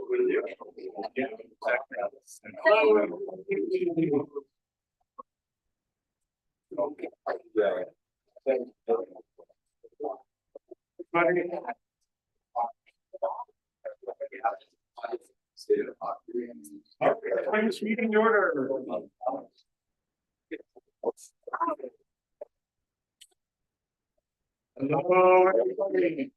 Bring this meeting to order. Hello, everybody.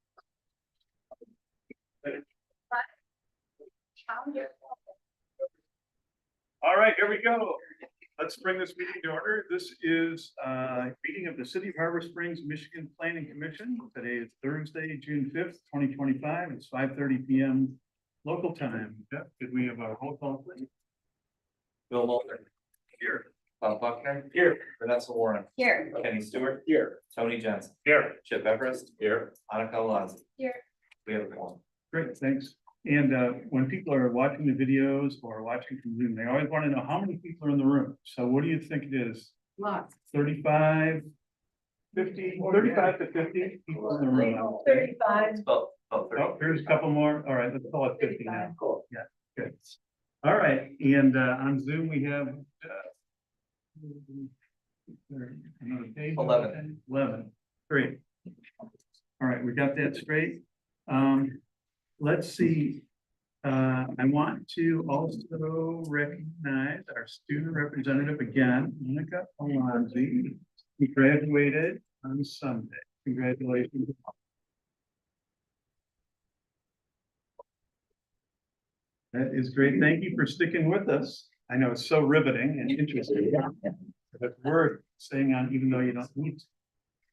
All right, here we go. Let's bring this meeting to order. This is a meeting of the City of Harbor Springs, Michigan Planning Commission. Today is Thursday, June 5th, 2025. It's 5:30 p.m. local time. Jeff, did we have a roll call, please? Bill Walter. Here. Bob Buckner. Here. Vanessa Warren. Here. Kenny Stewart. Here. Tony Jensen. Here. Chip Everest. Here. Annika Alonso. Here. We have one. Great, thanks. And when people are watching the videos or watching from Zoom, they always want to know how many people are in the room. So what do you think it is? Lots. 35, 50, 35 to 50 people in the room. 35. It's about 30. Oh, here's a couple more. All right, let's call it 50 now. Yeah, good. All right, and on Zoom, we have 11. Great. All right, we got that straight. Let's see. I want to also recognize our student representative again, Annika Alonso. He graduated on Sunday. Congratulations. That is great. Thank you for sticking with us. I know it's so riveting and interesting. But worth staying on even though you don't need to.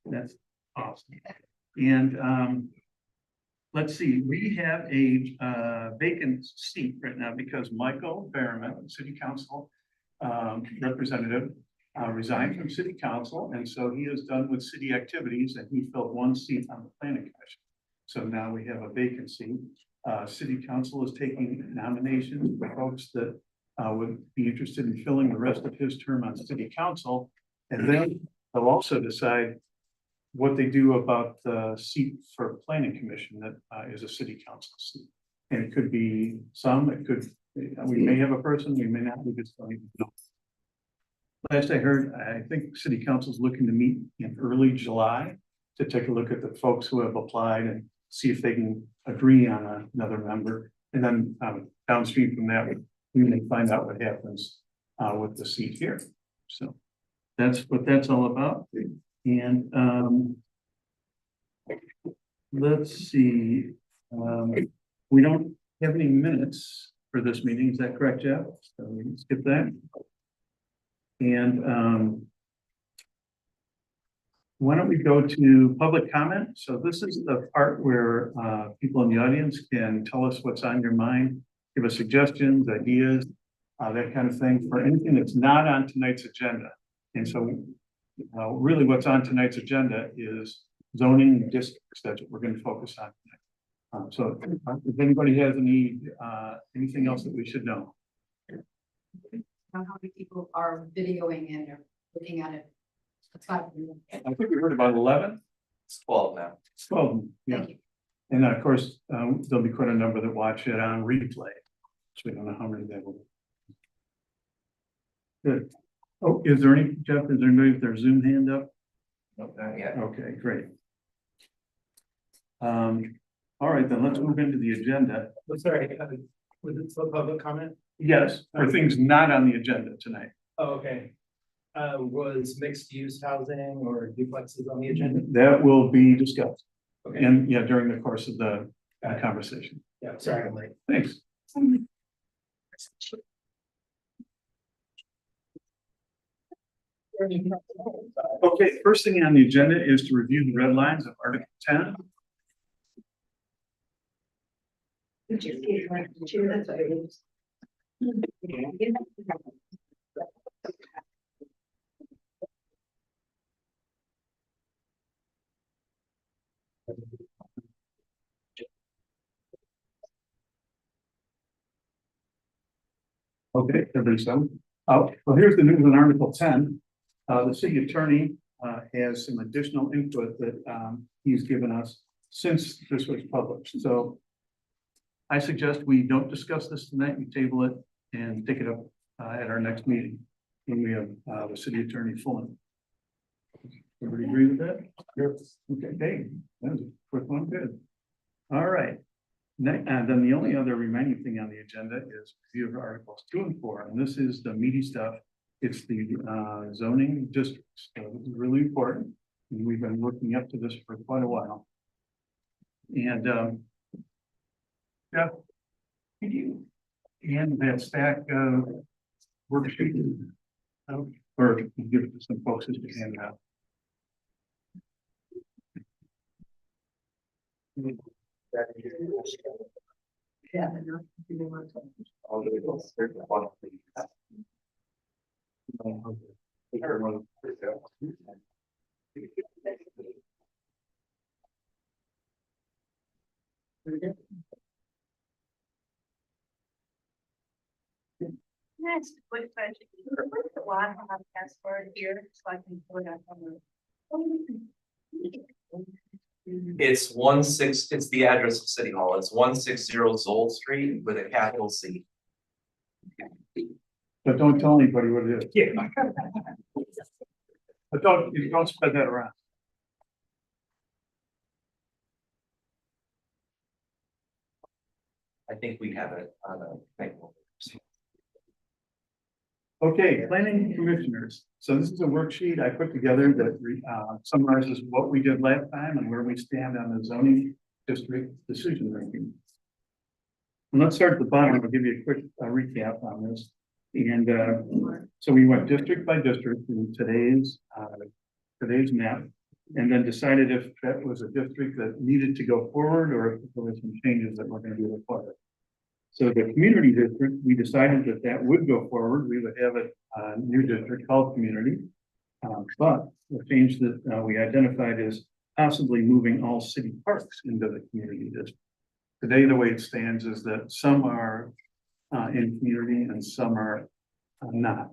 That's awesome. And let's see, we have a vacant seat right now because Michael Behrman, City Council representative, resigned from City Council, and so he is done with city activities, and he filled one seat on the Planning Commission. So now we have a vacancy. City Council is taking nominations for folks that would be interested in filling the rest of his term on City Council, and then they'll also decide what they do about the seat for Planning Commission that is a City Council seat. And it could be some, it could, we may have a person, we may not, we just don't even know. Last I heard, I think City Council is looking to meet in early July to take a look at the folks who have applied and see if they can agree on another member. And then downstream from that, we may find out what happens with the seat here. So that's what that's all about. And let's see, we don't have any minutes for this meeting. Is that correct, Jeff? So we can skip that. And why don't we go to public comment? So this is the part where people in the audience can tell us what's on your mind, give us suggestions, ideas, that kind of thing for anything that's not on tonight's agenda. And so really what's on tonight's agenda is zoning districts. That's what we're going to focus on tonight. So if anybody has anything else that we should know. How many people are videoing and are looking at it? I think we heard about 11. It's 12 now. 12, yeah. Thank you. And of course, there'll be quite a number that watch it on replay. So we don't know how many that will be. Good. Oh, is there any, Jeff, is there anybody with their Zoom hand up? Nope, not yet. Okay, great. All right, then let's move into the agenda. Sorry, was it still public comment? Yes, for things not on the agenda tonight. Oh, okay. Was mixed use housing or duplexes on the agenda? That will be discussed. Okay. And yeah, during the course of the conversation. Yeah, sorry, I'm late. Thanks. Okay, first thing on the agenda is to review the red lines of Article 10. Okay, everybody's done. Well, here's the news on Article 10. The city attorney has some additional input that he's given us since this was published. So I suggest we don't discuss this tonight, we table it and take it up at our next meeting. When we have the city attorney Fulham. Everybody agree with that? Okay, Dave, that was a quick one, good. All right. And then the only other remaining thing on the agenda is review of Articles 2 and 4, and this is the meaty stuff. It's the zoning districts. So this is really important. And we've been working up to this for quite a while. And yeah, could you hand that stack of worksheet? Or give it to some folks as we hand it out. Yeah. Next, quick question. What's the Wi-Fi password here so I can pull it up on the. It's it's the address of City Hall. It's 160 Zoll Street with a capital C. But don't tell anybody what it is. Yeah. But don't spread that around. I think we have it on a thing. Okay, planning commissioners. So this is a worksheet I put together that summarizes what we did last time and where we stand on the zoning district decision making. And let's start at the bottom. I'll give you a quick recap on this. And so we went district by district in today's map, and then decided if that was a district that needed to go forward or if there were some changes that were going to be required. So the community district, we decided that that would go forward. We would have a new district called community. But the change that we identified is possibly moving all city parks into the community district. Today, the way it stands is that some are in community and some are not.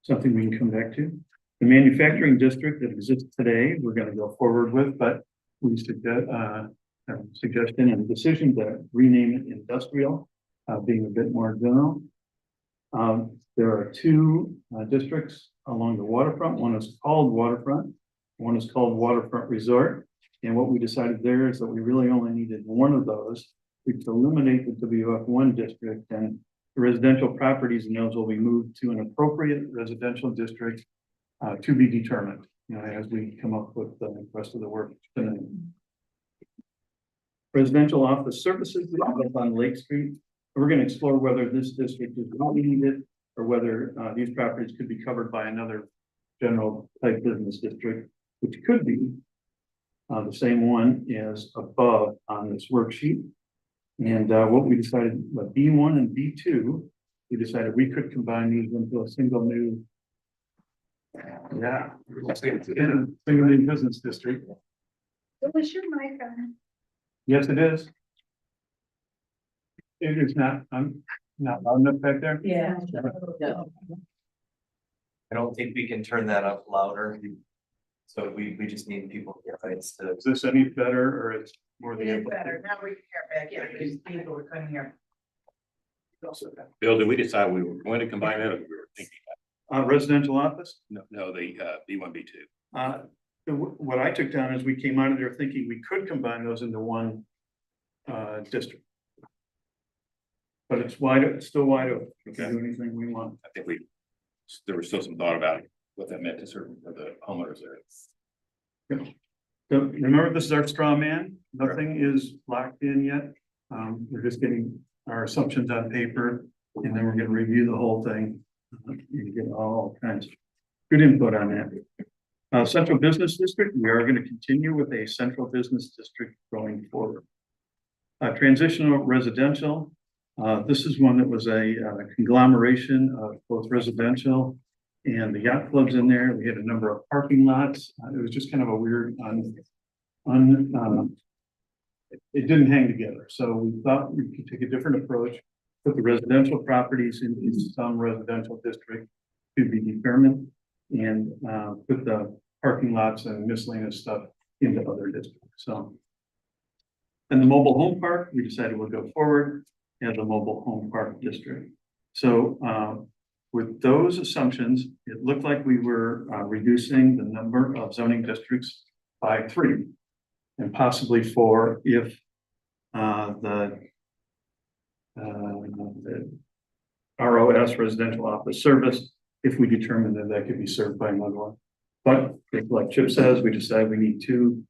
Something we can come back to. The manufacturing district that exists today, we're going to go forward with, but we suggest suggestion and decision to rename it industrial, being a bit more general. There are two districts along the waterfront. One is called waterfront. One is called waterfront resort. And what we decided there is that we really only needed one of those. We could eliminate the WF1 district, and the residential properties in those will be moved to an appropriate residential district to be determined, you know, as we come up with the rest of the work. Residential office services up on Lake Street. We're going to explore whether this district is really needed or whether these properties could be covered by another general type business district, which could be the same one as above on this worksheet. And what we decided, B1 and B2, we decided we could combine these into a single new, single new business district. Was your mic on? Yes, it is. It is not, I'm not loud enough back there. Yeah. I don't think we can turn that up louder. So we just need people rights to. Is this any better or it's more It the? is better. Now we can hear back. Yeah, because people were coming here. Bill, did we decide we were going to combine that or we were thinking? Residential office? No, the B1, B2. What I took down is we came out of there thinking we could combine those into one district. But it's still wide open. We can do anything we want. I think there was still some thought about what that meant to certain of the homeowners there. So remember, this is our straw man. Nothing is locked in yet. We're just getting our assumptions on paper, and then we're going to review the whole thing and get all kinds of good input on that. Central Business District, we are going to continue with a central business district going forward. Transitional residential, this is one that was a conglomeration of both residential and the yacht clubs in there. We had a number of parking lots. It was just kind of a weird, it didn't hang together. So we thought we could take a different approach, put the residential properties into some residential district to be determined, and put the parking lots and miscellaneous stuff into other districts. So And the mobile home park, we decided we'll go forward as a mobile home park district. So, with those assumptions, it looked like we were reducing the number of zoning districts by 3. And possibly 4 if the ROS, residential office service, if we determine that that could be served by another one. But like Chip says, we decided we need 2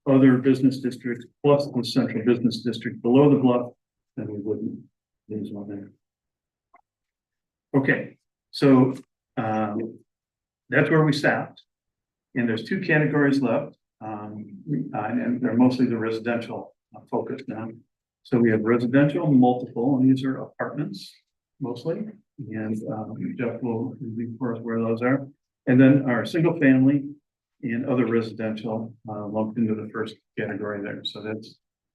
other business districts plus the central business district below the bluff, then we wouldn't lose one there. Okay, so that's where we stopped. And there's 2 categories left. And they're mostly the residential focus now. So we have residential, multiple, and these are apartments mostly. And Jeff will read for us where those are. And then our single family and other residential lumped into the first category there. So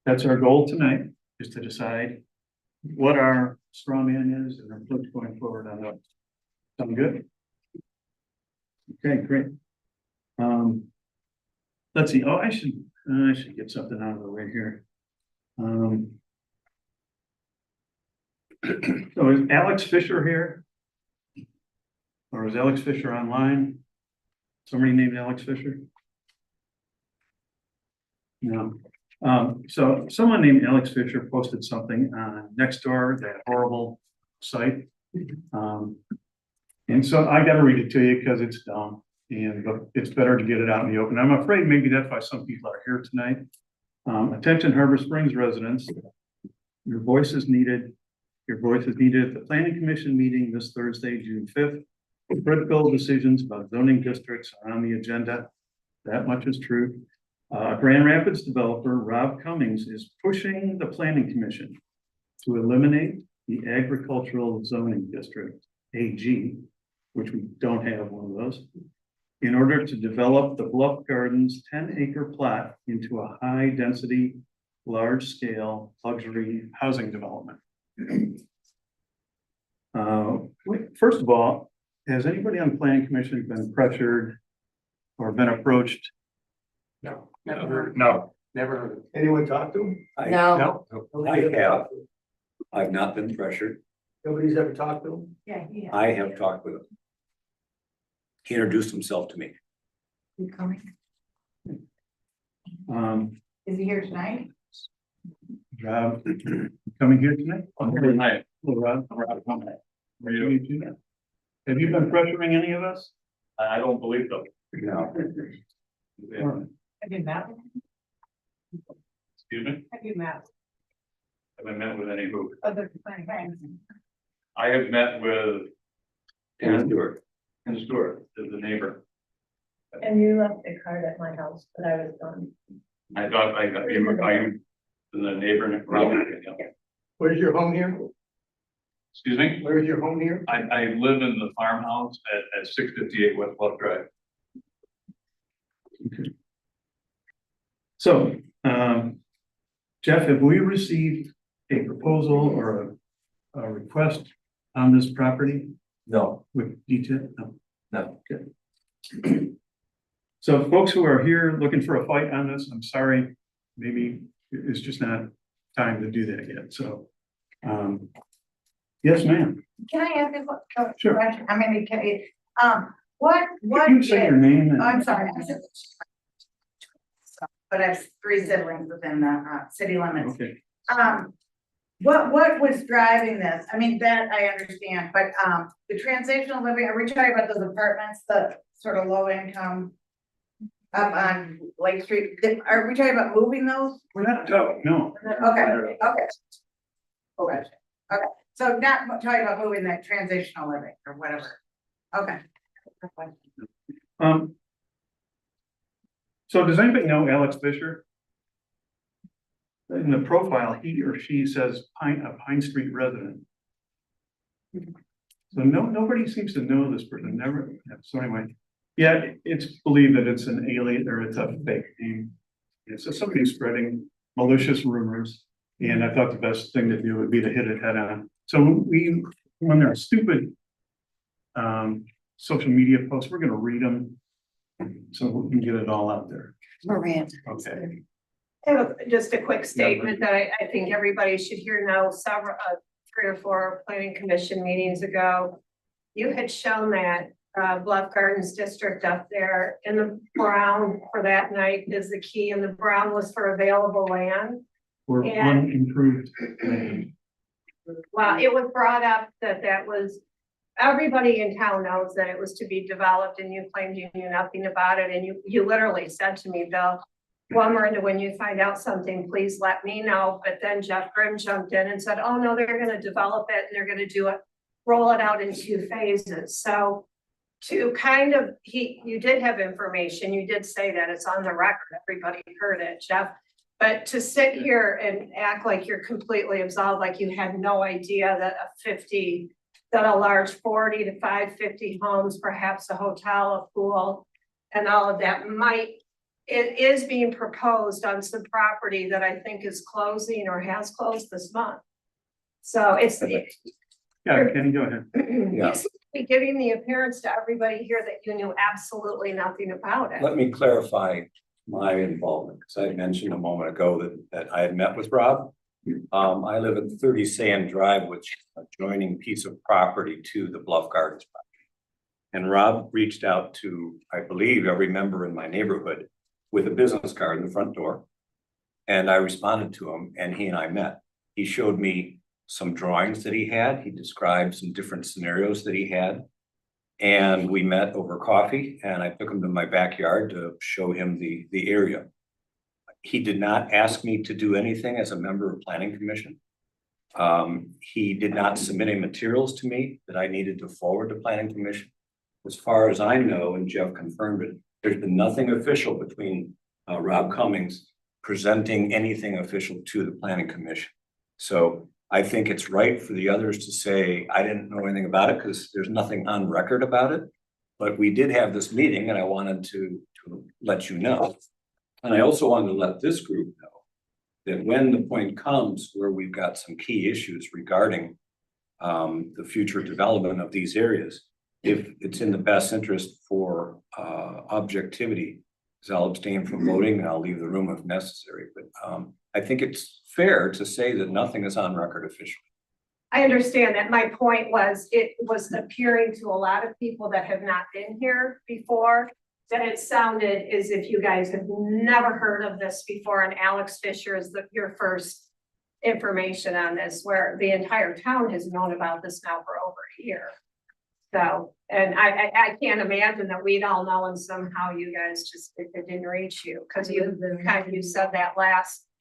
that's our goal tonight, is to decide what our straw man is and our approach going forward on that. Sound good? Okay, great. Let's see. Oh, I should get something out of the way here. So is Alex Fisher here? Or is Alex Fisher online? Somebody named Alex Fisher? No. So someone named Alex Fisher posted something on Nextdoor, that horrible site. And so I gotta read it to you because it's dumb. But it's better to get it out in the open. I'm afraid maybe that's why some people are here tonight. Attention Harbor Springs residents, your voice is needed. Your voice is needed at the Planning Commission meeting this Thursday, June 5th. Critical decisions about zoning districts are on the agenda. That much is true. Grand Rapids developer Rob Cummings is pushing the Planning Commission to eliminate the agricultural zoning district, AG, which we don't have one of those, in order to develop the Bluff Gardens 10-acre plot into a high-density, large-scale luxury housing development. First of all, has anybody on the Planning Commission been pressured or been approached? No, Never. never. Anyone talk to him? No. I have. I've not been pressured. Nobody's ever talked to him? Yeah, yeah. I have talked with him. He introduced himself to me. You coming? Is he here tonight? Rob, coming here tonight? Hi. Hello, Rob. How are you? Have you been pressuring any of us? I don't believe so. No. Yeah. All right. Have you met? Excuse me? Have you met? Have I met with any who? Other friends? I have met with Dan Stewart. Ken Stewart, the neighbor. And you left a card at my house, but I was gone. I thought I got the neighbor next door. Where's your home here? Excuse me? Where's your home here? I live in the farmhouse at 658 West Bluff Drive. So, Jeff, have we received a proposal or a request on this property No, with detail? No. no. So folks who are here looking for a fight on this, I'm sorry, maybe it's just not time to do that yet, so. Yes, ma'am. Can I ask you a Sure. question? I mean, what Can you say your name? and- I'm sorry. But I have 3 siblings within the city limits. Okay, What was driving this? I mean, that I understand, but the transitional living, are we talking about those apartments, the sort of low income up on Lake Street? Are we talking about moving those? we're not, no, Okay. Okay, so not talking about moving that transitional living or whatever. Okay. So does anybody know Alex Fisher? In the profile, he or she says a Pine Street resident. So nobody seems to know this person, never, so anyway. Yeah, it's believed that it's an alien or it's a fake name. And so somebody's spreading malicious rumors. And I thought the best thing to do would be to hit it head on. So when there are stupid social media posts, we're gonna read them. So we can get it all out there. Miranda. Okay. Just a quick statement that I think everybody should hear now, several, 3 or 4 planning commission meetings ago. You had shown that Bluff Gardens district up there, and the brown for that night is the key, and the brown was for available land. Or And- unimproved land. Well, it was brought up that that was, everybody in town knows that it was to be developed, and you claimed you knew nothing about it, and you literally said to me, Bill, well, Miranda, when you find out something, please let me know. But then Jeff Grimm jumped in and said, oh no, they're gonna develop it and they're gonna do it, roll it out in 2 phases. So to kind of, you did have information, you did say that, it's on the record, everybody heard it, Jeff. But to sit here and act like you're completely absolved, like you had no idea that a large 40 to 550 homes, perhaps a hotel, a pool, and all of that it is being proposed on some property that I think is closing or has closed this month. So it's, Yeah, Kenny, go ahead. Yeah. you seem to be giving the appearance to everybody here that you knew absolutely nothing about it. Let me clarify my involvement, because I mentioned a moment ago that I had met with Rob. I live at 30 Sand Drive, which is an adjoining piece of property to the Bluff Gardens property. And Rob reached out to, I believe, every member in my neighborhood with a business card in the front door. And I responded to him, and he and I met. He showed me some drawings that he had. He described some different scenarios that he had. And we met over coffee, and I took him to my backyard to show him the area. He did not ask me to do anything as a member of Planning Commission. He did not submit any materials to me that I needed to forward to Planning Commission. As far as I know, and Jeff confirmed it, there's been nothing official between Rob Cummings presenting anything official to the Planning Commission. So I think it's right for the others to say, I didn't know anything about it because there's nothing on record about it. But we did have this meeting and I wanted to let you know. And I also wanted to let this group know that when the point comes where we've got some key issues regarding the future development of these areas, if it's in the best interest for objectivity, because I'll abstain from voting and I'll leave the room if necessary. But I think it's fair to say that nothing is on record officially. I understand that. My point was, it was appearing to a lot of people that have not been here before, that it sounded as if you guys have never heard of this before, and Alex Fisher is your first information on this, where the entire town has known about this now for over a year. So, and I can't imagine that we'd all know, and somehow you guys just, it didn't reach you, because you said that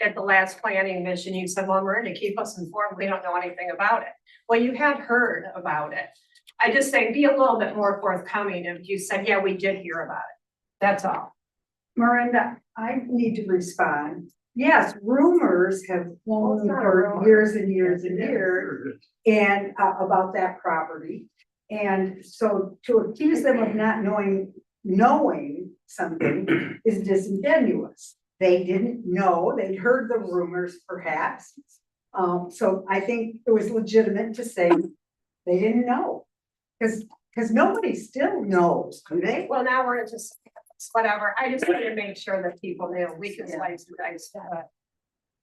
at the last planning mission, you said, well, Miranda, keep us informed, we don't know anything about it. Well, you had heard about it. I just say, be a little bit more forthcoming if you said, yeah, we did hear about it. That's all. Miranda, I need to respond. Yes, rumors have flown It's not a for rumor. years and years and years and about that property. And so to accuse them of not knowing something is disingenuous. They didn't know, they'd heard the rumors perhaps. So I think it was legitimate to say they didn't know. Because nobody still knows, do they? Well, now we're into whatever. I just wanted to make sure that people knew we can slice and dice that.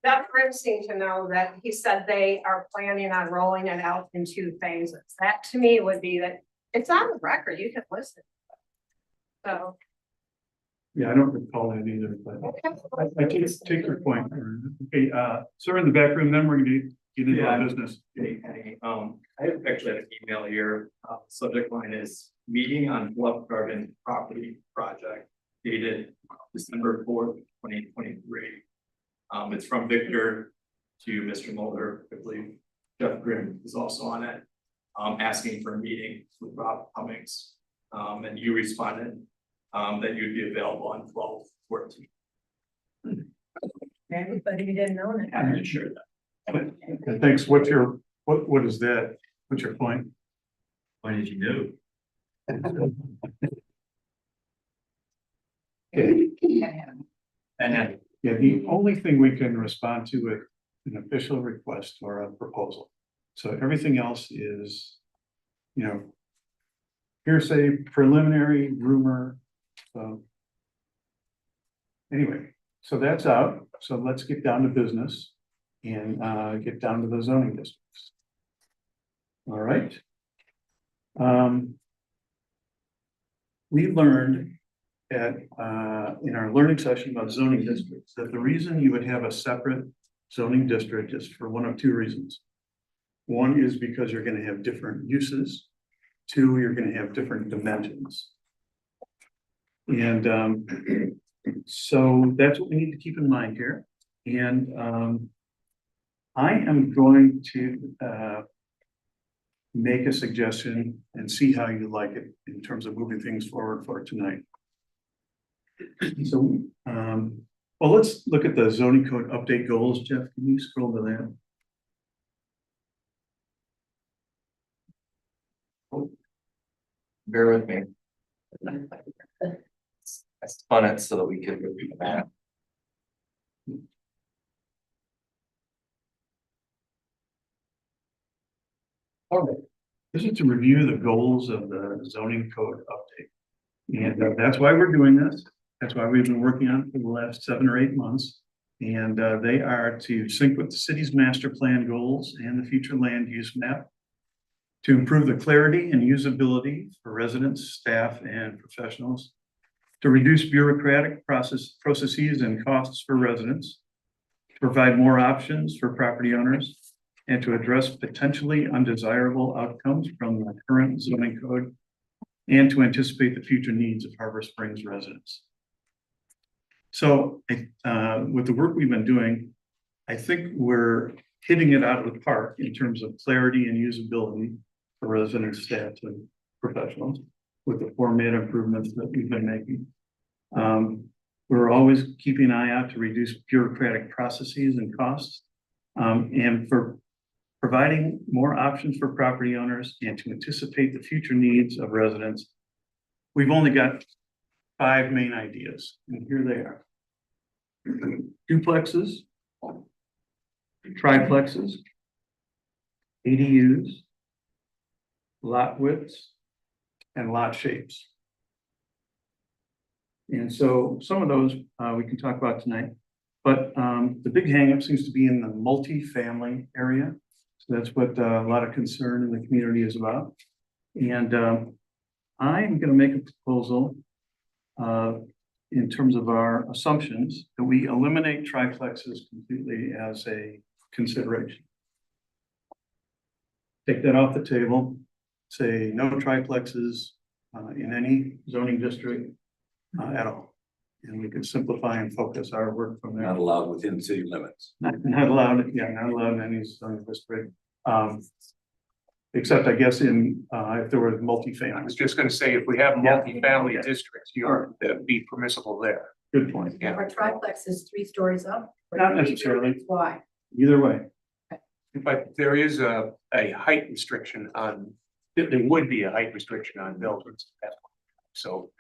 That Grim seemed to know that he said they are planning on rolling it out in 2 phases. That to me would be that it's on the record. You can listen. So. Yeah, I don't recall that either, but I take your point. Okay, sir in the back room, then we're gonna get into our business. Hey, Penny, I actually have an email here. Subject line is meeting on Bluff Garden property project dated December 4th, 2023. It's from Victor to Mr. Mulder. I believe Jeff Grimm is also on it, asking for a meeting with Rob Cummings. And you responded that you'd be available on 12/14. Everybody didn't know that. Happy to share that. And thanks, what is that? What's your point? Why did you know? And Yeah, the only thing we can respond to is an official request or a proposal. So everything else is, hearsay, preliminary, rumor. So anyway, So that's out, so let's get down to business and get down to the zoning districts. All right. We learned at in our learning session about zoning districts, that the reason you would have a separate zoning district is for one of two reasons. One is because you're gonna have different uses. Two, you're gonna have different dimensions. And so that's what we need to keep in mind here. And I am going to make a suggestion and see how you like it in terms of moving things forward for tonight. So, well, let's look at the zoning code update goals. Jeff, can you scroll to that? Bear with me. I spun it so that we could review the map. All right. This is to review the goals of the zoning code update. And that's why we're doing this. That's why we've been working on it for the last 7 or 8 months. And they are to sync with the city's master plan goals and the future land use map, to improve the clarity and usability for residents, staff, and professionals, to reduce bureaucratic processes and costs for residents, to provide more options for property owners, and to address potentially undesirable outcomes from the current zoning code, and to anticipate the future needs of Harbor Springs residents. So with the work we've been doing, I think we're hitting it out of the park in terms of clarity and usability for residents, staff, and professionals with the format improvements that we've been making. We're always keeping an eye out to reduce bureaucratic processes and costs, and for providing more options for property owners and to anticipate the future needs of residents. We've only got 5 main ideas, and here they are. Duplexes, triplexes, ADUs, lot widths, and lot shapes. And so some of those we can talk about tonight, but the big hangup seems to be in the multi-family area. So that's what a lot of concern in the community is about. And I'm going to make a proposal in terms of our assumptions that we eliminate triplexes completely as a consideration. Take that off the table, say no triplexes in any zoning district at all. And we can simplify and focus our work from there. Not allowed within city limits. Not allowed, yeah, not allowed in any zoning district. Except I guess in, if there were I multifamily. was just gonna say, if we have multifamily districts, that'd be permissible there. Good point. Yeah. Our triplex is 3 stories up. or Not 3 necessarily. stories wide. Either way. But there is a height restriction on, there would be a height restriction on buildings. So.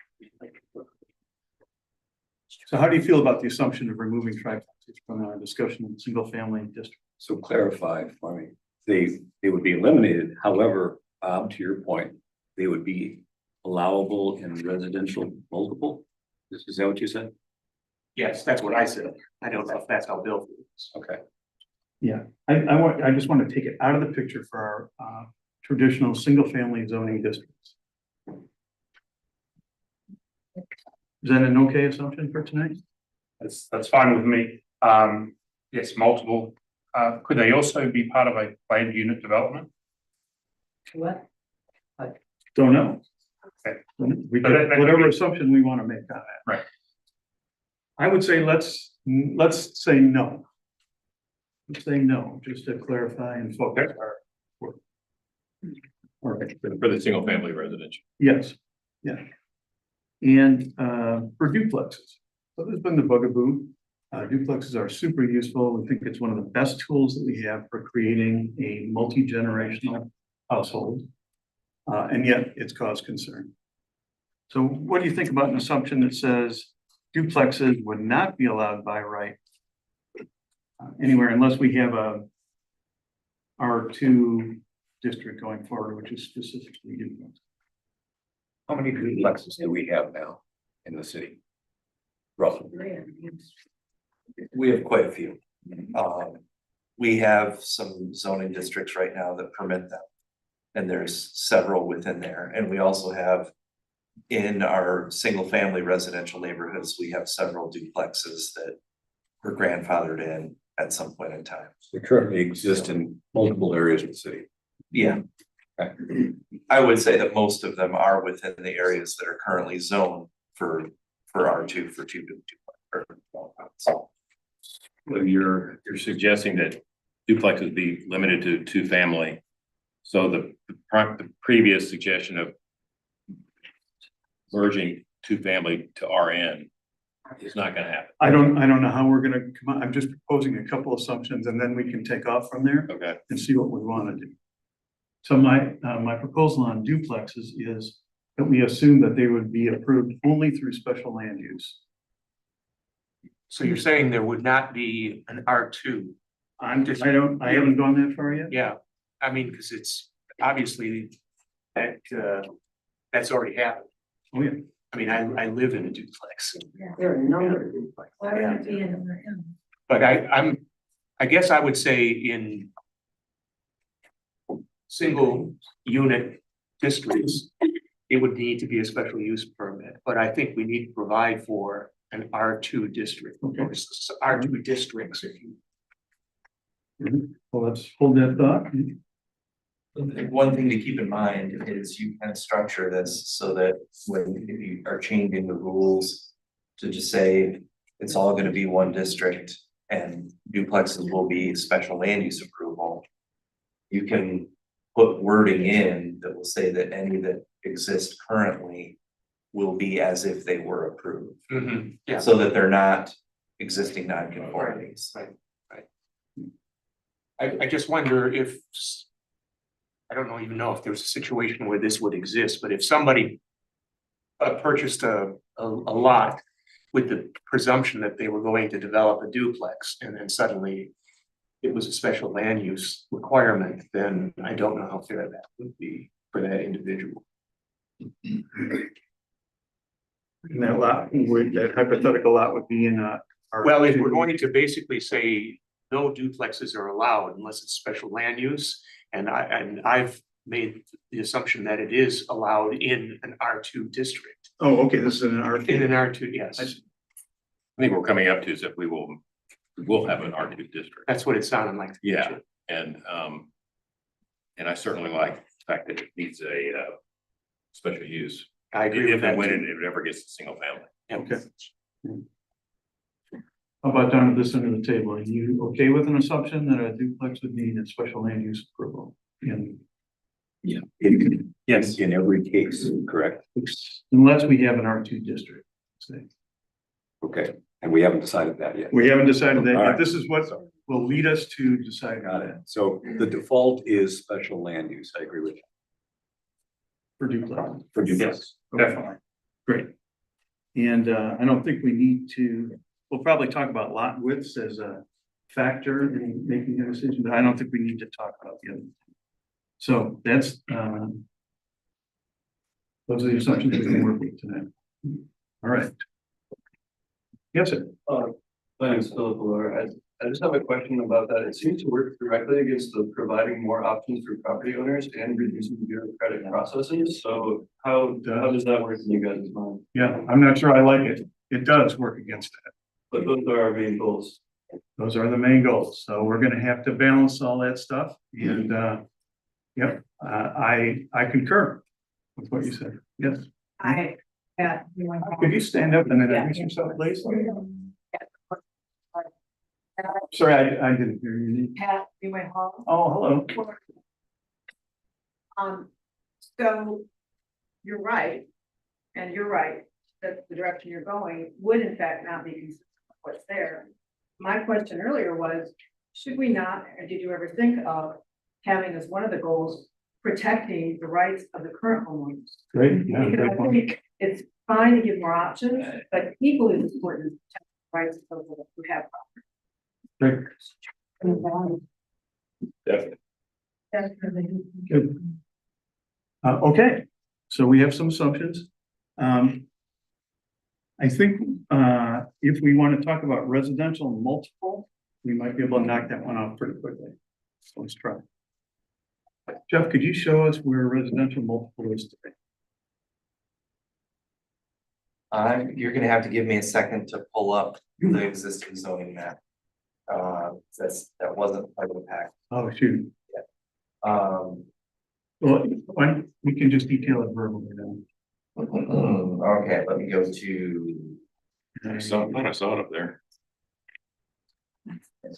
So how do you feel about the assumption of removing triplexes from our discussion in single family district? So clarify for me, they would be eliminated. However, to your point, they would be allowable in residential multiple. Is that what you said? Yes, that's what I said. I don't know if that's how Bill feels. Okay. Yeah, I just want to take it out of the picture for our traditional single family zoning districts. Is that an okay assumption for tonight? That's fine with me. Yes, multiple. Could they also be part of a planned unit development? What? Don't know. Okay. We So can, that whatever could be- assumption we want to make on that. Right. I would say let's say no. Let's say no, just to clarify and focus our work. All right, For the single family residential. yes, yeah. And for duplexes, so there's been the bugaboo. Duplexes are super useful. We think it's one of the best tools that we have for creating a multi-generational household. And yet it's caused concern. So what do you think about an assumption that says duplexes would not be allowed by right anywhere unless we have a R2 district going forward, which is specifically duplex? How many duplexes do we have now in the city? Roughly. We have quite a few. We have some zoning districts right now that permit them. And there's several within there, and we also have. In our single family residential neighborhoods, we have several duplexes that were grandfathered in at some point in time. They currently exist in multiple areas of the city. Yeah. I would say that most of them are within the areas that are currently zoned for R2 for two. So you're suggesting that duplexes be limited to two family. So the previous suggestion of merging two family to RN is not gonna happen. I don't know how we're gonna come out. I'm just proposing a couple assumptions and then we can take off from there Okay. and see what we wanna do. So my proposal on duplexes is that we assume that they would be approved only through special land use. So you're saying there would not be an R2? I haven't gone that far yet. Yeah, I mean, because it's obviously that, that's already happened. Oh, yeah. I mean, I live in a duplex. There are a number of duplexes. Why would it be in But I guess I would say in single unit districts, it would need to be a special use permit, but I think we need to provide for an R2 district. Okay. Or R2 districts, if you. Well, let's hold that thought. One thing to keep in mind is you can structure this so that when if you are changing the rules to just say it's all gonna be one district and duplexes will be special land use approval. You can put wording in that will say that any that exist currently will be as if they were approved, Yeah. so that they're not existing non-conformities. Right. I just wonder if, I don't even know if there's a situation where this would exist, but if somebody purchased a lot with the presumption that they were going to develop a duplex and then suddenly it was a special land use requirement, then I don't know how fair that would be for that individual. And that lot, that hypothetical lot would be in Well, if we're going to basically say no duplexes are allowed unless it's special land use, and I've made the assumption that it is allowed in an R2 district. Oh, okay, this is an R2. In an R2, yes, I think we're coming up to is that we will have an R2 district. that's what it sounded like. Yeah, and I certainly like the fact that it needs a special use. I agree with If that. and when too. it ever gets to single family. Yeah. Okay. How about down at this end of the table? Are you okay with an assumption that a duplex would need a special land use approval? Yes. In every case, correct? Unless we have an R2 district, say. Okay, and we haven't decided that yet. We haven't decided that All yet. right. This is what will lead us to decide Got on it. that So the default is special land use. I agree with you. for duplex. For duplex. Definitely. Great. And I don't think we need to, we'll probably talk about lot widths as a factor in making a decision, but I don't think we need to talk about the other. So that's, those are the assumptions we can work with tonight. All right. Yes, sir. Thanks, Philip Laura. I just have a question about that. It seems to work directly against the providing more options for property owners and reducing bureaucratic processes. So how does that work in you guys' mind? Yeah, I'm not sure I like it. It does work against that. But those are our main goals. Those are the main goals. So we're gonna have to balance all that stuff and, yep, I concur with what you said. Yes. Could you stand up and then introduce yourself, please? Sorry, I didn't hear your name. Pat, we went home. Oh, hello. So you're right, and you're right, that the direction you're going would in fact not be consistent with what's there. My question earlier was, should we not, or did you ever think of having as one of the goals, protecting the rights of the current homeowners? Great, yeah, Because great I point. think it's fine to give more options, but equally as important is protect the rights of those who have Great, property. Definitely. good. Okay, so we have some assumptions. I think, if we want to talk about residential multiple, we might be able to knock that one off pretty quickly. So let's try. Jeff, could you show us where residential multiple is today? You're gonna have to give me a second to pull up the existing zoning map. That wasn't part of the pack. Oh, shoot. Um, Well, we can just detail it verbally then. okay, let me go to, I thought I saw it up there.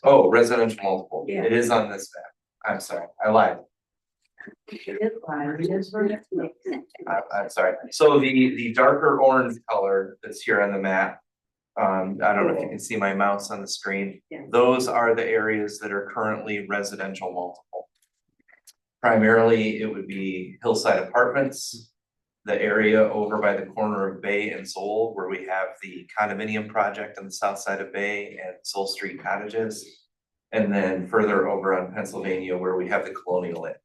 oh, residential multiple. Yeah. It is on this map. I'm sorry, I lied. I'm sorry. So the darker orange color that's here on the map. I don't know if you can see my mouse on the screen. Yeah. Those are the areas that are currently residential multiple. Primarily, it would be Hillside Apartments, the area over by the corner of Bay and Soul, where we have the condominium project on the south side of Bay and Soul Street Cottages. And then further over on Pennsylvania, where we have the Colonial Inn.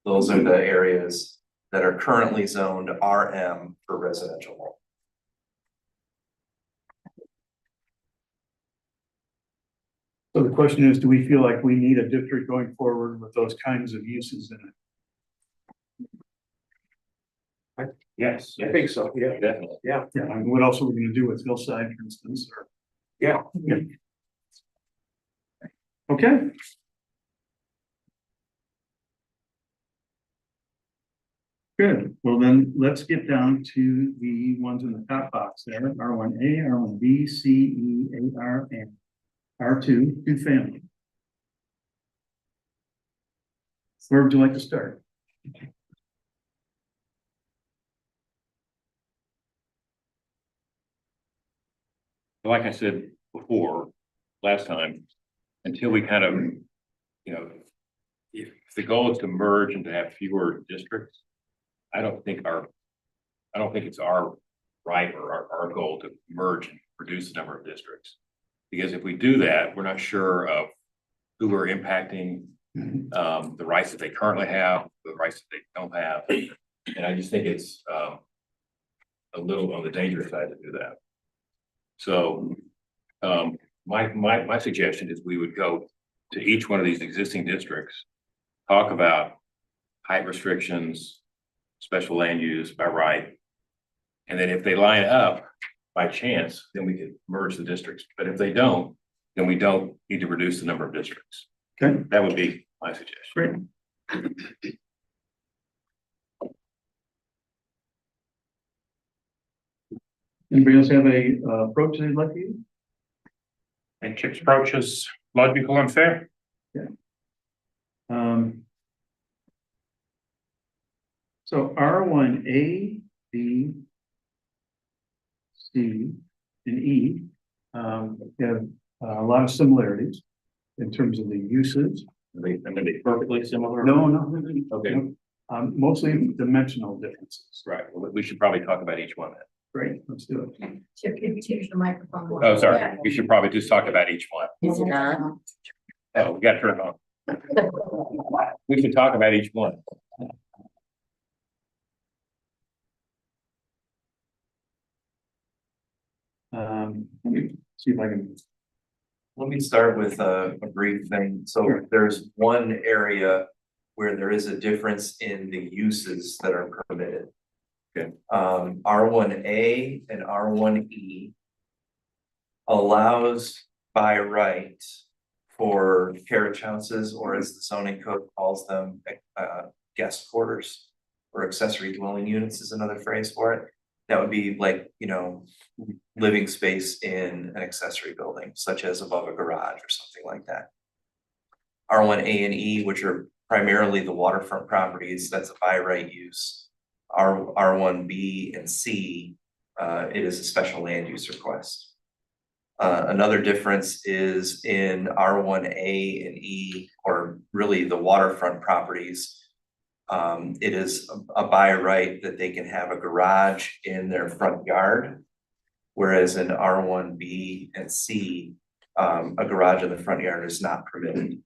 Those are the areas that are currently zoned RM for residential multiple. So the question is, do we feel like we need a district going forward with those kinds of uses in it? Yes. I think so, yeah. Definitely. Yeah, I mean, what else are we gonna do with Hillside, for instance, or? Yeah. Okay. Good, well then, let's get down to the ones in the top box there, R1A, R1B, C, E, AR, and R2, two family. Where would you like to start? Like I said before, last time, until we kind of, you know, if the goal is to merge and to have fewer districts, I don't think it's our right or our goal to merge and reduce the number of districts. Because if we do that, we're not sure of who we're impacting, the rights that they currently have, the rights that they don't have. And I just think it's a little on the dangerous side to do that. So my suggestion is we would go to each one of these existing districts, talk about height restrictions, special land use by right. And then if they line up by chance, then we could merge the districts. But if they don't, then we don't need to reduce the number of districts. Okay. That would be my suggestion. Great. Anybody else have a approach they'd like to use? And Chip's approach is logical and fair. So R1A, B, C, and E have a lot of similarities in terms of the uses. Are they perfectly similar? No. Okay. Mostly dimensional differences. Right. Well, we should probably talk about each one then. Great, let's do it. Chip, can you change the microphone? Oh, sorry. We should probably just talk about each one. Is it on? Oh, we got to turn it on. We should talk about each one. Let me see if I can. Let me start with a brief thing. So Sure. there's one area where there is a difference in the uses that are permitted. Okay. R1A and R1E allows by right for carriage houses, or as the zoning code calls them, guest quarters or accessory dwelling units is another phrase for it. That would be like, you know, living space in an accessory building, such as above a garage or something like that. R1A and E, which are primarily the waterfront properties, that's a by right use. R1B and C, it is a special land use request. Another difference is in R1A and E, or really the waterfront properties. It is a by right that they can have a garage in their front yard. Whereas in R1B and C, a garage in the front yard is not permitted.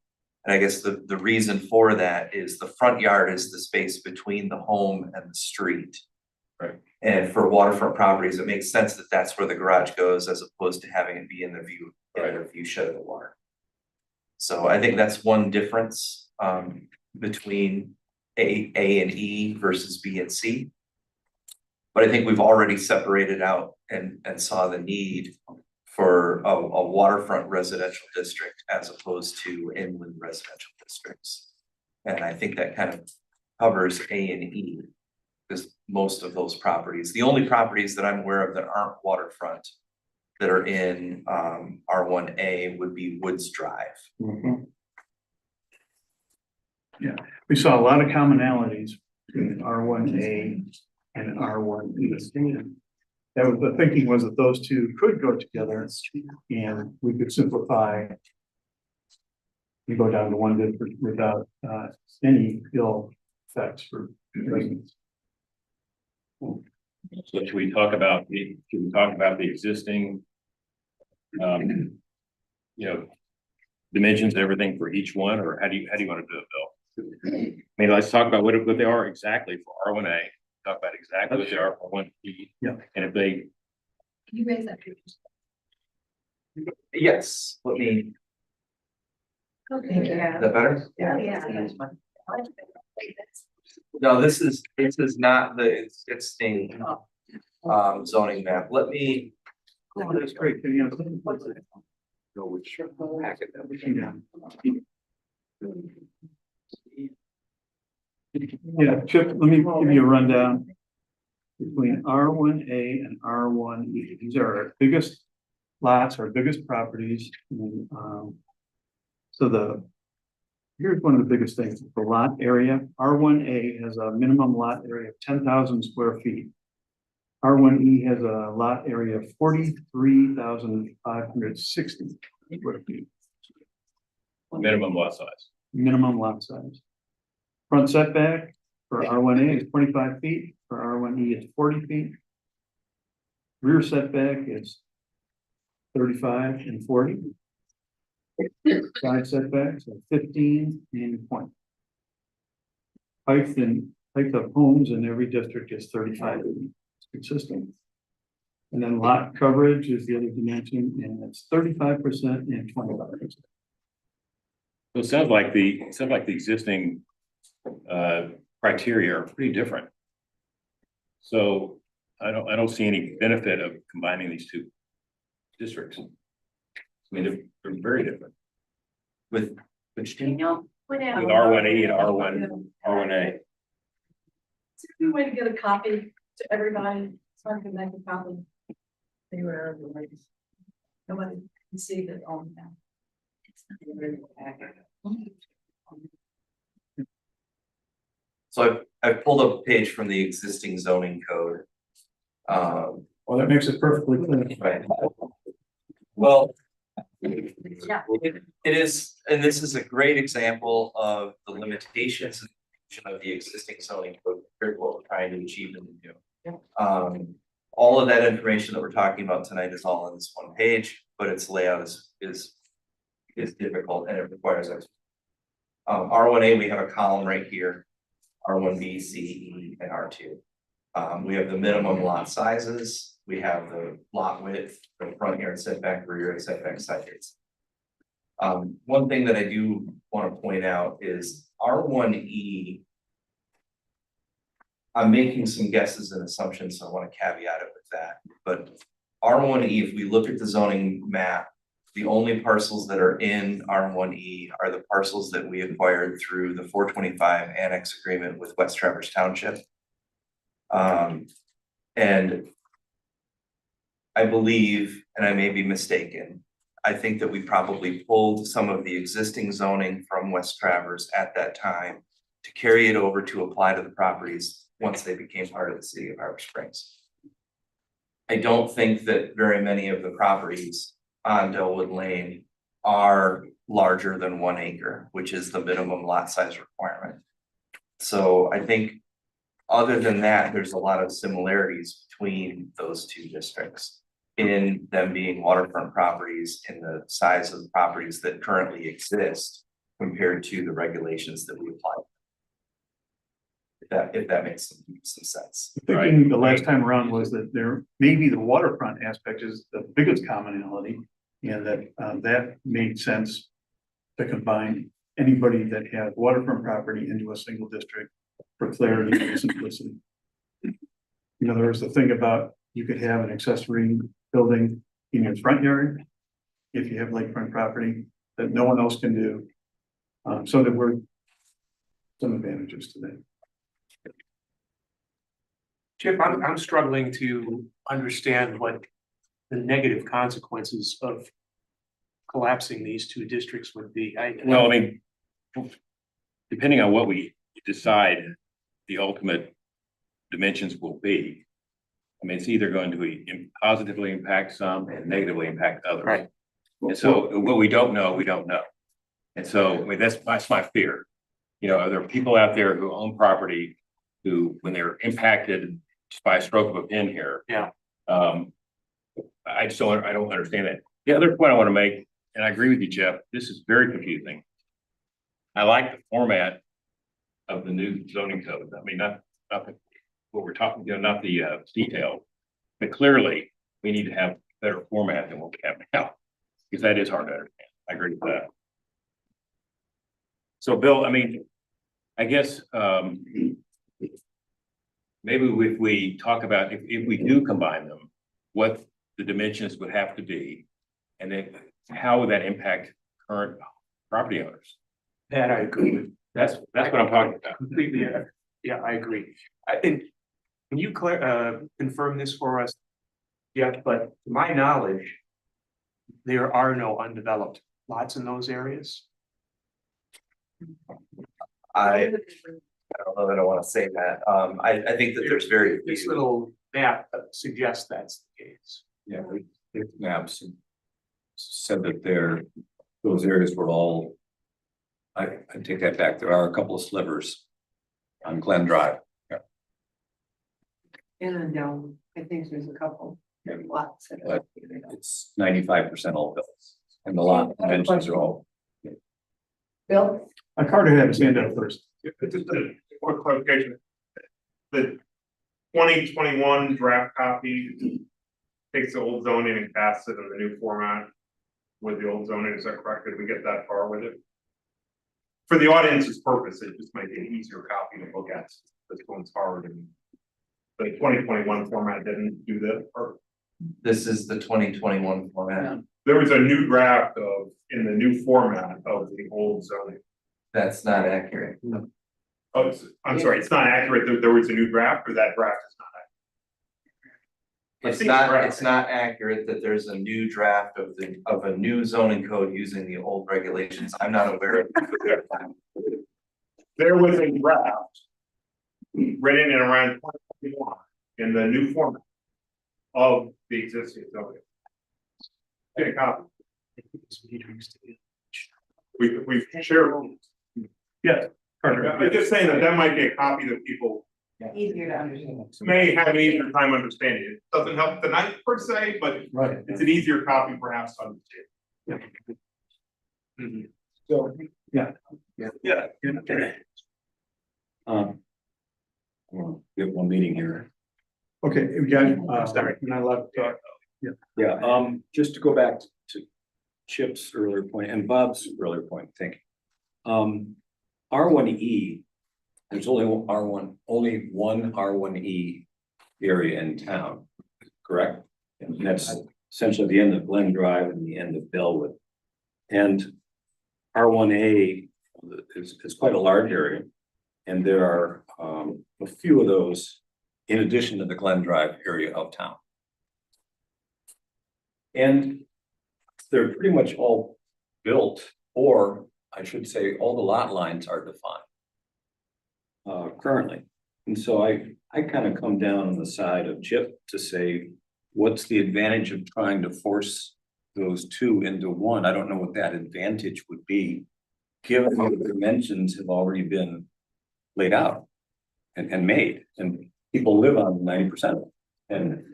And I guess the reason for that is the front yard is the space between the home and the street. Right. And for waterfront properties, it makes sense that that's where the garage goes as opposed to having it be in the view, shed of the water. So I think that's one difference, between A and E versus B and C. But I think we've already separated out and saw the need for a waterfront residential district as opposed to inland residential districts. And I think that kind of covers A and E. Because most of those properties, the only properties that I'm aware of that aren't waterfront that are in R1A would be Woods Drive. Yeah, we saw a lot of commonalities between R1A and R1E. That was, the thinking was that those two could go together and we could simplify. We go down to one district without any ill effects for residents. So should we talk about the existing, you know, dimensions, everything for each one, or how do you want to do it, Bill? I mean, let's talk about what they are exactly for R1A, talk about exactly what they are for R1E. Yeah. And if they, Can you raise that? Yes, let me, Okay. is that better? Yeah. No, this is not the existing zoning map. Let me. Oh, that's great. Can you Go which packet that we Yeah, Chip, let me give you a rundown. Between R1A and R1E, these are our biggest lots, our biggest properties. And, so here's one of the biggest things, the lot area. R1A has a minimum lot area of 10,000 square feet. R1E has a lot area of 43,560 square feet. minimum lot size. Minimum lot size. Front setback for R1A is 25 feet, for R1E it's 40 feet. Rear setback is 35 and 40. Side setbacks are 15 and 20. Height of homes in every district is 35 feet. It's consistent. And then lot coverage is the other dimension, and it's 35% and 25%. So it sounds like the existing criteria are pretty different. So I don't see any benefit of combining these two districts. I mean, they're very different. With which team? With R1E and R1A. Is there a way to get a copy to everybody, so I can make a copy? Anywhere, nobody can see that on that. So I've pulled up a page from the existing zoning code. Well, that makes it perfectly clear. Right. Well. Yeah. It is, and this is a great example of the limitations of the existing zoning code compared to what we're trying to achieve in the new. All of that information that we're talking about tonight is all on this one page, but its layout is difficult and it requires us. R1A, we have a column right here, R1B, C, E, and R2. We have the minimum lot sizes, we have the lot width, the front yard setback, rear yard setback, side yards. One thing that I do want to point out is R1E. I'm making some guesses and assumptions, so I want to caveat it with that. But R1E, if we look at the zoning map, the only parcels that are in R1E are the parcels that we acquired through the 425 annex agreement with West Traverse Township. And I believe, and I may be mistaken, I think that we probably pulled some of the existing zoning from West Traverse at that time to carry it over to apply to the properties once they became part of the city of Harbor Springs. I don't think that very many of the properties on Delwood Lane are larger than 1 acre, which is the minimum lot size requirement. So I think other than that, there's a lot of similarities between those two districts in them being waterfront properties in the size of the properties that currently exist compared to the regulations that we apply. if that makes some sense. Thinking the last time around was that there, maybe the waterfront aspect is the biggest commonality. And that made sense to combine anybody that had waterfront property into a single district for clarity and simplicity. You know, there was the thing about you could have an accessory building in your front yard if you have lakefront property that no one else can do. So there were some advantages to that. Chip, I'm struggling to understand what the negative consequences of collapsing these two districts would be. Well, I mean, depending on what we decide the ultimate dimensions will be. I mean, it's either going to positively impact some and negatively impact others. Right. And so what we don't know, we don't know. And so, I mean, that's my fear. You know, there are people out there who own property who, when they're impacted just by a stroke of a pen here. Yeah. I don't understand that. The other point I want to make, and I agree with you, Jeff, this is very confusing. I like the format of the new zoning code. I mean, not what we're talking, you know, not the detail, but clearly we need to have better format than what we have now, because that is hard to understand. I agree with that. So Bill, I mean, I guess maybe if we talk about if we do combine them, what the dimensions would have to be, and then how would that impact current property owners? That I agree with. That's what I'm talking about. Completely, yeah, I agree. I think, can you confirm this for us? Yeah, but to my knowledge, there are no undeveloped lots in those areas. I don't know that I want to say that. I think that there's very This few. little map suggests that's the case. Yeah, the maps said that those areas were all. I take that back. There are a couple of slivers on Glen Drive. And down, I think there's a couple lots. But it's 95% all built, and the lot dimensions are all. Bill? Carter had his hand up first. Just a quick clarification. The 2021 draft copy takes the old zoning and casts it in the new format with the old zoning. Is that correct? Did we get that far with it? For the audience's purpose, it just might be an easier copy to look at this one's forward. And the 2021 format didn't do that. Or This is the 2021 format. there was a new draft in the new format of the old zoning. That's not accurate. Oh, I'm sorry, it's not accurate. There was a new draft, or that draft is not accurate. It's not accurate that there's a new draft of a new zoning code using the old regulations. I'm not aware of. There was a draft written in around 2021 in the new format of the existing zoning. Get a copy. We've shared. Yeah, Carter. I'm just saying that might be a copy that people Easier to understand. may have an easier time understanding. It doesn't help tonight per se, but Right. it's an easier copy perhaps to understand. So, yeah. Yeah. We have one meeting here. Okay, we got, sorry, you're not allowed to talk. Yeah, just to go back to Chip's earlier point and Bob's earlier point, I think. R1E, there's only one R1E area in town, correct? And that's essentially the end of Glen Drive and the end of Bellwood. And R1A is quite a large area. And there are a few of those in addition to the Glen Drive area of town. And they're pretty much all built, or I should say, all the lot lines are defined currently. And so I kind of come down on the side of Chip to say, what's the advantage of trying to force those two into one? I don't know what that advantage would be, given that the dimensions have already been laid out and made, and people live on 90% of it. And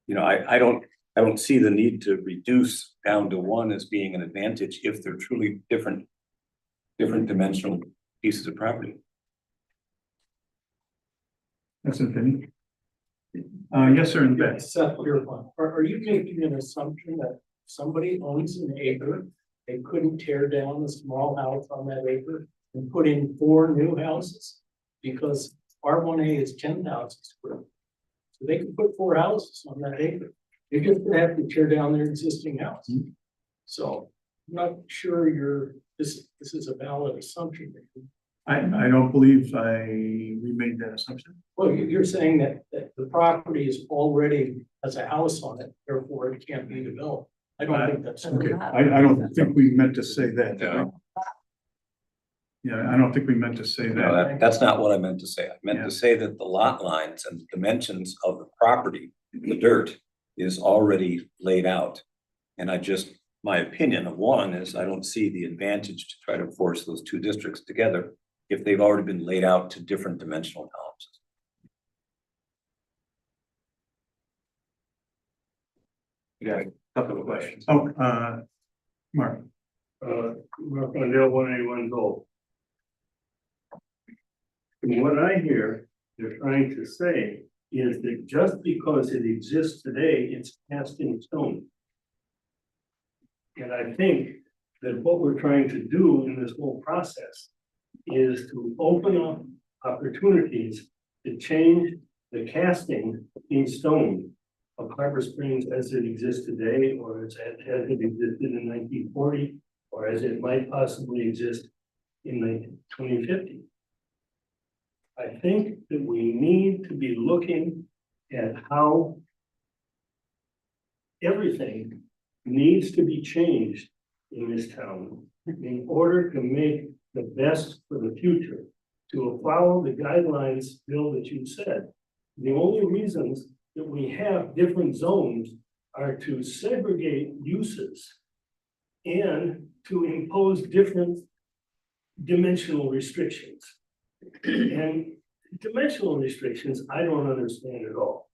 you know, I don't see the need to reduce down to one as being an advantage if they're truly different dimensional pieces of property. That's it, Vinny. Yes, sir, in the back. Seth Pierpont, are you making an assumption that somebody owns an acre? They couldn't tear down the small house on that acre and put in 4 new houses? Because R1A is 10,000 square. So they could put 4 houses on that acre. They're just gonna have to tear down their existing house. So I'm not sure this is a valid assumption. I don't believe we made that assumption. Well, you're saying that the property is already has a house on it, therefore it can't be developed. I don't think that's. Okay, I don't think we meant to say that. No. Yeah, I don't think we meant to say No, that. that's not what I meant to say. I meant Yeah. to say that the lot lines and dimensions of the property, the dirt, is already laid out. And my opinion of one is I don't see the advantage to try to force those 2 districts together if they've already been laid out to different dimensional tolerances. You got a couple of questions. Oh, Mark, Mark Mondale, 181 Gold. From what I hear, they're trying to say is that just because it exists today, it's cast in stone. And I think that what we're trying to do in this whole process is to open up opportunities to change the casting in stone of Harbor Springs as it exists today, or as it existed in 1940, or as it might possibly exist in 2050. I think that we need to be looking at how everything needs to be changed in this town in order to make the best for the future, to follow the guidelines, Bill, that you said. The only reasons that we have different zones are to segregate uses and to impose different dimensional restrictions. And dimensional restrictions, I don't understand at all.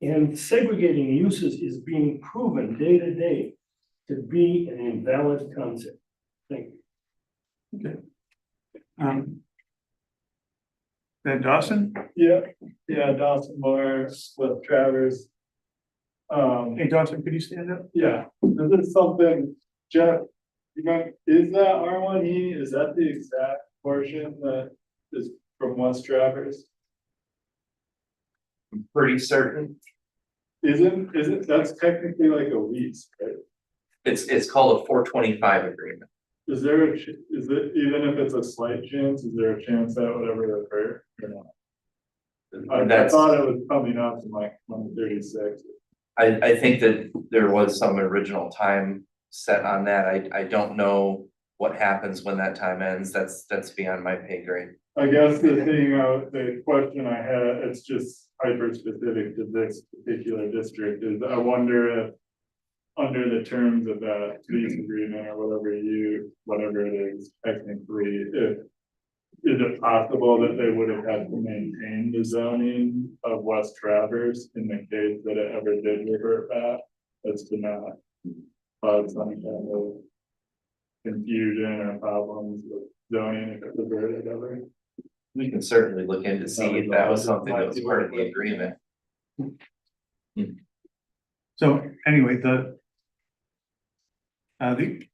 And segregating uses is being proven day to day to be an invalid concept. Thank you. okay. Then Dawson? Yeah, Dawson Moore with Travers. Hey, Dawson, could you stand up? Yeah, this is something, Jeff, is that R1E, is that the exact portion that is from West Travers? I'm pretty certain. Isn't, that's technically like a lease, right? It's called a 425 agreement. Is there is it, even if it's a slight chance, is there a chance that would ever occur or not? I thought it was coming up in like 136. I think that there was some original time set on that. I don't know what happens when that time ends. That's beyond my pay grade. I guess the question I had, it's just hyper specific to this particular district, is I wonder if under the terms of that lease agreement or whatever it is technically, is it possible that they would have had to maintain the zoning of West Travers in the case that it ever did revert back? As to not cause some kind of confusion or problems with zoning if it reverted ever? We can certainly look into see if that was something that was part of the agreement. So anyway,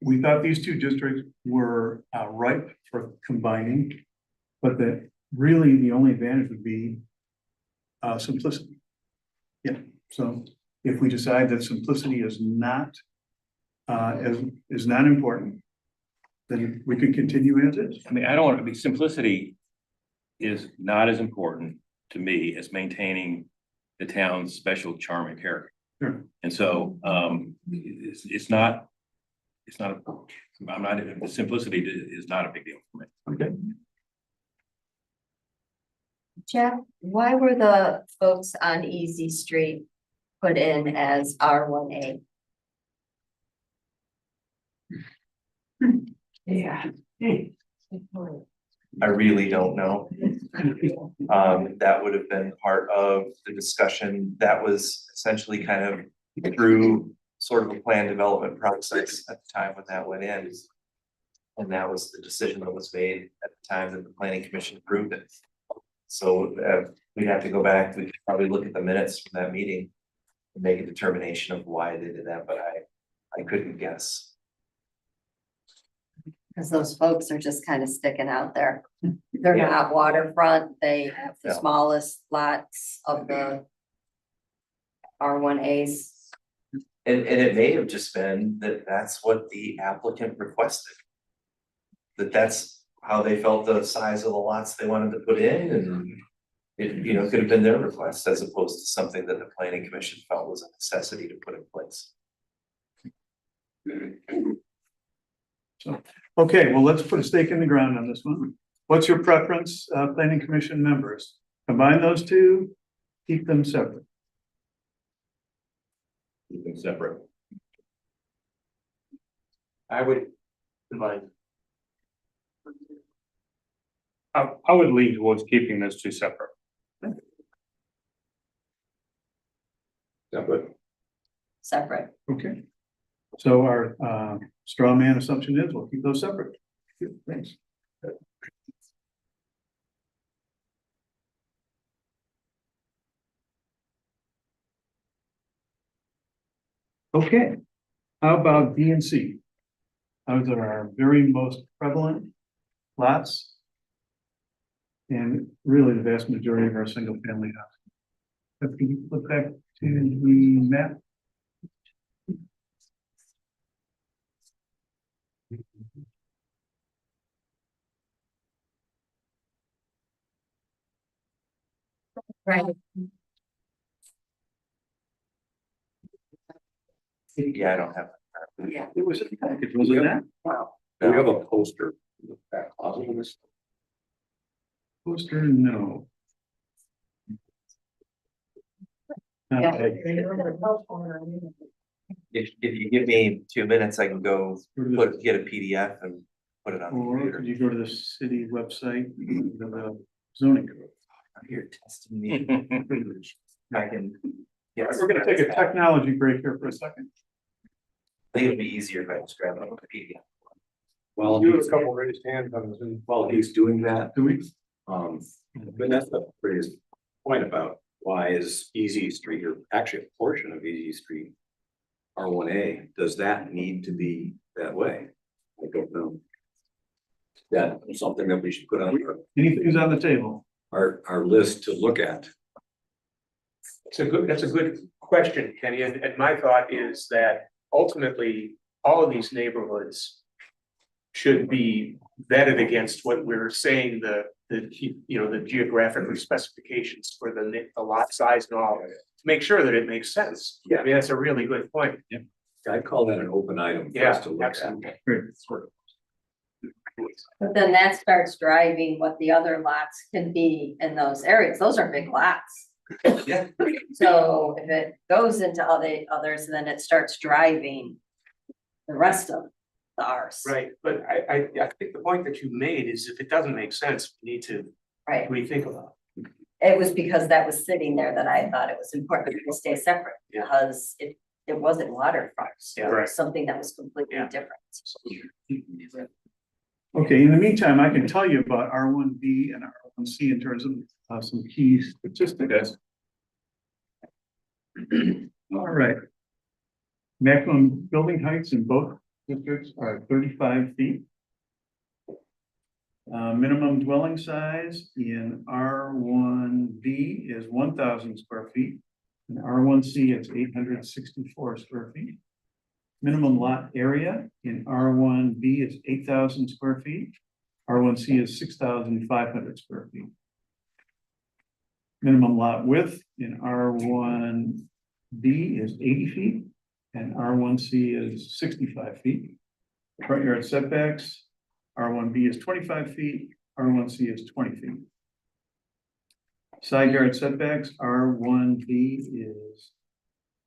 we thought these 2 districts were ripe for combining, but that really the only advantage would be simplicity. Yeah, so if we decide that simplicity is not important, then we could continue as is. I mean, I don't want to be, simplicity is not as important to me as maintaining the town's special charm and character. Sure. And so, simplicity is not a big deal for me. Okay. Jeff, why were the folks on Easy Street put in as R1A? Yeah. I really don't know. That would have been part of the discussion. That was essentially kind of through sort of a plan development process at the time when that went in. And that was the decision that was made at the time that the planning commission approved it. So we'd have to go back, we could probably look at the minutes from that meeting. And make a determination of why they did that, but I couldn't guess. Cause those folks are just kind of sticking out there. They're Yeah. not waterfront, they have the Yeah. smallest lots of the R1As. And it may have just been that that's what the applicant requested. That's how they felt the size of the lots they wanted to put in and. It, you know, could have been their request as opposed to something that the planning commission felt was a necessity to put in place. So, okay, well, let's put a stake in the ground on this one. What's your preference, planning commission members? Combine those two, keep them separate. Keep them separate. I would combine. I would lean towards keeping those two separate. Separate. Separate. Okay. So our straw man assumption is we'll keep those separate. Good, thanks. Okay, how about B and C? Those are our very most prevalent lots. And really the vast majority of our single family houses. But can you flip back to the map? Right. Yeah, I don't have. Yeah. It was in the package, was it that? Wow. We have a poster in the back closet of this. Poster, no. Not Yeah. big. If you give me 2 minutes, I can go get a PDF and put it on the Or computer. could you go to the city website, the zoning code? You're testing me. I can. Yes. We're gonna take a technology break here for a second. I think it'd be easier if I just grab it on the PDF. Well, You have a couple raised hands on this. while he's doing that, Do we? Vanessa raised a point about why is Easy Street, or actually a portion of Easy Street, R1A, does that need to be that way? I don't know. That is something that we should put on Anything's on the table. our list to look at. That's a good question, Kenny, and my thought is that ultimately, all of these neighborhoods should be vetted against what we're saying the geographic specifications for the lot size and all, to make sure that it makes sense. I mean, that's a really good point. I'd call that an open item for Yeah, us to look at. absolutely. Great. But then that starts driving what the other lots can be in those areas. Those are big lots. Yeah. So if it goes into others, then it starts driving the rest of the Rs. Right, but I think the point that you made is if it doesn't make sense, we need to Right. rethink about it. It was because that was sitting there that I thought it was important to stay separate, Yeah. because it wasn't waterfront. Yeah. It Right. was something that was completely Yeah. different. Okay, in the meantime, I can tell you about R1B and R1C in terms of some key statistics. All right. Maximum building heights in both districts are 35 feet. Minimum dwelling size in R1B is 1,000 square feet. In R1C, it's 864 square feet. Minimum lot area in R1B is 8,000 square feet. R1C is 6,500 square feet. Minimum lot width in R1B is 80 feet and R1C is 65 feet. Front yard setbacks, R1B is 25 feet, R1C is 20 feet. Side yard setbacks, R1B is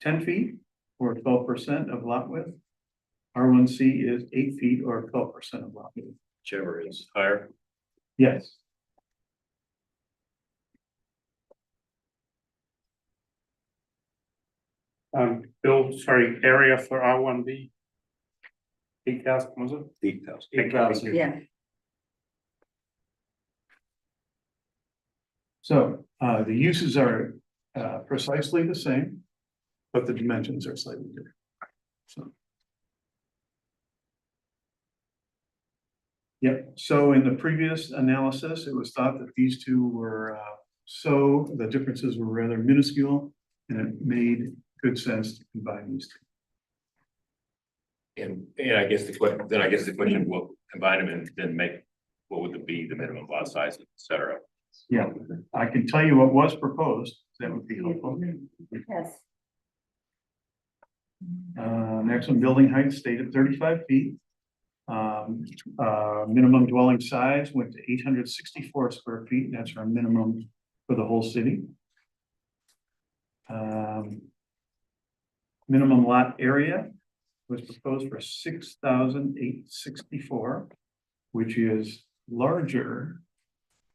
10 feet or 12% of lot width. R1C is 8 feet or 12% of lot width. Whichever is higher. Yes. Bill, sorry, area for R1B. 8,000, was it? 8,000. 8,000. Yeah. So, The uses are precisely the same, but the dimensions are slightly different. So. Yep, so in the previous analysis, it was thought that these two were, so the differences were rather minuscule, and it made good sense to combine these two. And I guess the question, will combine them and then make, what would be the minimum lot size, et cetera? Yeah, I can tell you what was proposed, that would be helpful. Yes. Maximum building height stayed at 35 feet. Minimum dwelling size went to 864 square feet, and that's our minimum for the whole city. Minimum lot area was proposed for 6,864, which is larger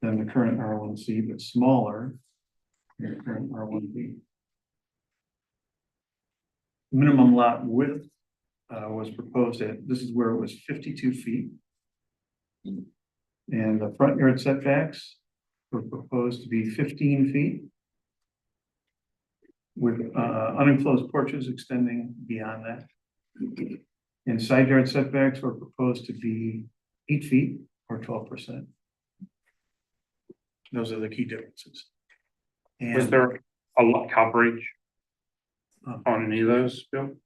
than the current R1C, but smaller than the current R1B. Minimum lot width was proposed at, this is where it was 52 feet. And the front yard setbacks were proposed to be 15 feet. With unenclosed porches extending beyond that. And side yard setbacks were proposed to be 8 feet or 12%. Those are the key differences. And Was there a lot coverage on any of those, Bill?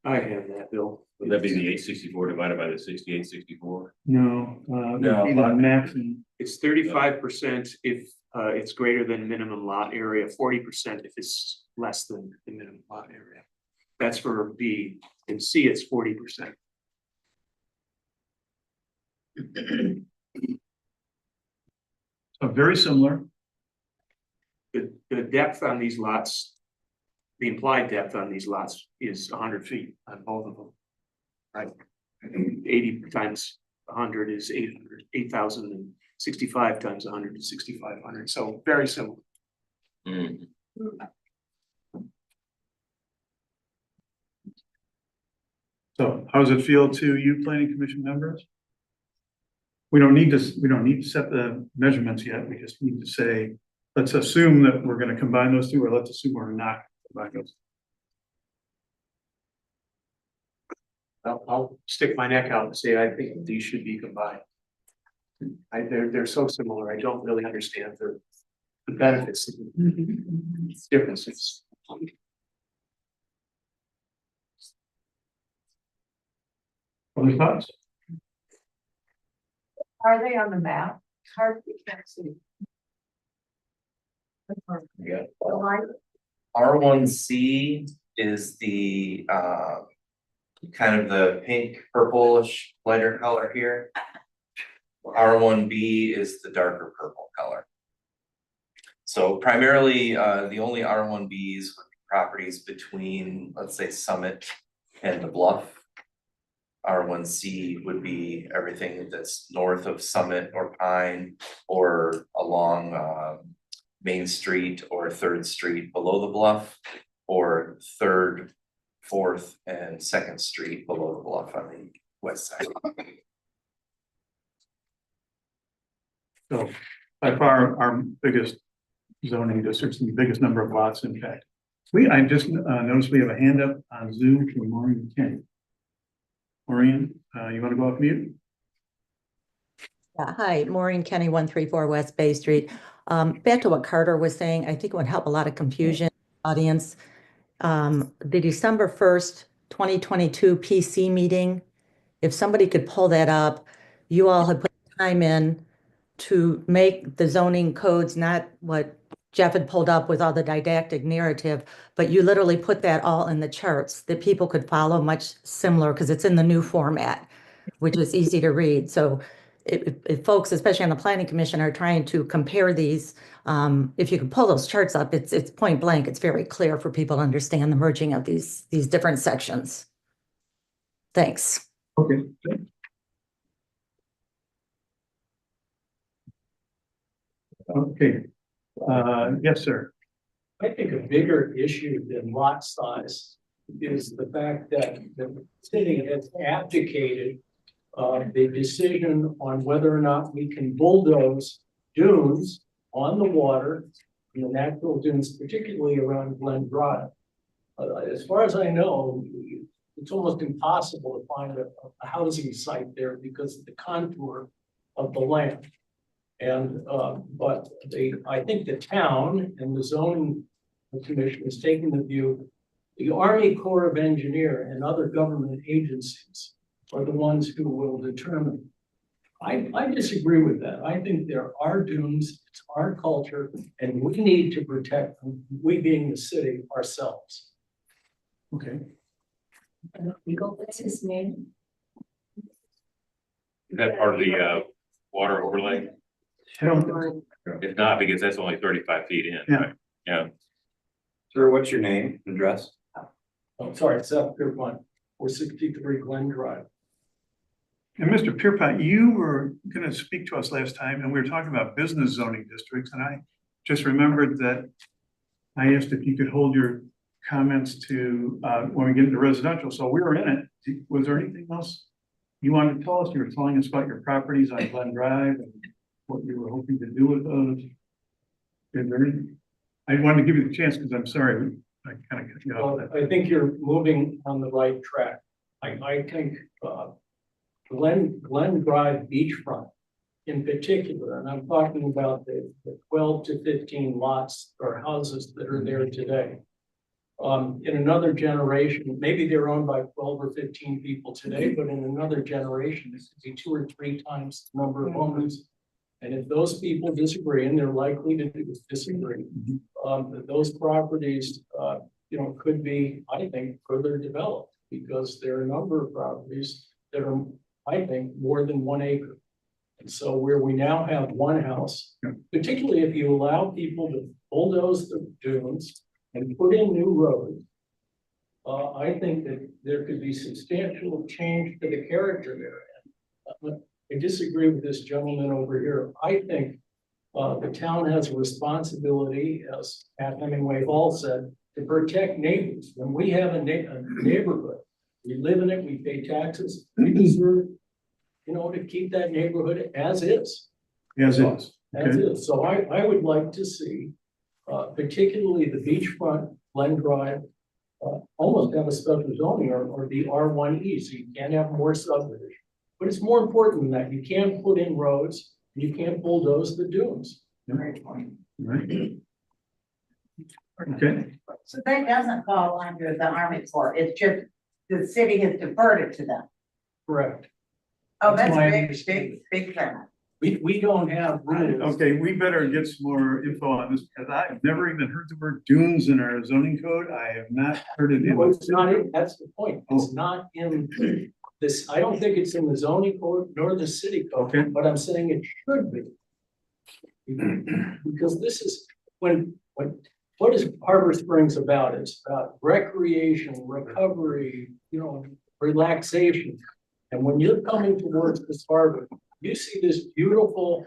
I have that, Bill. Would that be the 864 divided by the 6864? no, No, the maximum. It's 35% if it's greater than minimum lot area, 40% if it's less than the minimum lot area. That's for B. In C, it's 40%. So very similar. The depth on these lots, the implied depth on these lots is 100 feet on both of them. Right, 80 times 100 is 800, 8,065 times 100 is 6,500. So very similar. Mm. So how does it feel to you, planning commission members? We don't need to set the measurements yet. We just need to say, let's assume that we're going to combine those two, or let's assume we're not combining those. I'll stick my neck out and say I think these should be combined. They're so similar. I don't really understand the benefits, the differences. Other thoughts? Are they on the map? It's hard to can't see. Yeah. The line, R1C is the kind of the pink purplish lighter color here. R1B is the darker purple color. So primarily, the only R1Bs would be properties between, let's say, Summit and the Bluff. R1C would be everything that's north of Summit or Pine or along Main Street or 3rd Street below the Bluff, or 3rd, 4th, and 2nd Street below the Bluff on the west side. So by far our biggest zoning districts and the biggest number of lots, in fact. I just noticed we have a hand up on Zoom from Maureen Kenny. Maureen, you want to go off mute? Yeah, hi, Maureen Kenny, 134 West Bay Street. Back to what Carter was saying, I think it would help a lot of confusion, audience. The December 1st, 2022 PC meeting, if somebody could pull that up, you all had put time in to make the zoning codes, not what Jeff had pulled up with all the didactic narrative, but you literally put that all in the charts that people could follow, much similar because it's in the new format, which is easy to read. So if folks, especially on the planning commission, are trying to compare these, if you can pull those charts up, it's point blank. It's very clear for people to understand the merging of these different sections. Thanks. Okay. Okay. Yes, sir. I think a bigger issue than lot size is the fact that the city has abdicated the decision on whether or not we can bulldoze dunes on the water, the natural dunes, particularly around Glen Drive. As far as I know, it's almost impossible to find a housing site there because of the contour of the land. And, but I think the town and the zoning commission is taking the view, the Army Corps of Engineer and other government agencies are the ones who will determine. I disagree with that. I think there are dunes, it's our culture, and we need to protect them, we being the city ourselves. Okay. What's his name? Is that part of the water overlay? I don't, If not, because that's only 35 feet in, Yeah. right? Yeah. Sir, what's your name and address? I'm sorry, Seth Pierpont, 463 Glen Drive. and Mr. Pierpont, you were gonna speak to us last time, and we were talking about business zoning districts, and I just remembered that I asked if you could hold your comments to, when we get into residential, so we were in it. Was there anything else you wanted to tell us? You were telling us about your properties on Glen Drive and what you were hoping to do with those. Is there any, I wanted to give you the chance, because I'm sorry, I kind of cut you off. Well, I think you're moving on the right track. I think, Glen Drive beachfront in particular, and I'm talking about the 12 to 15 lots or houses that are there today. In another generation, maybe they're owned by 12 or 15 people today, but in another generation, this could be 2 or 3 times the number of owners. And if those people disagree, and they're likely to disagree, those properties, could be, I think, further developed, because there are a number of properties that are, I think, more than 1 acre. And so where we now have one house, particularly if you allow people to bulldoze the dunes and put in new roads, I think that there could be substantial change to the character there. I disagree with this gentleman over here. I think the town has a responsibility, as Pat Hemingway Hall said, to protect neighbors. When we have a neighborhood, we live in it, we pay taxes, we deserve, to keep that neighborhood as is. As is. As is. So I would like to see, particularly the beachfront, Glen Drive, almost have a special zoning or the R1E, so you can't have more subdivision. But it's more important than that. You can't put in roads, you can't bulldoze the dunes. Right. Okay, So that doesn't fall under the Army Corps, it's just the city has deferred it to them. Correct. Oh, That's that's my big, understanding. big time. We don't have rules. okay, we better get some more info on this, because I've never even heard the word dunes in our zoning code. I have not heard it in. No, it's not in, that's the point. It's not in this, I don't think it's in the zoning code nor the city code, Okay. but I'm saying it should be. Because this is what is Harbor Springs about? It's about recreation, recovery, relaxation. And when you're coming towards this harbor, you see this beautiful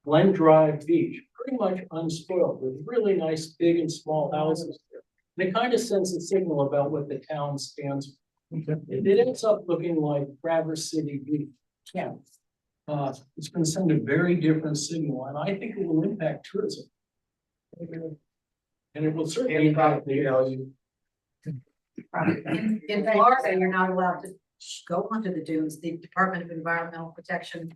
Glen Drive beach, pretty much unspoiled, with really nice big and small houses there. And it kind of sends a signal about what the town stands for. It ends up looking like Traverse City Beach. Yeah. It's going to send a very different signal, and I think it will impact tourism. And it will certainly impact the In Florida, you're not allowed to go onto the dunes. The Department of Environmental Protection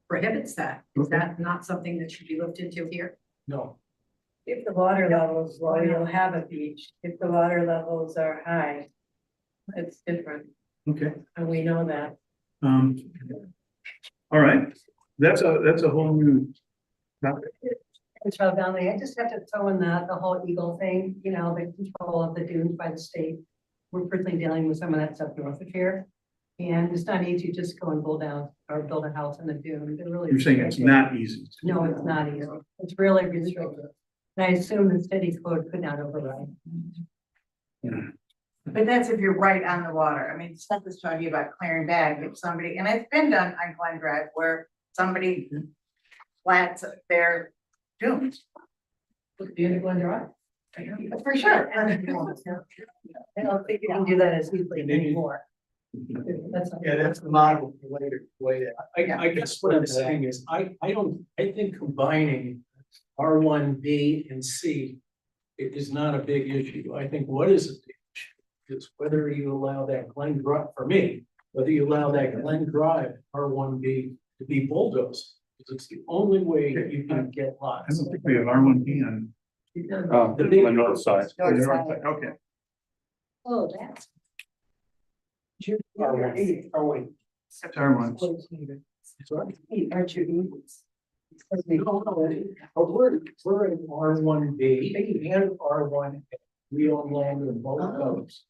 prohibits that. Is that not something that should be looked into here? No. If the water levels low, you'll have a beach. If the water levels are high, it's different, Okay, and we know that. all right, that's a whole new topic. Control down there, I just have to throw in the whole Eagle thing, the control of the dunes by the state. We're personally dealing with some of that stuff north of here. And it's not easy to just go and build a house in the dune. They're really. You're saying it's restricted. not easy. No, it's not easy. It's really restricted. And I assume the city code could not override. But that's if you're right on the water. I mean, Seth is talking about clearing back if somebody, and it's been done on Glen Drive where somebody plants their dunes. Look, beautiful and dry. For sure. I don't think you can do that as easily anymore. That's. Yeah, that's the model, way. I guess what I'm saying is, I think combining R one, B and C is not a big issue. I think what is a big issue is whether you allow that Glen Drive, for me, whether you allow that Glen Drive R one, B to be bulldozed. Because it's the only way that you can get I lots. don't think we have R1P on. The big- north side. the north side. Okay, Oh, that's. R1, R1. it's R1. Aren't you? We're in R one B and R one, we own land in both of those.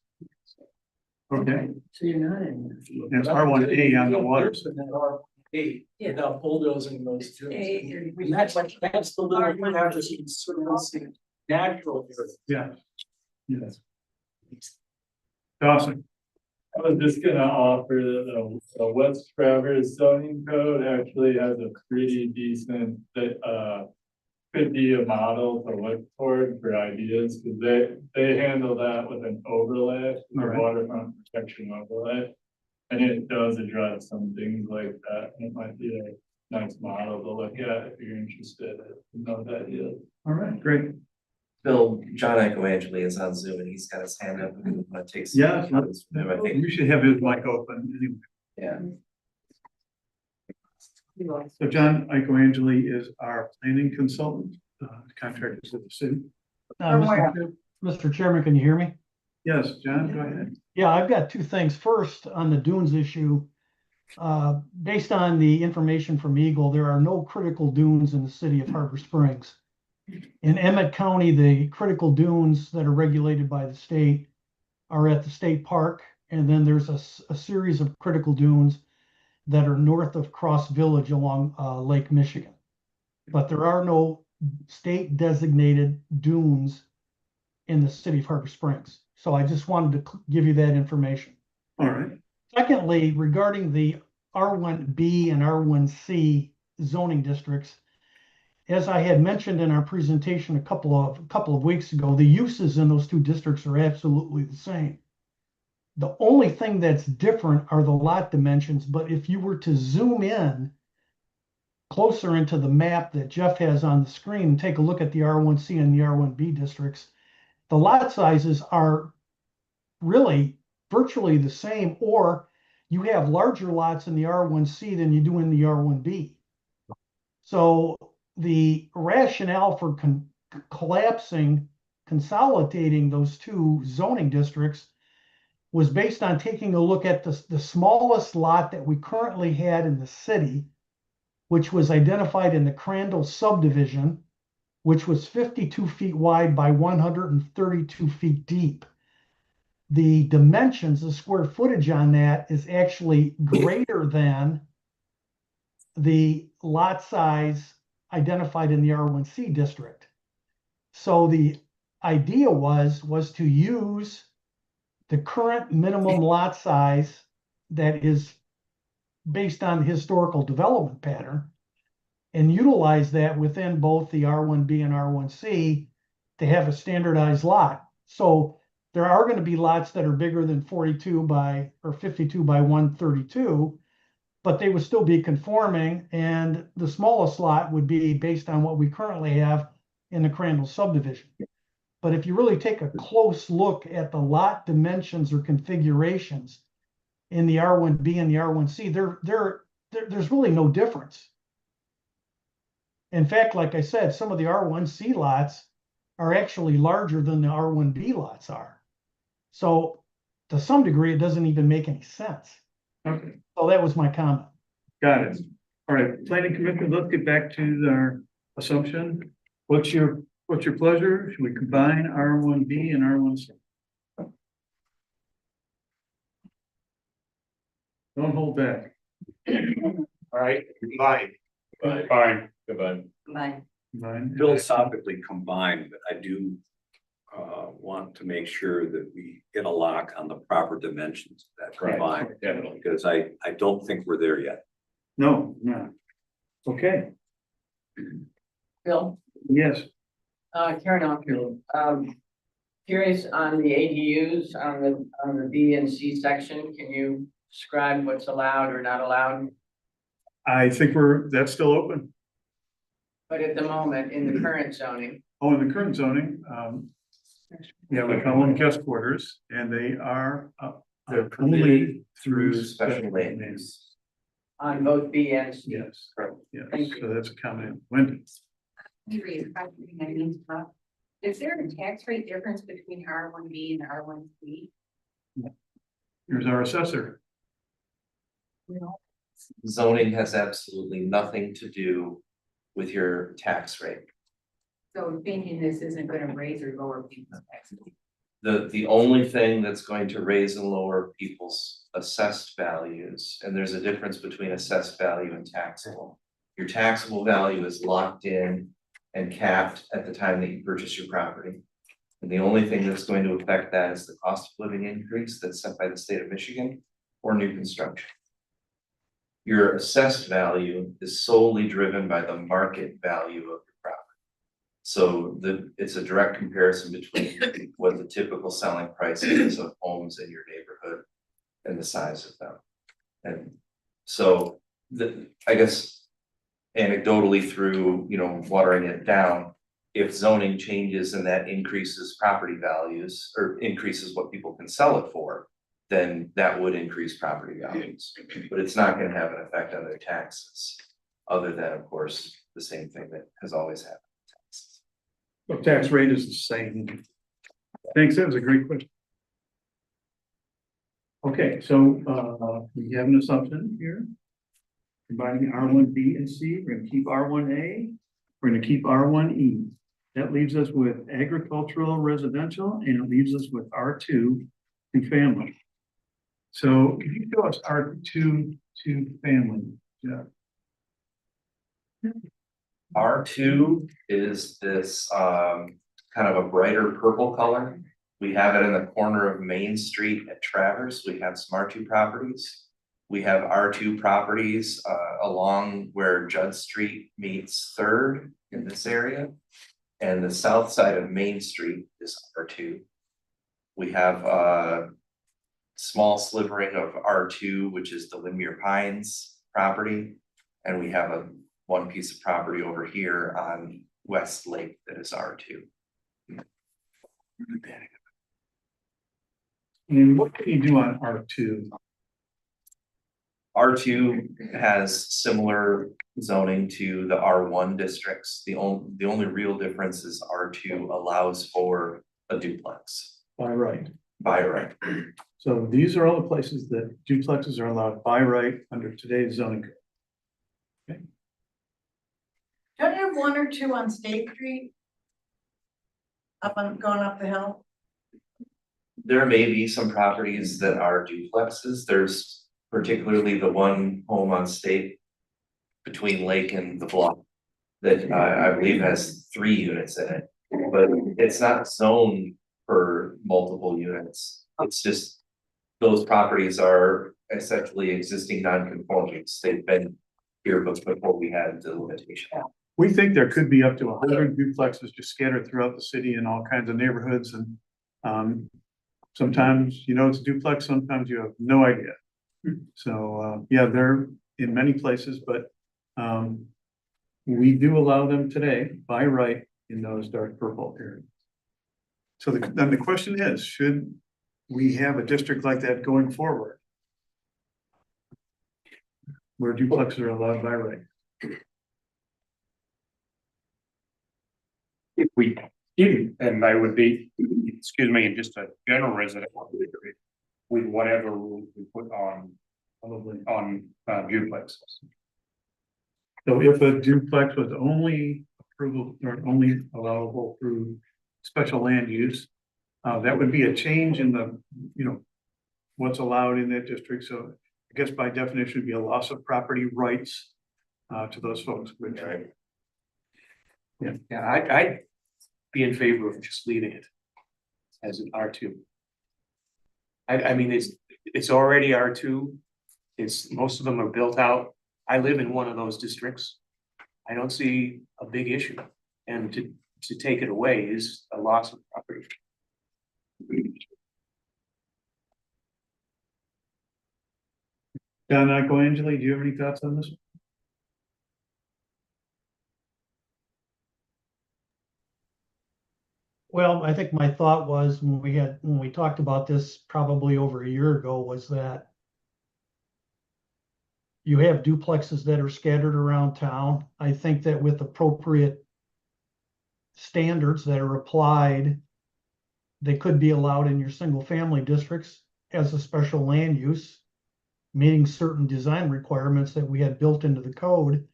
Okay, So you're not in. there's R1A on the water. And then R1A, without bulldozing those two. A. And that's the little, you have this sort of natural. Yeah. Yes. Dawson. I was just gonna offer that the West Travers zoning code actually has a pretty decent, could be a model to look toward for ideas, because they handle that with an overlay, the Alright. waterfront protection overlay. And it does address some things like that, and it might be a nice model to look at if you're interested in those ideas. All right, great. Bill, John Echoangeli is on Zoom and he's got his hand up. And we want to take some Yeah. comments from him, I think. We should have his mic open anyway. Yeah. So John Icoangeli is our planning consultant, contractor to the city. Mr. Chairman, can you hear me? Yes, John, go ahead. Yeah, I've got two things. First, on the dunes issue, based on the information from Eagle, there are no critical dunes in the city of Harbor Springs. In Emmett County, the critical dunes that are regulated by the state are at the state park, and then there's a series of critical dunes that are north of Cross Village along Lake Michigan. But there are no state designated dunes in the city of Harbor Springs. So I just wanted to give you that information. All right. Secondly, regarding the R1B and R1C zoning districts, as I had mentioned in our presentation a couple of weeks ago, the uses in those two districts are absolutely the same. The only thing that's different are the lot dimensions, but if you were to zoom in closer into the map that Jeff has on the screen, and take a look at the R1C and the R1B districts, the lot sizes are really virtually the same, or you have larger lots in the R1C than you do in the R1B. So the rationale for consolidating those two zoning districts was based on taking a look at the smallest lot that we currently had in the city, which was identified in the Crandall subdivision, which was 52 feet wide by 132 feet deep. The dimensions, the square footage on that is actually greater than the lot size identified in the R1C district. So the idea was to use the current minimum lot size that is based on the historical development pattern and utilize that within both the R1B and R1C to have a standardized lot. So there are going to be lots that are bigger than 52 by or 52 by 132, but they would still be conforming, and the smallest lot would be based on what we currently have in the Crandall subdivision. But if you really take a close look at the lot dimensions or configurations in the R1B and the R1C, there's really no difference. In fact, like I said, some of the R1C lots are actually larger than the R1B lots are. So to some degree, it doesn't even make any sense. Okay, So that was my comment. got it. All right, planning commission, let's get back to our assumption. What's your pleasure? Should we combine R1B and R1C? Don't hold back. All right, combined. Fine, goodbye. Bye. Combine. Philosophically combined, but I do want to make sure that we get a lock on the proper dimensions of that combined. Definitely. Because I don't think we're there yet. No, no. Okay, Bill, yes, Karen Ockfield, curious on the ADUs on the B and C section, can you describe what's allowed or not allowed? I think that's still open. But at the moment, in the current zoning, Oh, in the current zoning, yeah, we call them guest quarters, and they are, They're only permitted through through special land use. on both B and C. Yes, yes, Thank you. so that's a comment. Wendy? Is there a tax rate difference between R1B and R1C? Here's our assessor. Zoning has absolutely nothing to do with your tax rate. So thinking this isn't gonna raise or lower people's taxes. The only thing that's going to raise and lower people's assessed values, and there's a difference between assessed value and taxable. Your taxable value is locked in and capped at the time that you purchase your property. And the only thing that's going to affect that is the cost of living increase that's set by the state of Michigan or new construction. Your assessed value is solely driven by the market value of your property. So it's a direct comparison between what the typical selling price is of homes in your neighborhood and the size of them. And so I guess anecdotally through, watering it down, if zoning changes and that increases property values or increases what people can sell it for, then that would increase property values. But it's not going to have an effect on their taxes, other than, of course, the same thing that has always happened. The tax rate is the same. Thanks, that was a great question. Okay, so we have an assumption here. Combining R1B and C, we're gonna keep R1A, we're gonna keep R1E. That leaves us with agricultural residential, and it leaves us with R2 to family. So can you show us R2 to family? Yeah. R2 is this kind of a brighter purple color. We have it in the corner of Main Street at Traverse. We have some R2 properties. We have R2 properties along where Judd Street meets 3rd in this area. And the south side of Main Street is R2. We have a small slivering of R2, which is the Limere Pines property. And we have one piece of property over here on West Lake that is R2. And what can you do on R2? R2 has similar zoning to the R1 districts. The only real difference is R2 allows for a duplex. By right. By right. So these are all the places that duplexes are allowed by right under today's zoning code. Okay. Don't you have one or two on State Street? Going up the hill? There may be some properties that are duplexes. There's particularly the one home on State between Lake and the Bluff that I believe has 3 units in it, but it's not zoned for multiple units. It's just those properties are essentially existing non-conformings. They've been here before we had the limitation. We think there could be up to 100 duplexes just scattered throughout the city in all kinds of neighborhoods, and sometimes it's a duplex, sometimes you have no idea. So yeah, they're in many places, but we do allow them today by right in those dark purple areas. So then the question is, should we have a district like that going forward, where duplexes are allowed by right? If we didn't, and I would be, excuse me, in just a general residential district with whatever rules we put on duplexes. So if a duplex was only approval or only allowable through special land use, that would be a change in the, what's allowed in that district. So I guess by definition would be a loss of property rights to those folks. Which, Yeah, I'd be in favor of just leaving it as an R2. I mean, it's already R2. Most of them are built out. I live in one of those districts. I don't see a big issue. And to take it away is a loss of property. John Aquangeli, do you have any thoughts on this? Well, I think my thought was when we talked about this probably over a year ago was that you have duplexes that are scattered around town. I think that with appropriate standards that are applied, they could be allowed in your single family districts as a special land use, meeting certain design requirements that we had built into the code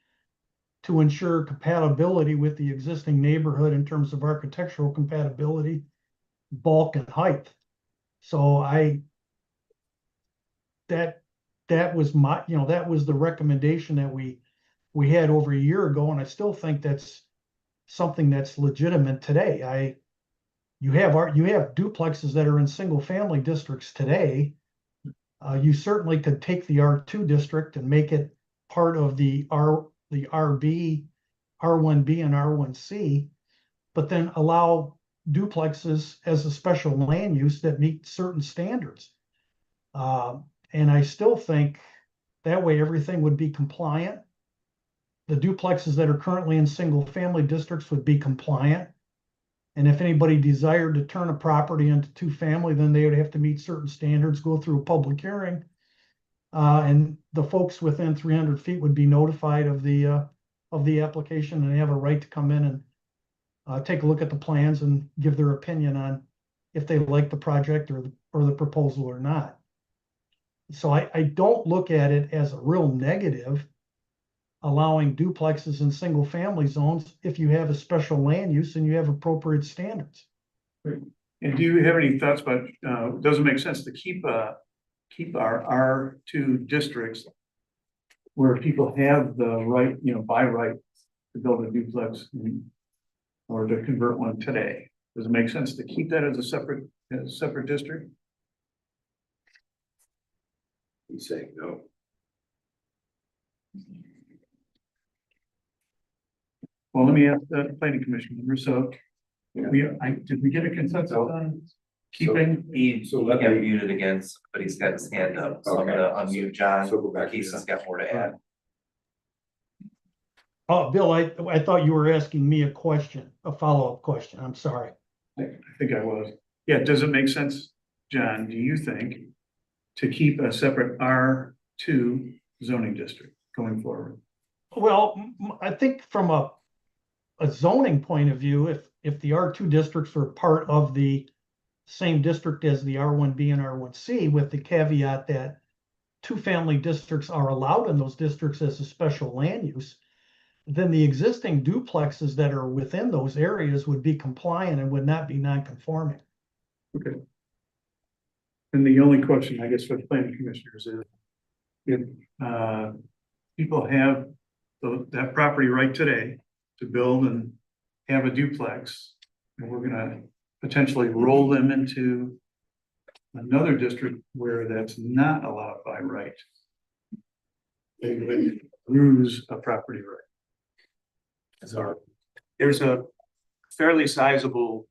to ensure compatibility with the existing neighborhood in terms of architectural compatibility, bulk and height. So that was my, that was the recommendation that we had over a year ago, and I still think that's something that's legitimate today. You have duplexes that are in single family districts today. You certainly could take the R2 district and make it part of the RB, R1B and R1C, but then allow duplexes as a special land use that meet certain standards. And I still think that way everything would be compliant. The duplexes that are currently in single family districts would be compliant. And if anybody desired to turn a property into two family, then they would have to meet certain standards, go through a public hearing. And the folks within 300 feet would be notified of the application, and they have a right to come in and take a look at the plans and give their opinion on if they like the project or the proposal or not. So I don't look at it as a real negative, allowing duplexes in single family zones if you have a special land use and you have appropriate standards. And do you have any thoughts about, does it make sense to keep our R2 districts where people have the right, by right to build a duplex or to convert one today? Does it make sense to keep that as a separate district? He's saying no. Well, let me ask the planning commission member. So did we get a consensus on keeping? So let me mute it again, but he's got his hand up, so I'm gonna unmute John. So go back to Keith's got more to add. Oh, Bill, I thought you were asking me a question, a follow-up question. I'm sorry. I think I was. Yeah, does it make sense, John, do you think, to keep a separate R2 zoning district going forward? Well, I think from a zoning point of view, if the R2 districts are part of the same district as the R1B and R1C, with the caveat that two-family districts are allowed in those districts as a special land use, then the existing duplexes that are within those areas would be compliant and would not be non-conforming. Okay. And the only question, I guess, for the planning commissioners is, if people have that property right today to build and have a duplex, and we're gonna potentially roll them into another district where that's not allowed by right, they would lose a property right. There's a fairly sizable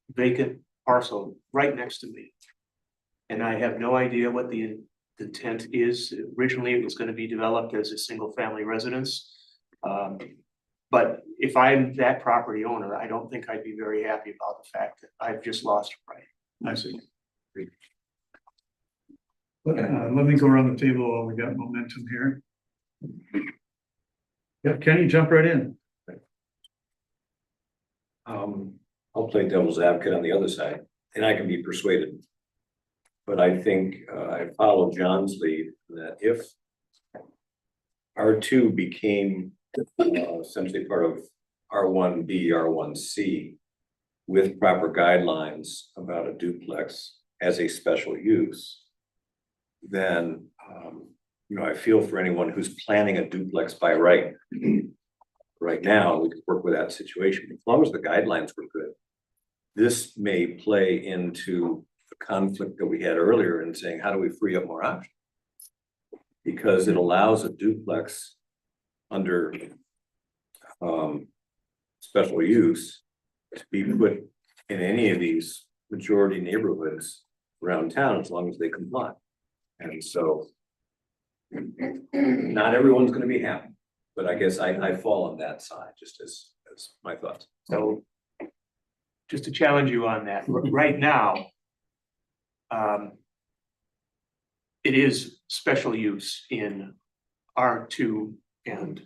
vacant parcel right next to me. And I have no idea what the intent is. Originally, it was going to be developed as a single family residence. But if I'm that property owner, I don't think I'd be very happy about the fact that I've just lost a right. I see. Let me go around the table while we got momentum here. Yeah, Kenny, jump right in. I'll play devil's advocate on the other side, and I can be persuaded. But I think I follow John's lead that if R2 became essentially part of R1B, R1C with proper guidelines about a duplex as a special use, then I feel for anyone who's planning a duplex by right. Right now, we could work with that situation as long as the guidelines were good. This may play into the conflict that we had earlier in saying, how do we free up more options? Because it allows a duplex under special use to be put in any of these majority neighborhoods around town as long as they comply. And so Not everyone's gonna be happy, but I guess I fall on that side, just as my thoughts. So just to challenge you on that, right now, it is special use in R2 and.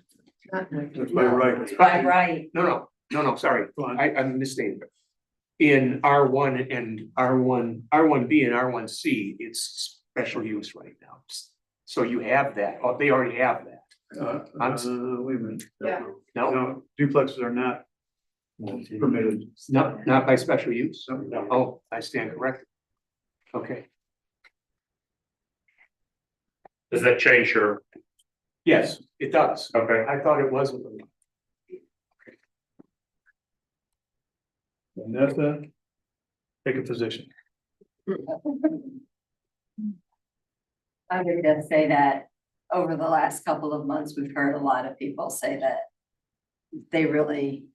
That's by right. By right. No, sorry, I'm mistaken. In R1 and R1B and R1C, it's special use right now. So you have that, oh, they already have that. Wait a minute. Yeah. No, Duplexes are not permitted. not by special use. No. Oh, I stand corrected. Okay, Does that change your? yes, it does. Okay. I thought it was. Vanessa, take a position. I would just say that over the last couple of months, we've heard a lot of people say that they really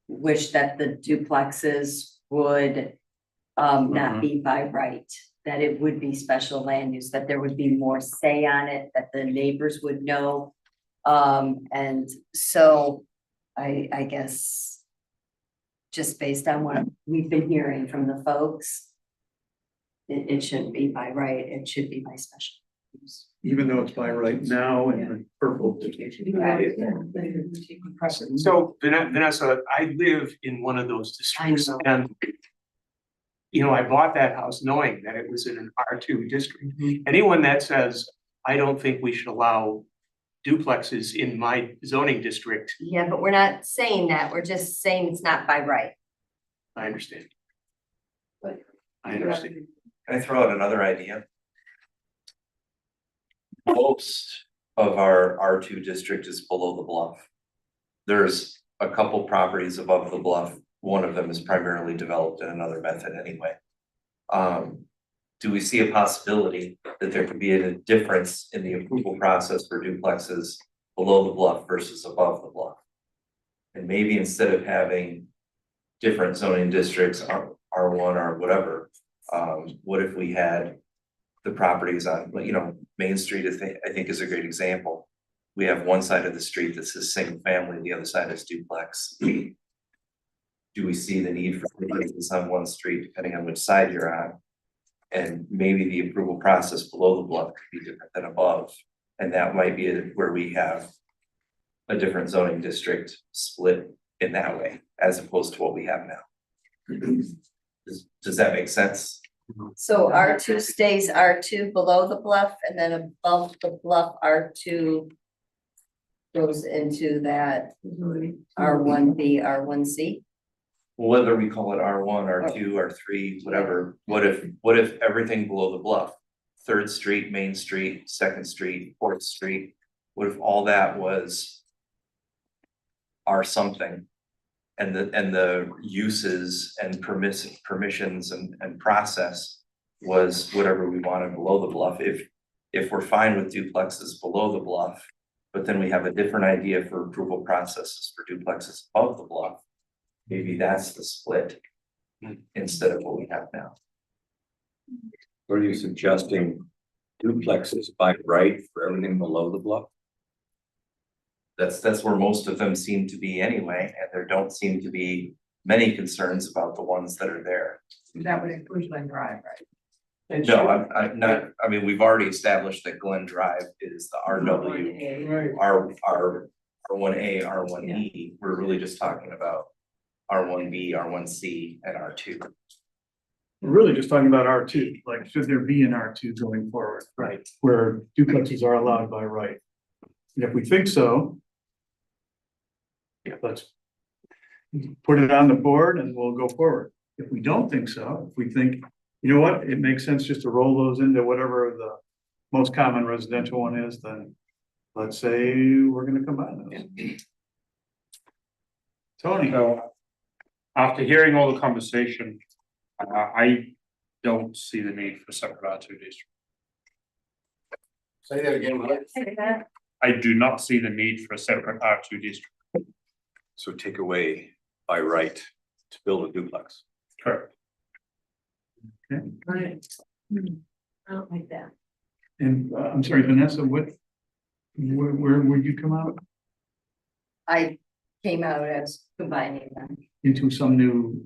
wish that the duplexes would not be by right, that it would be special land use, that there would be more say on it, that the neighbors would know. And so I guess just based on what we've been hearing from the folks, it shouldn't be by right, it should be by special use. Even though it's by right now in the purple. So Vanessa, I live in one of those districts I know. and. You know, I bought that house knowing that it was in an R2 district. Anyone that says, I don't think we should allow duplexes in my zoning district, Yeah, but we're not saying that, we're just saying it's not by right. I understand. I understand. Can I throw out another idea? Most of our R2 district is below the bluff. There's a couple properties above the bluff. One of them is primarily developed in another method anyway. Do we see a possibility that there could be a difference in the approval process for duplexes below the bluff versus above the bluff? And maybe instead of having different zoning districts, R1 or whatever, what if we had the properties on, Main Street, I think is a great example. We have one side of the street that says single family, the other side is duplex. Do we see the need for duplexes on one street, depending on which side you're on? And maybe the approval process below the bluff could be different than above. And that might be where we have a different zoning district split in that way, as opposed to what we have now. Does that make sense? So R2 stays R2 below the bluff, and then above the bluff, R2 goes into that R1B, R1C. Whether we call it R1, R2, R3, whatever, what if everything below the bluff, 3rd Street, Main Street, 2nd Street, 4th Street, what if all that was R something? And the uses and permissions and process was whatever we wanted below the bluff. If we're fine with duplexes below the bluff, but then we have a different idea for approval processes for duplexes above the bluff, maybe that's the split instead of what we have now. What are you suggesting? Duplexes by right for everything below the bluff? That's where most of them seem to be anyway, and there don't seem to be many concerns about the ones that are there. That would include Glen Drive, right? No, I'm not, I mean, we've already established that Glen Drive is the RW, R1A, R1E. We're really just talking about R1B, R1C, and R2. We're really just talking about R2, like should there be an R2 going forward? Right. Where duplexes are allowed by right. And if we think so, let's put it on the board and we'll go forward. If we don't think so, if we think, you know what, it makes sense just to roll those into whatever the most common residential one is, then let's say we're gonna combine those. Tony. So, after hearing all the conversation, I don't see the need for a separate R2 district. Say that again. I do not see the need for a separate R2 district. So take away by right to build a duplex. Correct. Okay. Right. I don't like that. And I'm sorry, Vanessa, where would you come out I came out as combining them. into some new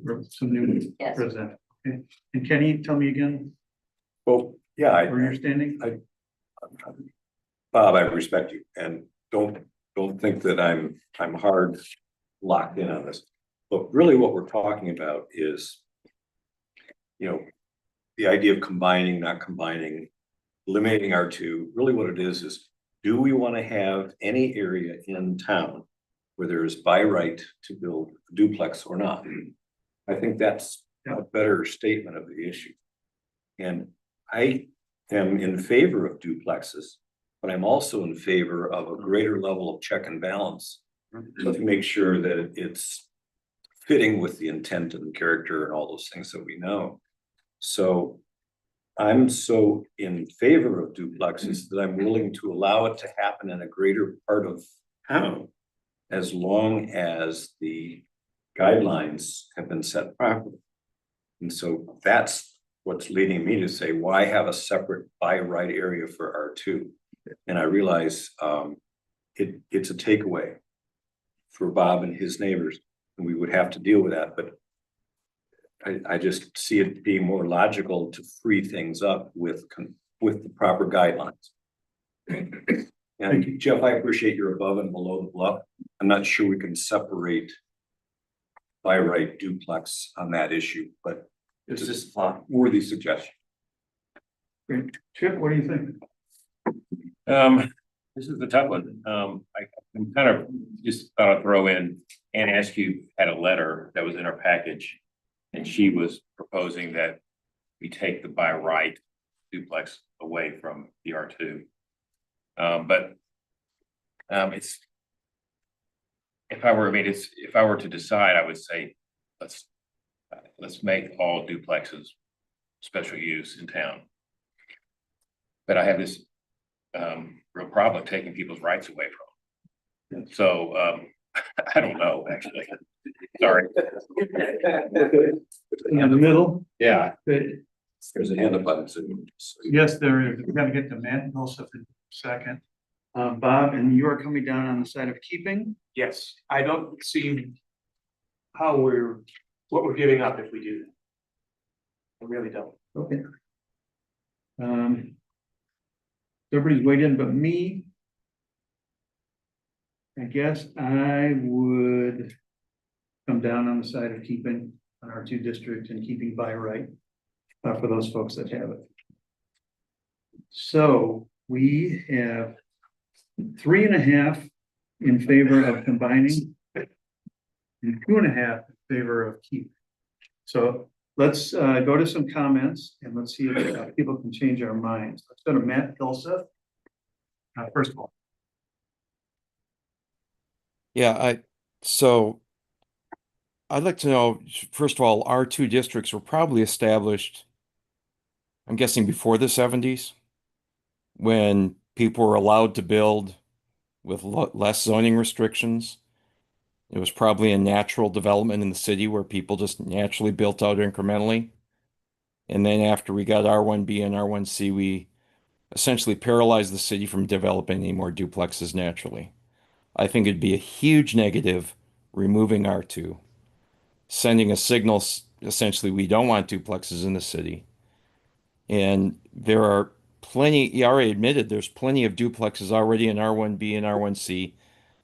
Yes. resident? Okay. And Kenny, tell me again, Well, yeah, where you're standing? Bob, I respect you and don't think that I'm hard locked in on this. But really what we're talking about is, you know, the idea of combining, not combining, eliminating R2, really what it is do we want to have any area in town where there is by right to build a duplex or not? I think that's a better statement of the issue. And I am in favor of duplexes, but I'm also in favor of a greater level of check and balance to make sure that it's fitting with the intent and character and all those things that we know. So I'm so in favor of duplexes that I'm willing to allow it to happen in a greater part of town, as long as the guidelines have been set properly. And so that's what's leading me to say, why have a separate by right area for R2? And I realize it's a takeaway for Bob and his neighbors, and we would have to deal with that, but I just see it being more logical to free things up with the proper guidelines. And Jeff, I appreciate your above and below the bluff. I'm not sure we can separate by right duplex on that issue, but it's just a worthy suggestion. Great. Chip, what do you think? This is the tough one. I'm kind of just thought I'd throw in, Ann Askew had a letter that was in our package. And she was proposing that we take the by right duplex away from the R2. But it's, if I were to decide, I would say, let's make all duplexes special use in town. But I have this real problem taking people's rights away from them. So I don't know, actually. Sorry. In the middle? Yeah. There's a hand up button. Yes, there is. We're gonna get to Matt Joseph in a second. Bob, and you are coming down on the side of keeping? Yes, I don't see how what we're giving up if we do that. I really don't. Okay. Everybody's weighed in but me. I guess I would come down on the side of keeping on R2 district and keeping by right for those folks that have it. So we have 3.5 in favor of combining and 2.5 in favor of keeping. So let's go to some comments and let's see if people can change our minds. Let's go to Matt Gilseth. First of all. Yeah, so I'd like to know, first of all, R2 districts were probably established, I'm guessing before the 70s, when people were allowed to build with less zoning restrictions. It was probably a natural development in the city where people just naturally built out incrementally. And then after we got R1B and R1C, we essentially paralyzed the city from developing any more duplexes naturally. I think it'd be a huge negative removing R2, sending a signal, essentially, we don't want duplexes in the city. And there are plenty, you already admitted, there's plenty of duplexes already in R1B and R1C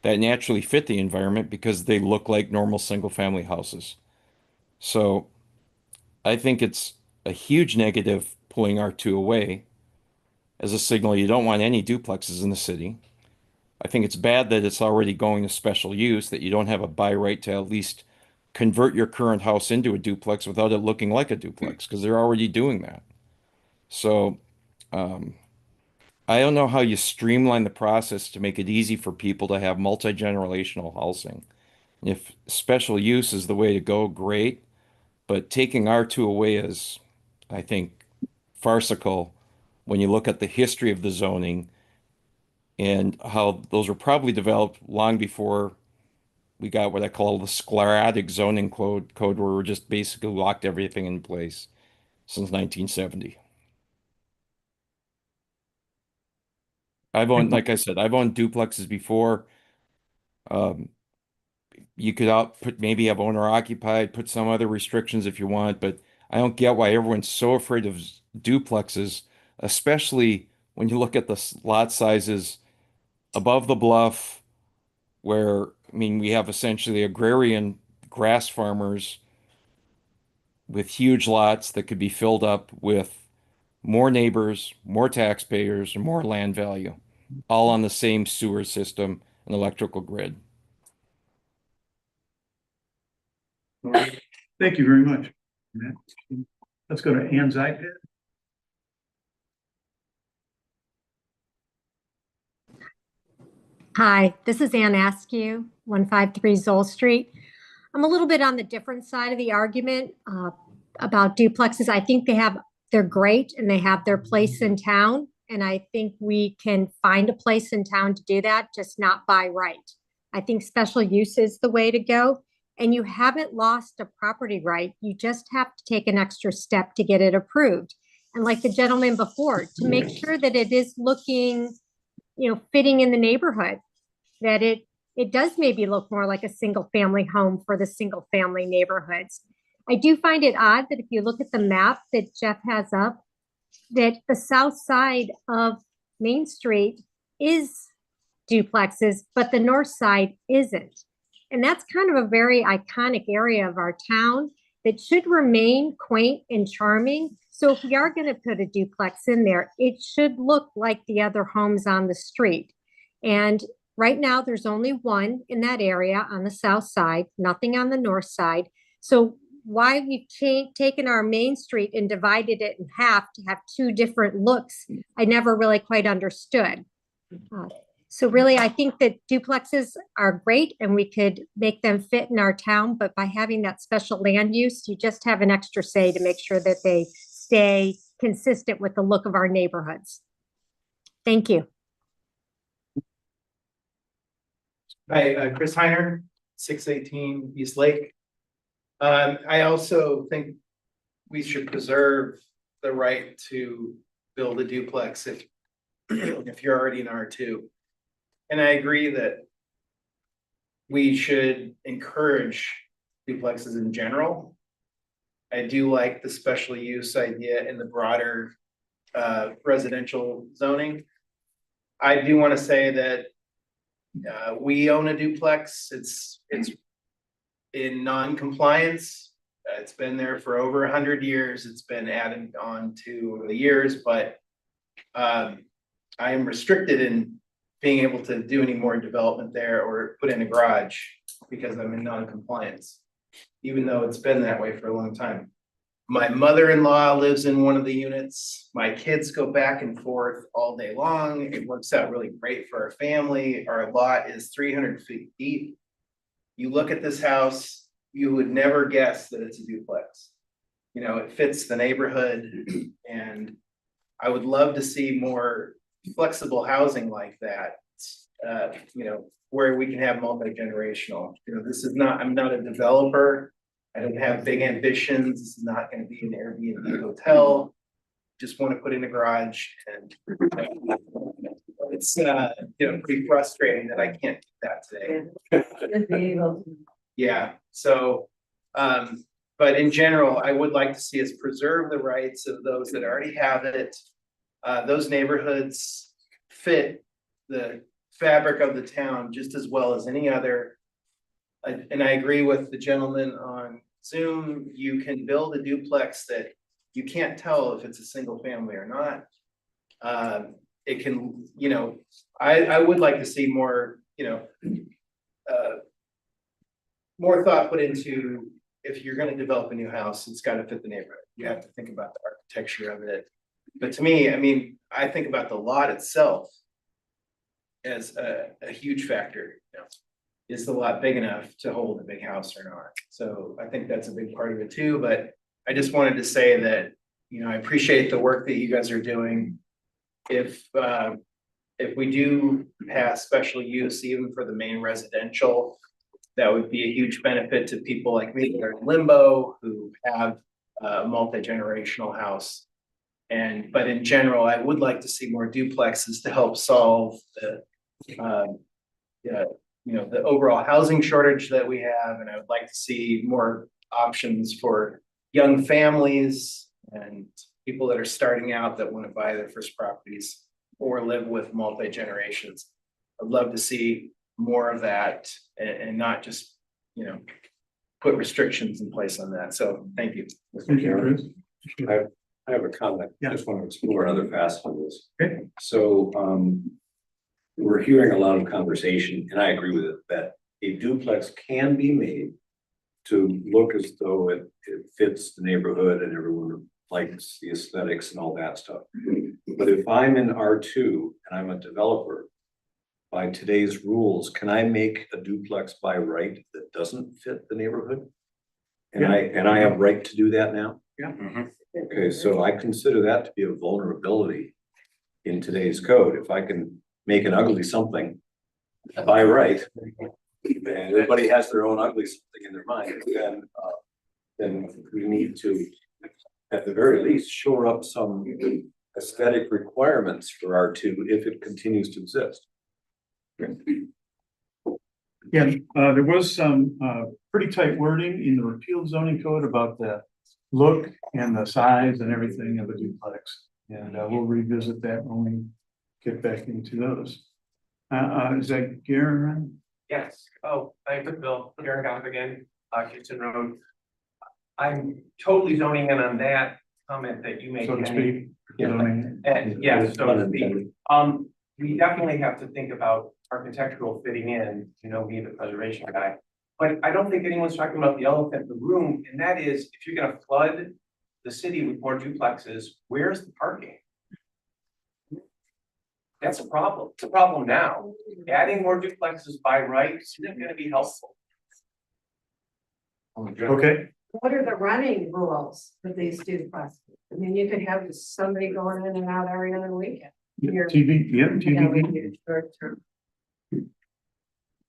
that naturally fit the environment because they look like normal single-family houses. So I think it's a huge negative pulling R2 away as a signal you don't want any duplexes in the city. I think it's bad that it's already going to special use, that you don't have a by right to at least convert your current house into a duplex without it looking like a duplex, because they're already doing that. So I don't know how you streamline the process to make it easy for people to have multi-generational housing. If special use is the way to go, great. But taking R2 away is, I think, farcical when you look at the history of the zoning and how those were probably developed long before we got what I call the sclerotic zoning code where we just basically locked everything in place since 1970. I've owned, like I said, I've owned duplexes before. Um, you could maybe have owner occupied, put some other restrictions if you want, but I don't get why everyone's so afraid of duplexes, especially when you look at the lot sizes above the bluff, where, I mean, we have essentially agrarian grass farmers with huge lots that could be filled up with more neighbors, more taxpayers, and more land value, all on the same sewer system and electrical grid. Thank you very much, Matt. Let's go to Ann's iPad. Hi, this is Ann Askew, 153 Zoll Street. I'm a little bit on the different side of the argument about duplexes. I think they're great and they have their place in town. And I think we can find a place in town to do that, just not by right. I think special use is the way to go. And you haven't lost a property right. You just have to take an extra step to get it approved. And like the gentleman before, to make sure that it is looking, fitting in the neighborhood, that it does maybe look more like a single family home for the single family neighborhoods. I do find it odd that if you look at the map that Jeff has up, that the south side of Main Street is duplexes, but the north side isn't. And that's kind of a very iconic area of our town that should remain quaint and charming. So if we are going to put a duplex in there, it should look like the other homes on the street. And right now, there's only one in that area on the south side, nothing on the north side. So why we've taken our Main Street and divided it in half to have two different looks, I never really quite understood. So really, I think that duplexes are great and we could make them fit in our town, but by having that special land use, you just have an extra say to make sure that they stay consistent with the look of our neighborhoods. Thank you. Hi, Chris Heiner, 618 East Lake. I also think we should preserve the right to build a duplex if you're already in R2. And I agree that we should encourage duplexes in general. I do like the special use idea in the broader residential zoning. I do want to say that we own a duplex. It's in non-compliance. It's been there for over 100 years. It's been added on to over the years, but I am restricted in being able to do any more development there or put in a garage because I'm in non-compliance, even though it's been that way for a long time. My mother-in-law lives in one of the units. My kids go back and forth all day long. It works out really great for our family. Our lot is 300 feet deep. You look at this house, you would never guess that it's a duplex. It fits the neighborhood, and I would love to see more flexible housing like that, where we can have multi-generational. I'm not a developer. I don't have big ambitions. This is not going to be an Airbnb hotel. Just want to put in a garage, and it's pretty frustrating that I can't do that today. Yeah. So, but in general, I would like to see us preserve the rights of those that already have it. Those neighborhoods fit the fabric of the town just as well as any other. And I agree with the gentleman on Zoom. You can build a duplex that you can't tell if it's a single family or not. It can, I would like to see more, more thought put into, if you're going to develop a new house, it's got to fit the neighborhood. You have to think about the architecture of it. But to me, I think about the lot itself as a huge factor. Is the lot big enough to hold a big house or not? So I think that's a big part of it too. But I just wanted to say that, I appreciate the work that you guys are doing. If we do pass special use, even for the main residential, that would be a huge benefit to people like me that are in limbo, who have a multi-generational house. But in general, I would like to see more duplexes to help solve the, the overall housing shortage that we have. And I would like to see more options for young families and people that are starting out that want to buy their first properties or live with multi-generations. I'd love to see more of that and not just, put restrictions in place on that. So thank you. Thank you, Chris. I have a comment. Yeah. I just want to explore another facet of this. Okay. So, we're hearing a lot of conversation, and I agree with it, that a duplex can be made to look as though it fits the neighborhood and everyone likes the aesthetics and all that stuff. But if I'm in R2 and I'm a developer, by today's rules, can I make a duplex by right that doesn't fit the neighborhood? And I have right to do that now? Yeah. Okay, so I consider that to be a vulnerability in today's code. If I can make an ugly something by right, and everybody has their own ugly something in their mind, then we need to, at the very least, shore up some aesthetic requirements for R2 if it continues to exist. Yeah, there was some pretty tight wording in the repealed zoning code about the look and the size and everything of a duplex. And we'll revisit that when we get back into those. Is that Garen? Yes. Oh, thank you, Bill. Garen Goff again, Houston Road. I'm totally zoning in on that comment that you made. So to Kenny. speak. Zoning. And yes, so to speak. We definitely have to think about architectural fitting in, me, the preservation guy. But I don't think anyone's talking about the elephant in the room, and that is, if you're gonna flood the city with more duplexes, where's the parking? That's a problem. It's a problem now. Adding more duplexes by right isn't gonna be helpful. Okay. What are the running rules for these duplexes? I mean, you could have somebody going in and out every other weekend. TV, yeah, TV.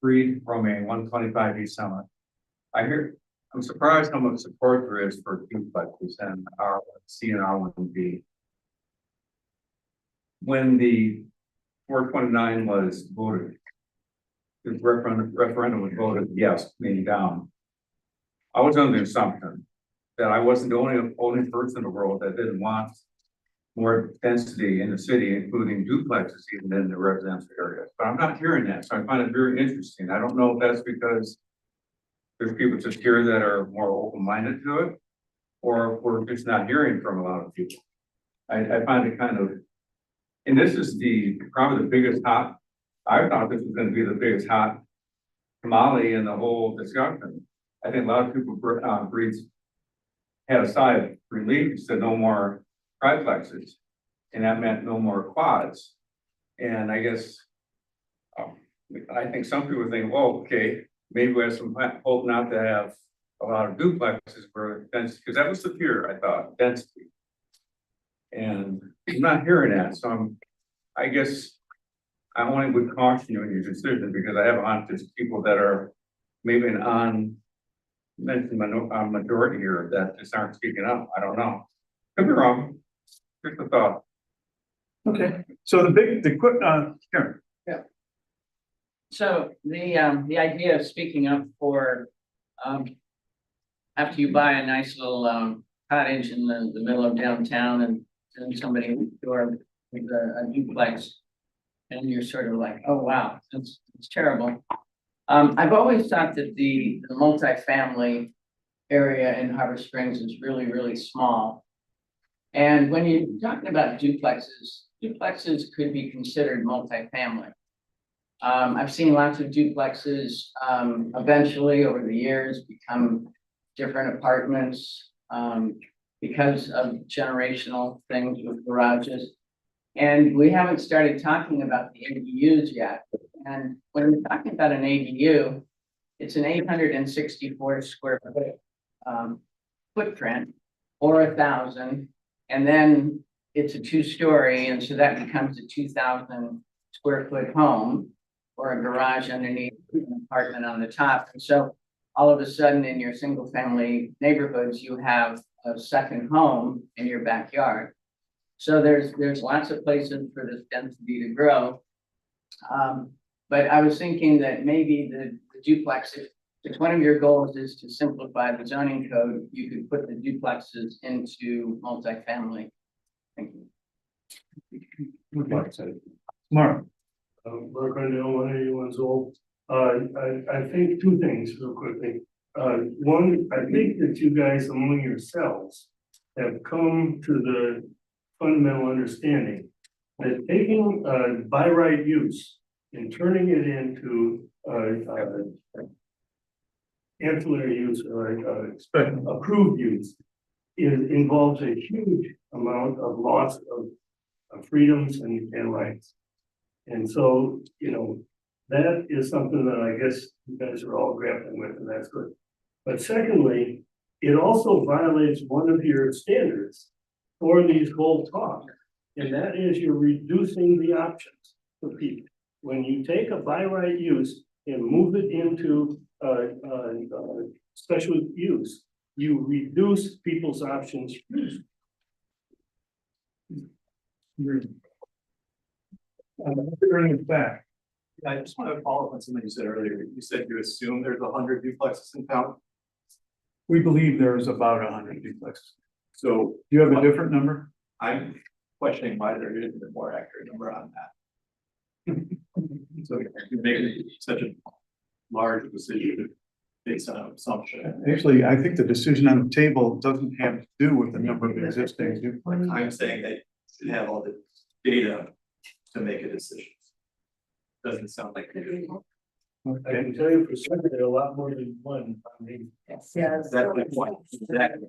Read from a 125 East Summit. I'm surprised how much support there is for duplexes and R1C and R1B. When the 429 was voted, the referendum was voted yes, meaning down. I was under the assumption that I wasn't the only person in the world that didn't want more density in the city, including duplexes even in the residential areas. But I'm not hearing that, so I find it very interesting. I don't know if that's because there's people just here that are more open-minded to it, or if we're just not hearing from a lot of people. I find it kind of, and this is probably the biggest hot, I thought this was gonna be the biggest hot tamale in the whole discussion. I think a lot of people had a sigh of relief, said no more triplexes, and that meant no more quads. And I guess, I think some people think, well, okay, maybe we have some hope not to have a lot of duplexes for density, because that was the fear, I thought, density. And I'm not hearing that, so I guess I only would caution you in your decision, because I have a lot of just people that are maybe majority here that just aren't speaking up. I don't know. Could be wrong. Just a thought. Okay, so Karen. Yeah. So the idea of speaking up for, after you buy a nice little, cottage in the middle of downtown and then somebody door with a duplex, and you're sort of like, oh, wow, it's terrible. I've always thought that the multifamily area in Harbor Springs is really, really small. And when you're talking about duplexes could be considered multifamily. I've seen lots of duplexes eventually over the years become different apartments because of generational things with garages. And we haven't started talking about the ADUs yet. And when we're talking about an ADU, it's an 864 square foot footprint or 1,000. And then it's a 2-story, and so that becomes a 2,000 square foot home or a garage underneath, an apartment on the top. And so all of a sudden in your single family neighborhoods, you have a second home in your backyard. So there's lots of places for this density to grow. But I was thinking that maybe the duplex, if one of your goals is to simplify the zoning code, you could put the duplexes into multifamily. Thank you. Mark, Mark Rundell, 181 old. I think two things real quickly. One, I think that you guys among yourselves have come to the fundamental understanding that taking by right use and turning it into ancillary use or approved use involves a huge amount of loss of freedoms and rights. And so, you know, that is something that I guess you guys are all grappling with, and that's good. But secondly, it also violates one of your standards for these whole talk, and that is you're reducing the options for people. When you take a by right use and move it into special use, you reduce people's options. Bring it back. I just want to follow up on something you said earlier. You said you assume there's 100 duplexes in town. We believe there is about 100 duplexes. So Do you have a different number? I'm questioning why there isn't a more accurate number on that. So you're making such a large decision based on an assumption. Actually, I think the decision on the table doesn't have to do with the number of existing duplexes. I'm saying that you have all the data to make a decision. Doesn't sound like. I can tell you for certain there are a lot more than one. I mean, That's my point. Exactly.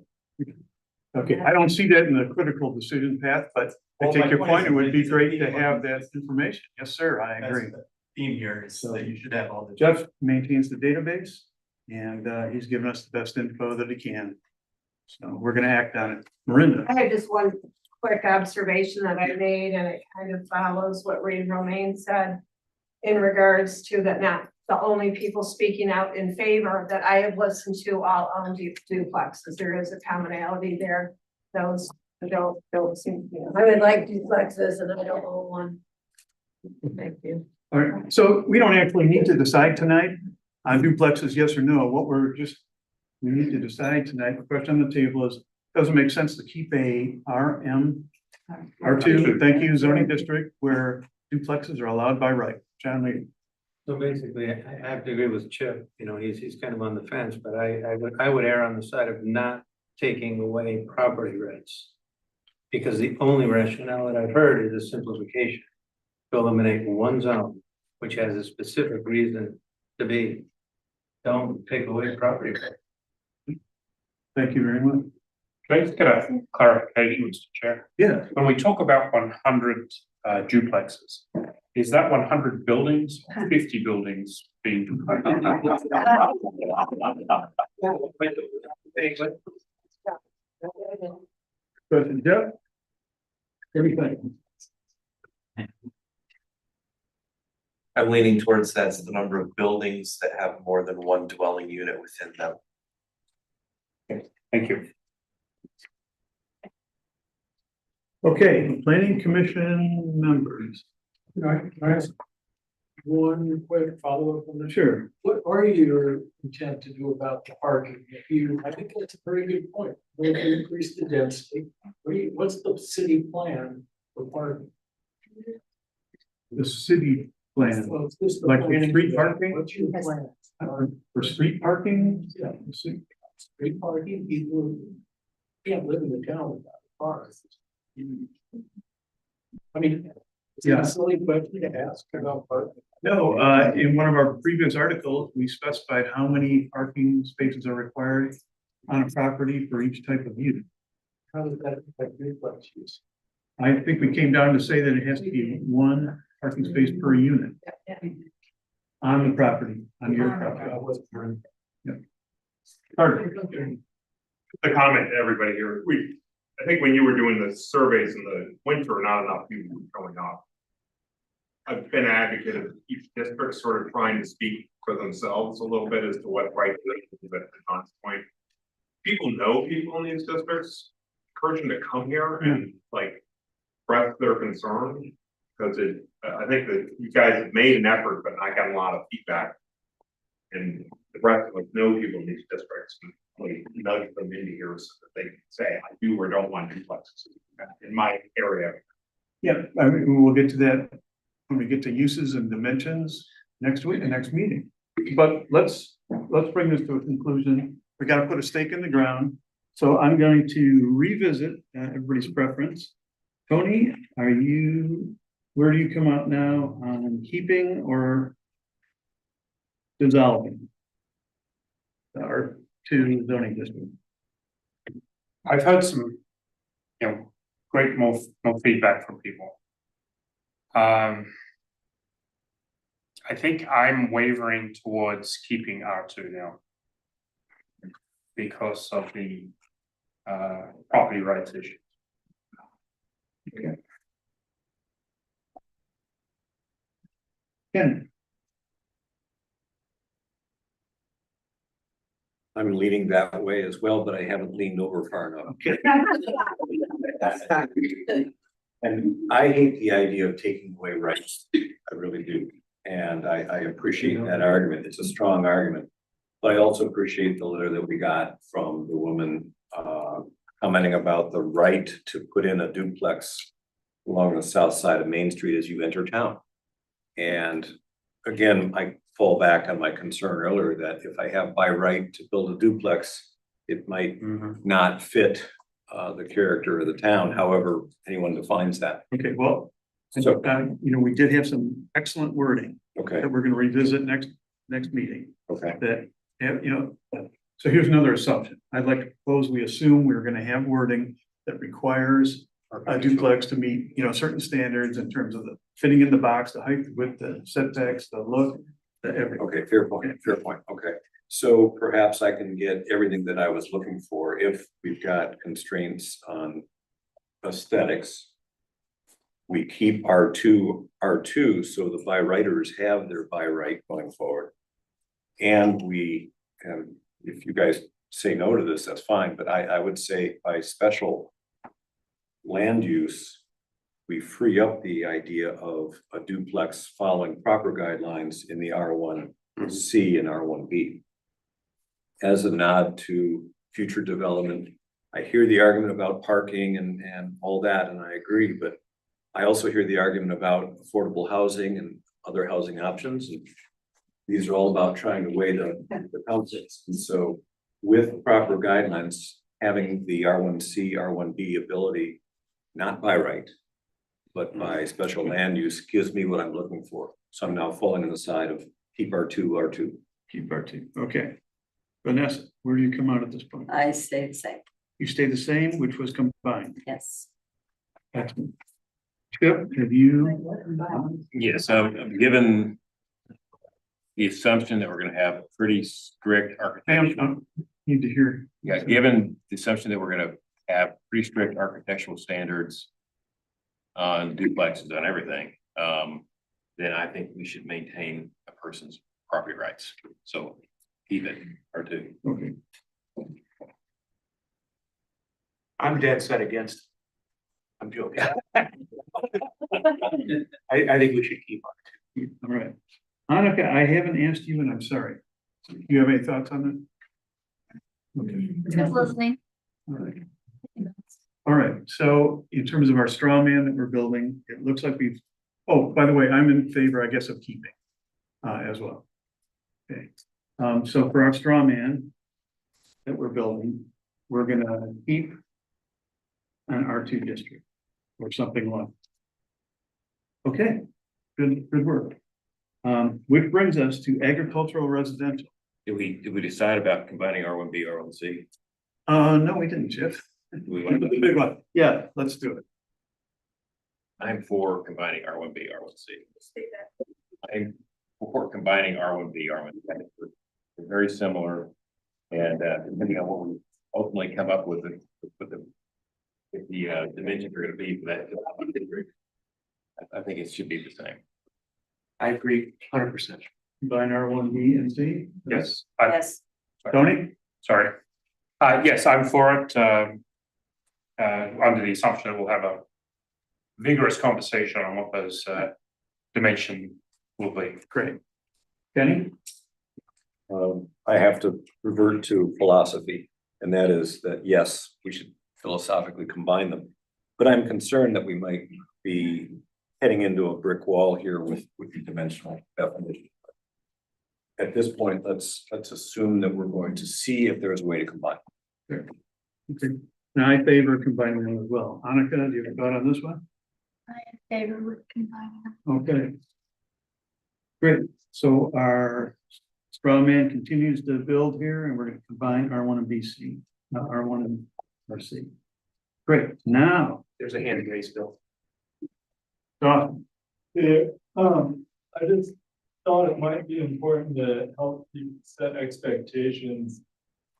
Okay, I don't see that in the critical decision path, but I Well, take my your point point. is It would be it's a great to theme have of- that information. Yes, sir, I That's agree. the theme here is that you should have all the. Jeff maintains the database and he's given us the best info that he can. So we're gonna act on it. Miranda, I have just one quick observation that I made, and it kind of follows what Ray Romaine said in regards to that not the only people speaking out in favor that I have listened to all own duplexes. There is a commonality there. Those don't seem, you know, I would like duplexes and I don't own one. Thank you. all right, so we don't actually need to decide tonight on duplexes, yes or no. We need to decide tonight. The question on the table is, does it make sense to keep a R2, thank you, zoning district where duplexes are allowed by right? John Lee. So basically, I have to agree with Chip, you know, he's kind of on the fence, but I would err on the side of not taking away property rights. Because the only rationale that I've heard is a simplification, to eliminate one zone, which has a specific reason to be. Don't take away property rights. Thank you very much. Can I just get a clarification, Mr. Chair? Yeah. When we talk about 100 duplexes, is that 100 buildings or 50 buildings being? Question, Jeff? Everything. I'm leaning towards that's the number of buildings that have more than one dwelling unit within them. Thank you. Okay, planning commission members. Can I ask one quick follow-up on this? Sure. What are your intent to do about the parking? I think that's a very good point. When you increase the density, what's the city plan for parking? The city plan, Well, it's just the like for planning street for that. parking? What's your plan? For street parking? Yeah. Street parking, people can't live in the town without cars. I mean, it's Yeah. a silly question to ask about parking. No, in one of our previous articles, we specified how many parking spaces are required on a property for each type of unit. How does that affect duplex use? I think we came down to say that it has to be one parking space per unit on the property, on your property. Yeah. Carter. The comment to everybody here, I think when you were doing the surveys in the winter, not enough people were showing up. I've been an advocate of each district sort of trying to speak for themselves a little bit as to what right to do at John's point. People know people in these districts, encourage them to come here and like express their concern. Because I think that you guys have made an effort, but I got a lot of feedback. And the rest of us know people in these districts, and we nudge them into here so that they can say, I do or don't want duplexes in my area. Yeah, I mean, we'll get to that when we get to uses and dimensions next week, the next meeting. But let's bring this to a conclusion. We gotta put a stake in the ground. So I'm going to revisit everybody's preference. Tony, where do you come out now on keeping or dissolving our two zoning districts? I've heard some, great more feedback from people. I think I'm wavering towards keeping R2 now. Because of the property rights issue. Okay. Ken? I'm leaning that way as well, but I haven't leaned over far enough. Okay. And I hate the idea of taking away rights. I really do. And I appreciate that argument. It's a strong argument. But I also appreciate the letter that we got from the woman commenting about the right to put in a duplex along the south side of Main Street as you enter town. And again, I fall back on my concern earlier that if I have by right to build a duplex, it might not fit the character of the town, however anyone defines that. Okay, well, so, we did have some excellent wording. Okay. That we're gonna revisit next meeting. Okay. That, so here's another assumption. I'd like to propose we assume we're gonna have wording that requires a duplex to meet, certain standards in terms of the fitting in the box, the height, the width, the setbacks, the look, the everything. Okay, fair point, okay. So perhaps I can get everything that I was looking for if we've got constraints on aesthetics. We keep R2, so the by righters have their by right going forward. And if you guys say no to this, that's fine, but I would say by special land use, we free up the idea of a duplex following proper guidelines in the R1C and R1B. As a nod to future development, I hear the argument about parking and all that, and I agree, but I also hear the argument about affordable housing and other housing options. And these are all about trying to weigh the concepts. And so with proper guidelines, having the R1C, R1B ability, not by right, but by special land use gives me what I'm looking for. So I'm now falling on the side of keep R2. Keep R2, okay. Vanessa, where do you come out at this point? I stay the same. You stay the same, which was combined. Yes. Excellent. Chip, have you? Yes, given the assumption that we're gonna have a pretty strict architectural. Need to hear. Yeah, given the assumption that we're gonna have pretty strict architectural standards on duplexes, on everything, then I think we should maintain a person's property rights. So keep it R2. Okay. I'm dead set against it. I'm joking. I think we should keep on. All right. Hanukkah, I haven't asked you and I'm sorry. Do you have any thoughts on that? Okay. Just listening. All right. All right, so in terms of our straw man that we're building, it looks like oh, by the way, I'm in favor, I guess, of keeping as well. Okay, so for our straw man that we're building, we're gonna keep an R2 district or something like. Okay, good work. Which brings us to agricultural residential. Did we decide about combining R1B, R1C? No, we didn't, Jeff. The big one. Yeah, let's do it. I'm for combining R1B, R1C. I'm for combining R1B, R1C. They're very similar. And depending on what we ultimately come up with, if the dimensions are going to be for that, I think it should be the same. I agree 100%. Combine R1B and C? Yes. Yes. Tony? Sorry. Yes, I'm for it. Under the assumption that we'll have a vigorous conversation on what those dimension will be. Great. Kenny? I have to revert to philosophy, and that is that, yes, we should philosophically combine them. But I'm concerned that we might be heading into a brick wall here with the dimensional definition. At this point, let's assume that we're going to see if there's a way to combine. Okay. Now I favor combining them as well. Annika, do you have a thought on this one? I favor with combining them. Okay. Great, so our straw man continues to build here and we're gonna combine R1 and BC, not R1 and RC. Great, now, There's a hand raised, Bill. Dawson. Yeah, I just thought it might be important to help you set expectations.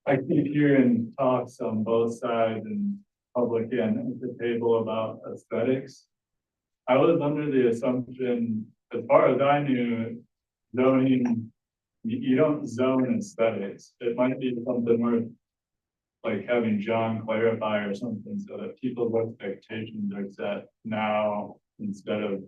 I keep hearing talks on both sides and public and at the table about aesthetics. I was under the assumption, as far as I knew, zoning, you don't zone aesthetics. It might be something worth like having John clarify or something so that people's expectations are set now instead of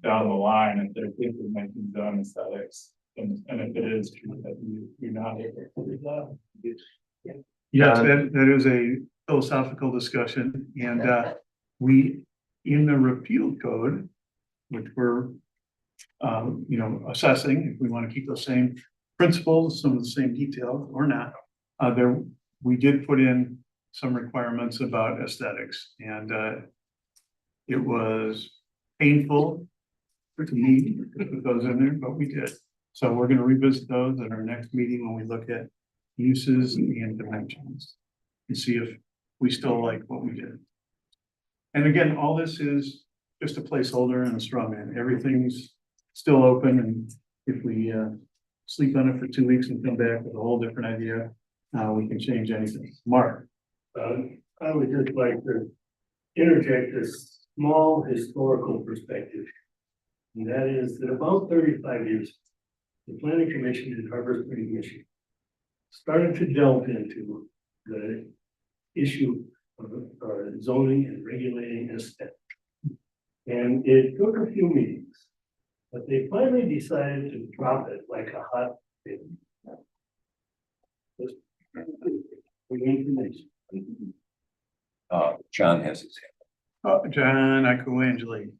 down the line if they're thinking of making zone aesthetics. And if it is true that you're not able to do that. Yes, that is a philosophical discussion and we, in the repeal code, which we're assessing, if we want to keep those same principles, some of the same details or not, we did put in some requirements about aesthetics and it was painful to me to put those in there, but we did. So we're going to revisit those at our next meeting when we look at uses and dimensions and see if we still like what we did. And again, all this is just a placeholder and a straw man. Everything's still open, and if we sleep on it for 2 weeks and come back with a whole different idea, we can change anything. Mark? I would just like to interject a small historical perspective. And that is that about 35 years, the planning commission in Harbor Spring, Michigan, started to delve into the issue of zoning and regulating aesthetics. And it took a few meetings, but they finally decided to drop it like a hot potato. Just for your information. John has his hand. John Akuangeli.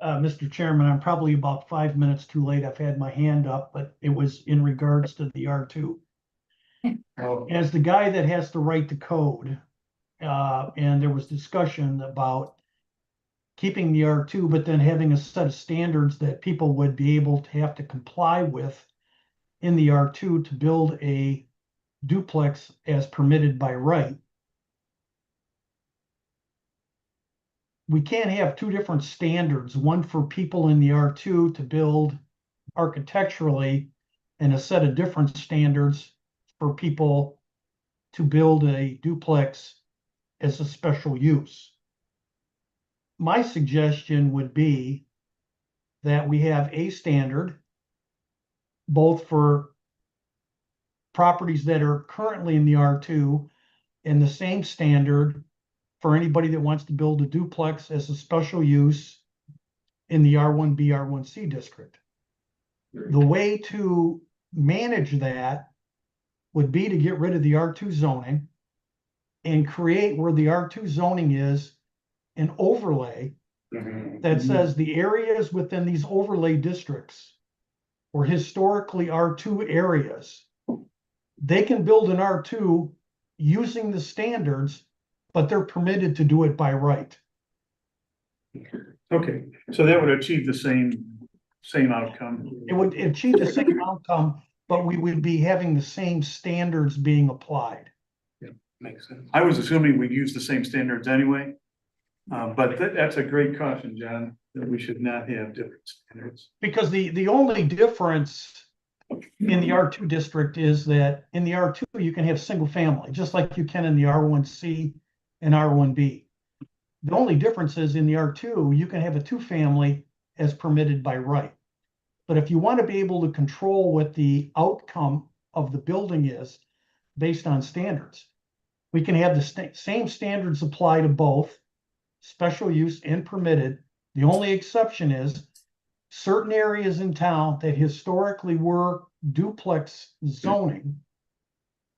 Mr. Chairman, I'm probably about 5 minutes too late. I've had my hand up, but it was in regards to the R2. As the guy that has to write the code, and there was discussion about keeping the R2, but then having a set of standards that people would be able to have to comply with in the R2 to build a duplex as permitted by right. We can't have two different standards, one for people in the R2 to build architecturally and a set of different standards for people to build a duplex as a special use. My suggestion would be that we have a standard both for properties that are currently in the R2 and the same standard for anybody that wants to build a duplex as a special use in the R1B, R1C district. The way to manage that would be to get rid of the R2 zoning and create where the R2 zoning is an overlay that says the areas within these overlay districts or historically R2 areas, they can build an R2 using the standards, but they're permitted to do it by right. Okay, so that would achieve the same outcome. It would achieve the same outcome, but we would be having the same standards being applied. Yeah, makes sense. I was assuming we'd use the same standards anyway, but that's a great caution, John, that we should not have different standards. Because the only difference in the R2 district is that in the R2, you can have single family, just like you can in the R1C and R1B. The only difference is in the R2, you can have a 2-family as permitted by right. But if you want to be able to control what the outcome of the building is based on standards, we can have the same standards apply to both special use and permitted. The only exception is certain areas in town that historically were duplex zoning.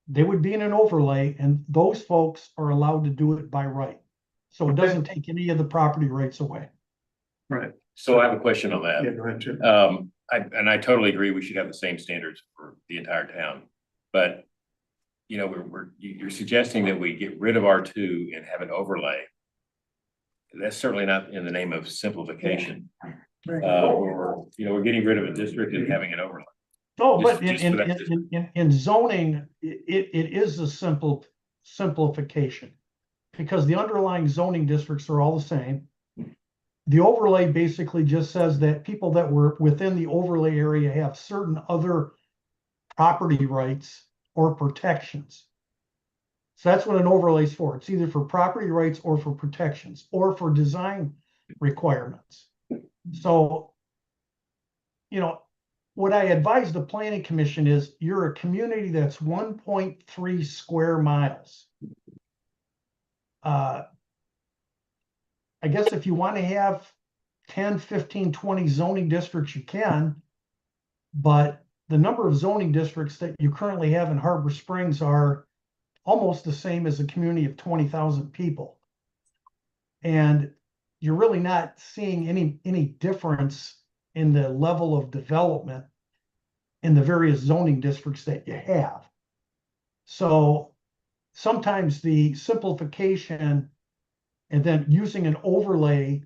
They would be in an overlay, and those folks are allowed to do it by right. So it doesn't take any of the property rights away. Right. So I have a question on Yeah, that. go ahead, Chip. I totally agree, we should have the same standards for the entire town. But, you know, you're suggesting that we get rid of R2 and have an overlay. That's certainly not in the name of simplification. We're getting rid of a district and having an overlay. Oh, Just- but just for that in zoning, it is a simplification. Because the underlying zoning districts are all the same. The overlay basically just says that people that were within the overlay area have certain other property rights or protections. So that's what an overlay is for. It's either for property rights or for protections or for design requirements. So, what I advise the planning commission is you're a community that's 1.3 square miles. I guess if you want to have 10, 15, 20 zoning districts, you can. But the number of zoning districts that you currently have in Harbor Springs are almost the same as a community of 20,000 people. And you're really not seeing any difference in the level of development in the various zoning districts that you have. So sometimes the simplification and then using an overlay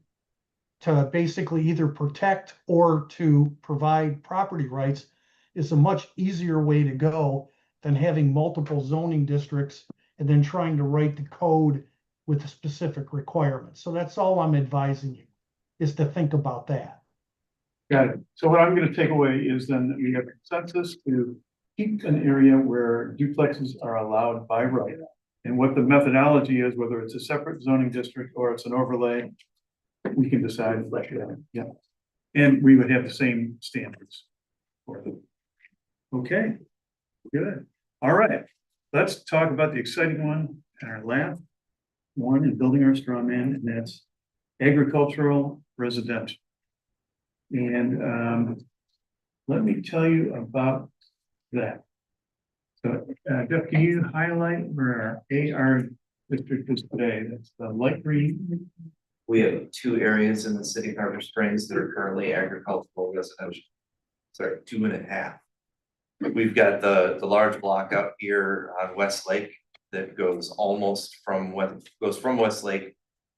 to basically either protect or to provide property rights is a much easier way to go than having multiple zoning districts and then trying to write the code with the specific requirements. So that's all I'm advising you, is to think about that. Got it. So what I'm gonna take away is then that we have consensus to keep an area where duplexes are allowed by right. And what the methodology is, whether it's a separate zoning district or it's an overlay, we can decide. Yeah. And we would have the same standards for them. Okay, good. All right, let's talk about the exciting one and our last one in building our straw man, and that's agricultural residential. And let me tell you about that. So, Jeff, can you highlight where our AR district is today? That's the light green. We have 2 areas in the city of Harbor Springs that are currently agricultural residential. Sorry, 2.5. We've got the large block up here on West Lake that goes almost from West Lake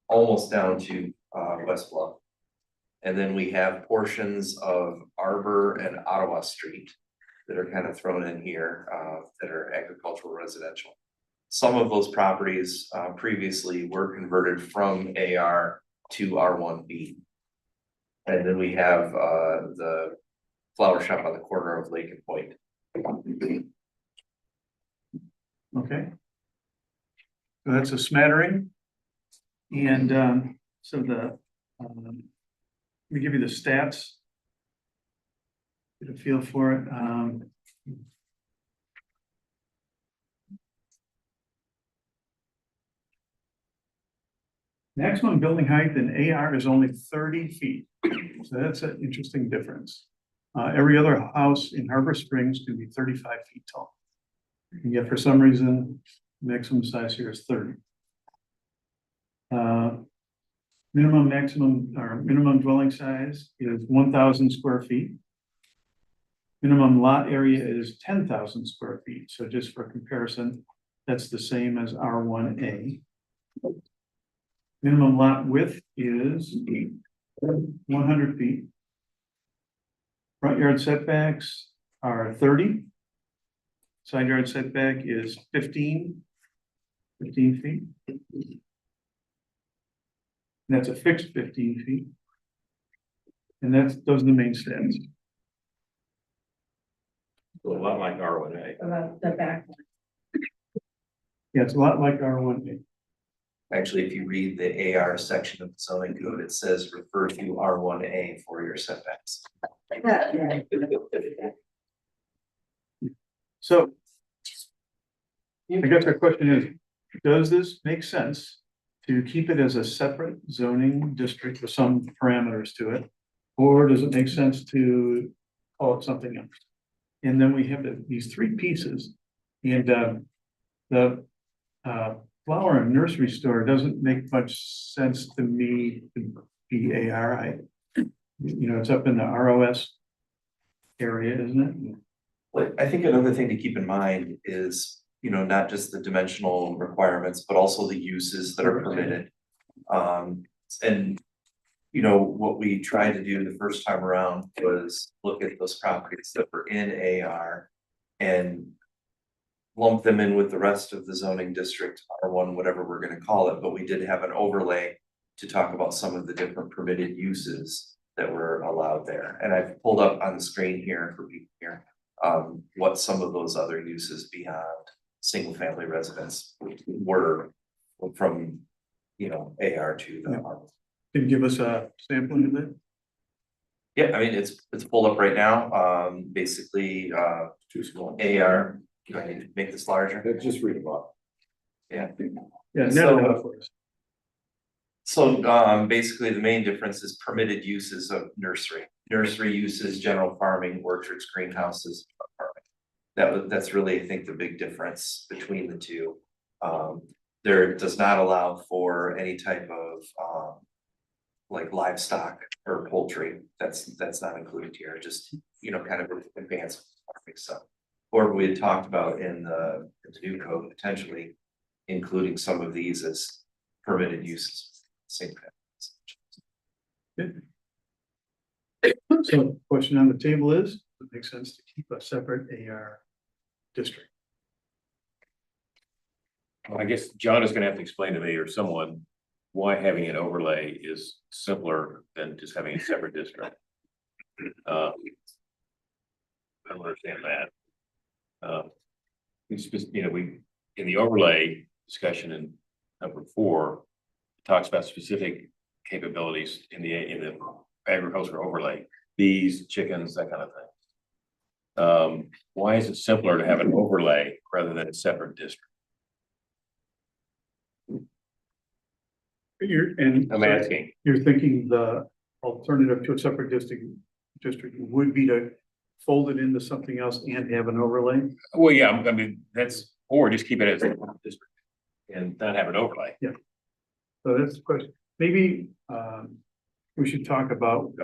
almost down to West Bluff. And then we have portions of Arbor and Ottawa Street that are kind of thrown in here that are agricultural residential. Some of those properties previously were converted from AR to R1B. And then we have the flower shop on the corner of Lake and Point. Okay. So that's a smattering. And so let me give you the stats. Get a feel for it. Maximum building height in AR is only 30 feet. So that's an interesting difference. Every other house in Harbor Springs can be 35 feet tall. And yet for some reason, maximum size here is 30. Minimum dwelling size is 1,000 square feet. Minimum lot area is 10,000 square feet. So just for comparison, that's the same as R1A. Minimum lot width is 100 feet. Front yard setbacks are 30. Side yard setback is 15 feet. And that's a fixed 15 feet. And those are the main stats. A lot like R1A. About the back. Yeah, it's a lot like R1A. Actually, if you read the AR section of the zoning code, it says refer to R1A for your setbacks. So I guess our question is, does this make sense to keep it as a separate zoning district with some parameters to it? Or does it make sense to call it something else? And then we have these three pieces. And the flower and nursery store doesn't make much sense to me to be AR. It's up in the ROS area, isn't it? Well, I think another thing to keep in mind is, not just the dimensional requirements, but also the uses that are permitted. And what we tried to do the first time around was look at those properties that were in AR and lump them in with the rest of the zoning district, R1, whatever we're gonna call it, but we did have an overlay to talk about some of the different permitted uses that were allowed there. And I've pulled up on the screen here for people here, what some of those other uses beyond single family residence were from, AR to the R1. Can you give us a sampling of that? Yeah, I mean, it's pulled up right now, basically, Too small. AR, do I need to make this larger? Just read them up. Yeah. Yeah, So- net it out for us. So, basically, the main difference is permitted uses of nursery. Nursery uses, general farming, orchards, greenhouses, farming. That's really, I think, the big difference between the two. There does not allow for any type of, like livestock or poultry. That's not included here, just, kind of advanced farming stuff. Or we had talked about in the new code, potentially including some of these as permitted uses. Same. So the question on the table is, does it make sense to keep a separate AR district? Well, I guess John is gonna have to explain to me or someone why having an overlay is simpler than just having a separate district. I don't understand that. We, in the overlay discussion in number 4, it talks about specific capabilities in the agriculture overlay, bees, chickens, that kind of thing. Why is it simpler to have an overlay rather than a separate district? I'm asking. You're thinking the alternative to a separate district would be to fold it into something else and have an overlay? Well, yeah, I mean, or just keep it as a district and not have an overlay. Yeah. So that's the question. Maybe we should talk about,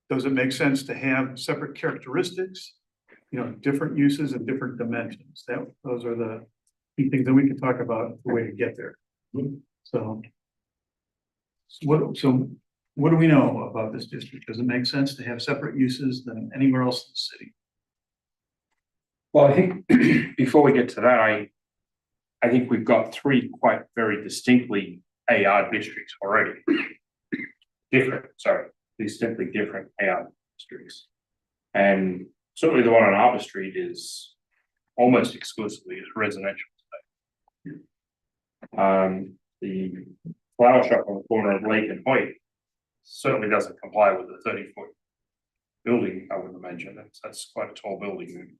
does it make sense to have separate characteristics? Different uses and different dimensions. Those are the key things that we can talk about the way to get there. So what do we know about this district? Does it make sense to have separate uses than anywhere else in the city? Well, I think before we get to that, I think we've got 3 quite very distinctly AR districts already. Distinctly different AR districts. And certainly the one on Arbor Street is almost exclusively residential. The flower shop on the corner of Lake and Hoyt certainly doesn't comply with the 30-foot building, I would imagine. That's quite a tall building.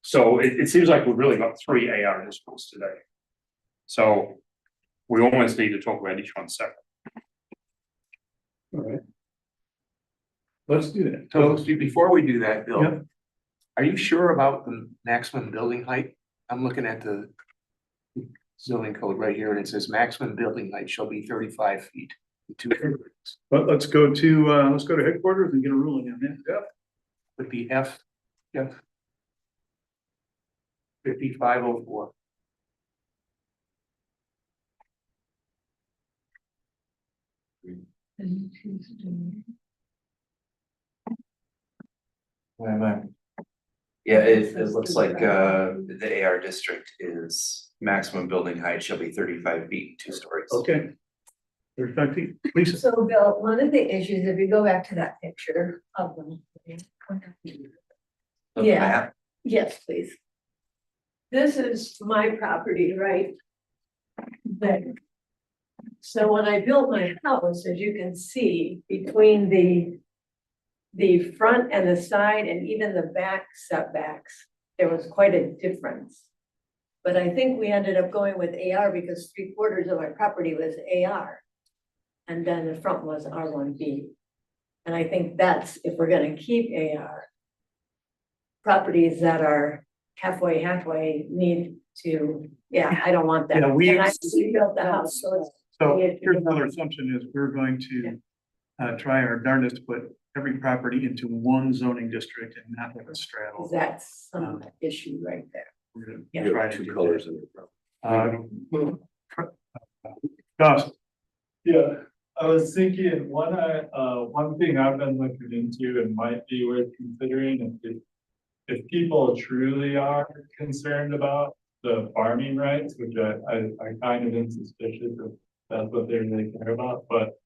So it seems like we've really got 3 AR districts today. So we almost need to talk about each one separate. All right. Let's do that. So before we do that, Bill, Yep. are you sure about the maximum building height? I'm looking at the zoning code right here, and it says maximum building height shall be 35 feet. But let's go to headquarters and get a ruling on that. Yep. Would be F. 5504. Where am I? Yeah, it looks like the AR district is maximum building height shall be 35 feet, 2 stories. Okay. 35 feet, Lisa. So Bill, one of the issues, if you go back to that picture of them. The Yeah. map. Yes, please. This is my property, right? There. So when I built my house, as you can see, between the the front and the side and even the back setbacks, there was quite a difference. But I think we ended up going with AR because 3/4 of our property was AR. And then the front was R1B. And I think that's, if we're gonna keep AR, properties that are halfway need to, yeah, I don't want that. Yeah, we- And I built the house, so it's. So we have to here's develop- another assumption is we're going to try our darndest to put every property into one zoning district and not have it straddle. That's some issue right there. We're gonna Yeah. try to Two do colors that. in the front. Gus, Yeah, I was thinking, one thing I've been looking into and might be worth considering if people truly are concerned about the farming rights, which I kind of am suspicious if that's what they really care about, but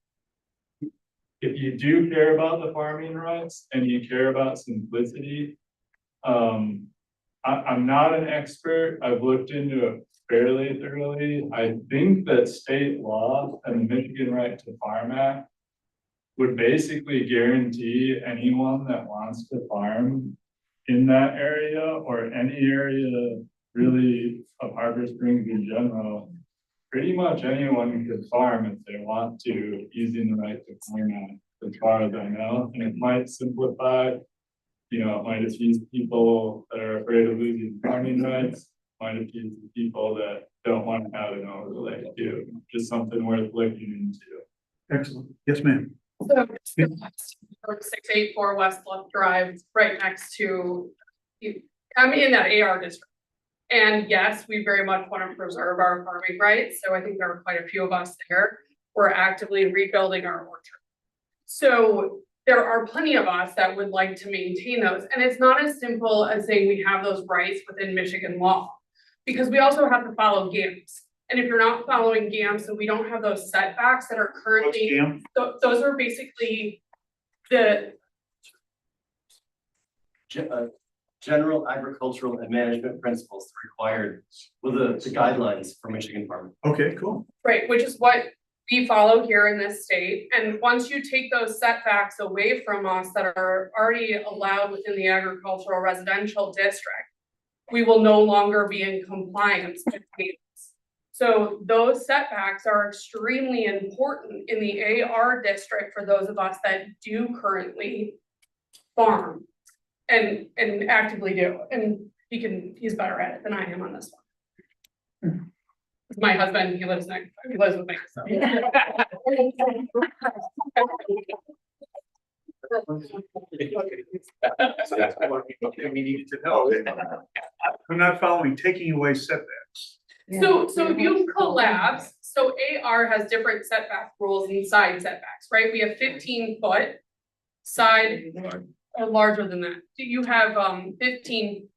if you do care about the farming rights and you care about simplicity, I'm not an expert. I've looked into it fairly thoroughly. I think that state law and the Michigan Right to Farm Act would basically guarantee anyone that wants to farm in that area or any area really of Harbor Springs in general, pretty much anyone could farm if they want to, using the Right to Farm Act, as far as I know, and it might simplify. You know, it might appease people that are afraid of losing farming rights, might appease the people that don't want to have an overlay too, just something worth looking into. excellent. Yes, ma'am. So 684 West Bluff Drive, right next to, I'm in that AR district. And yes, we very much want to preserve our farming rights. So I think there are quite a few of us there. We're actively rebuilding our orchard. So there are plenty of us that would like to maintain those. And it's not as simple as saying we have those rights within Michigan law, because we also have to follow GAMS. And if you're not following GAMS, then we don't have those setbacks that are currently, those are basically the general agricultural and management principles required with the guidelines for Michigan farming. Okay, cool. right, which is what we follow here in this state. And once you take those setbacks away from us that are already allowed within the agricultural residential district, we will no longer be in compliance with GAMS. So those setbacks are extremely important in the AR district for those of us that do currently farm and actively do. And he's better at it than I am on this one. My husband, he lives with me, so. So that's what we need to know. I'm not following, taking away setbacks. So if you collapse, so AR has different setback rules and side setbacks, right? We have 15-foot side or larger than that. You have 15,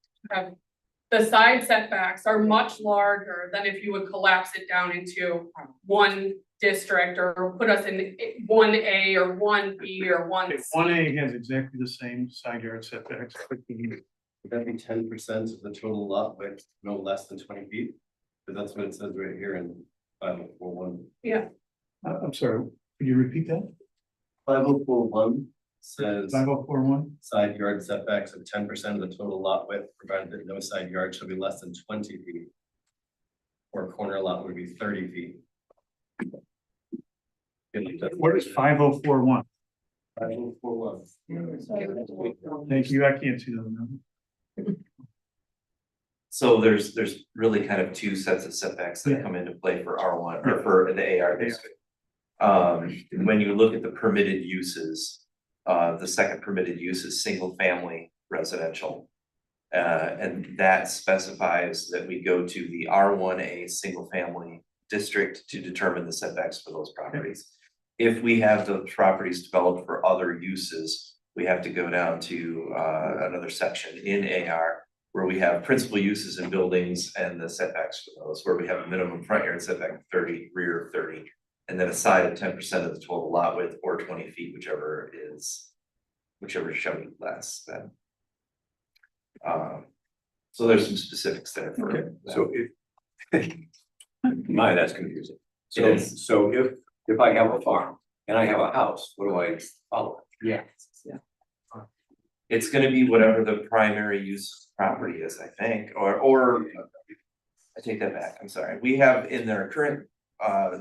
the side setbacks are much larger than if you would collapse it down into one district or put us in 1A or 1B or 1C. 1A has exactly the same side yard setbacks. Would that be 10% of the total lot width, no less than 20 feet? Because that's what it says right here in 5041. Yeah. I'm sorry, could you repeat that? 5041 says 5041? side yard setbacks of 10% of the total lot width, provided that no side yard shall be less than 20 feet. Or corner lot would be 30 feet. What is 5041? 5041. Thank you, I can't see them. So there's really kind of two sets of setbacks that come into play for R1 or for the AR district. When you look at the permitted uses, the second permitted use is single family residential. And that specifies that we go to the R1A single family district to determine the setbacks for those properties. If we have the properties developed for other uses, we have to go down to another section in AR where we have principal uses in buildings and the setbacks for those, where we have a minimum front yard setback of 30, rear of 30, and then a side of 10% of the total lot width or 20 feet, whichever is shown less than. So there's some specifics there for. Okay, so if that's confusing. It is. So if I have a farm and I have a house, what do I follow? Yeah. It's gonna be whatever the primary use of property is, I think, or. I take that back, I'm sorry. We have in their current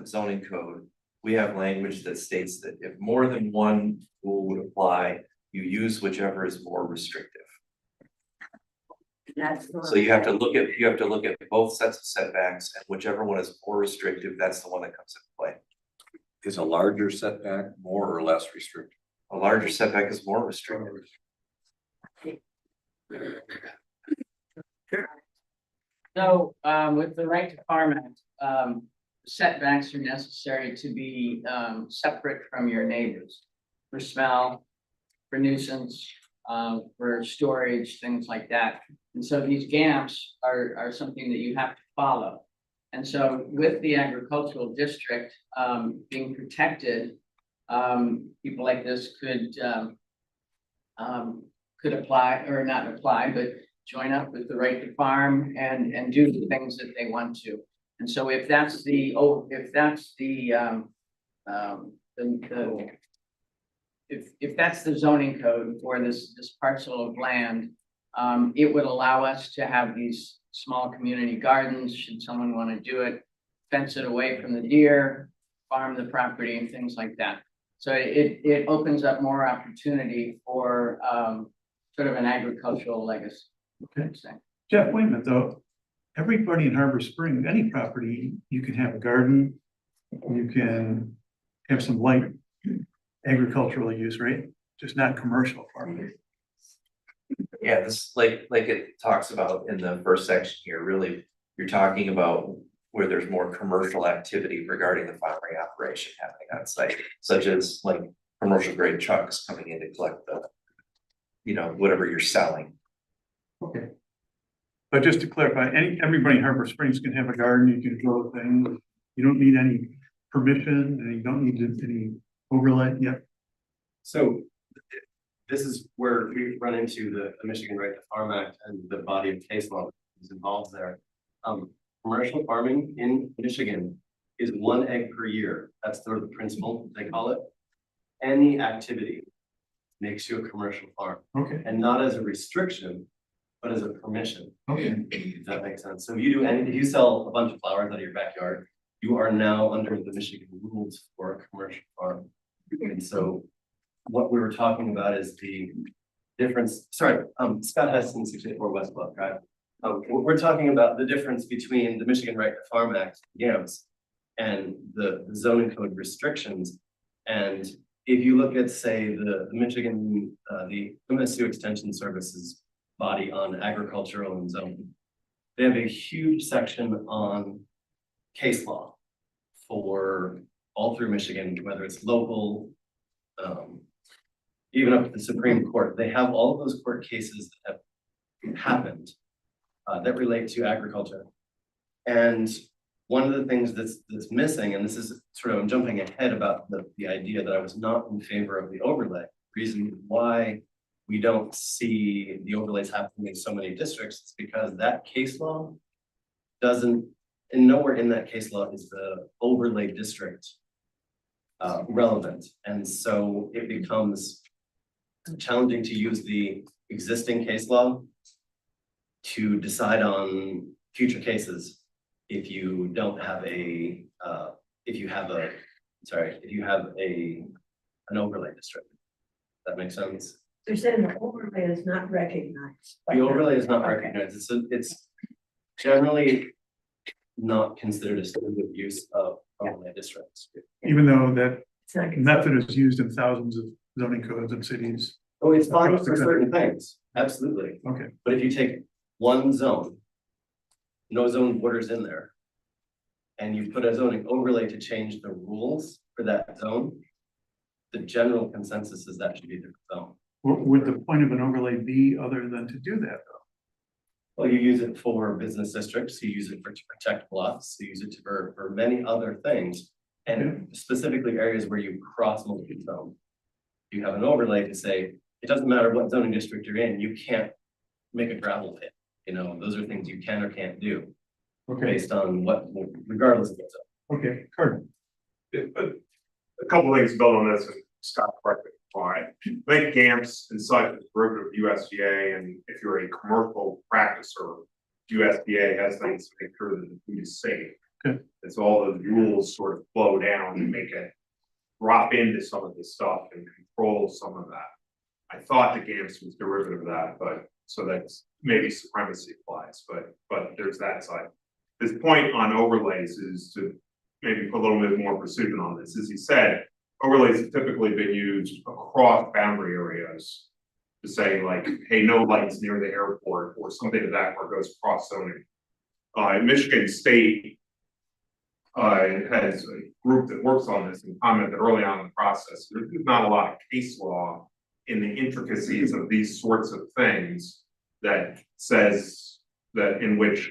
zoning code, we have language that states that if more than one rule would apply, you use whichever is more restrictive. That's the So you have to look at both sets of setbacks, and whichever one is more restrictive, that's the one that comes into play. Is a larger setback more or less restrictive? A larger setback is more restrictive. So, with the right to farm act, setbacks are necessary to be, separate from your neighbors. For smell, for nuisance, for storage, things like that. And so these GAMPs are something that you have to follow. And so with the agricultural district, being protected, people like this could apply, or not apply, but join up with the right to farm and do the things that they want to. And so if that's the if that's the zoning code for this parcel of land, it would allow us to have these small community gardens, should someone want to do it, fence it away from the deer, farm the property and things like that. So it opens up more opportunity for sort of an agricultural legacy. Okay. Jeff, wait a minute though. Everybody in Harbor Springs, any property, you can have a garden, you can have some light agricultural use, right? Just not commercial farming. Yeah, this like it talks about in the first section here, really, you're talking about where there's more commercial activity regarding the farming operation happening on site, such as like commercial grade trucks coming in to collect the, you know, whatever you're selling. Okay. But just to clarify, everybody in Harbor Springs can have a garden, you can grow things, you don't need any permission, and you don't need any overlay, yeah. So this is where we run into the Michigan Right to Farm Act and the body of case law that is involved there. Commercial farming in Michigan is 1 egg per year. That's sort of the principle, they call it. Any activity makes you a commercial farm. Okay. And not as a restriction, but as a permission. Okay. If that makes sense. So if you sell a bunch of flowers out of your backyard, you are now under the Michigan rules for a commercial farm. And so what we were talking about is the difference, sorry, Scott Heston, 64 West Bluff Drive. We're talking about the difference between the Michigan Right to Farm Act, GAMS, and the zoning code restrictions. And if you look at, say, the Michigan, the MSU Extension Services body on agricultural and zoning, they have a huge section on case law for all through Michigan, whether it's local, even up to the Supreme Court. They have all of those court cases that have happened that relate to agriculture. And one of the things that's missing, and this is sort of, I'm jumping ahead about the idea that I was not in favor of the overlay. Reason why we don't see the overlays happening in so many districts is because that case law doesn't, and nowhere in that case law is the overlay district relevant. And so it becomes challenging to use the existing case law to decide on future cases if you don't have a, if you have an overlay district. That makes sense? They're saying the overlay is not recognized. The overlay is not recognized. It's generally not considered a standard use of overlay districts. Even though that method is used in thousands of zoning codes and cities. Oh, it's fine for certain things, absolutely. Okay. But if you take one zone, no zone borders in there, and you put a zoning overlay to change the rules for that zone, the general consensus is that should be a different zone. What would the point of an overlay be other than to do that though? Well, you use it for business districts, you use it to protect blocks, you use it for many other things, and specifically areas where you cross multiple zones. You have an overlay to say, it doesn't matter what zoning district you're in, you can't make a gravel pit. You know, those are things you can or can't do. Okay. Based on what, regardless of what's up. Okay, Carter. A couple things to build on this, and Scott correctly, clarify, I think GAMS and such is derivative of USDA, and if you're a commercial practicer, USDA has things to make sure that the food is safe. Good. And so all those rules sort of flow down and make it drop into some of this stuff and control some of that. I thought the GAMS was derivative of that, but so that's maybe supremacy applies, but there's that side. His point on overlays is to maybe put a little bit more precision on this. As he said, overlays have typically been used across boundary areas to say like, hey, no lights near the airport or something of that where it goes cross zoning. Michigan State has a group that works on this and commented early on in the process. There's not a lot of case law in the intricacies of these sorts of things that says that in which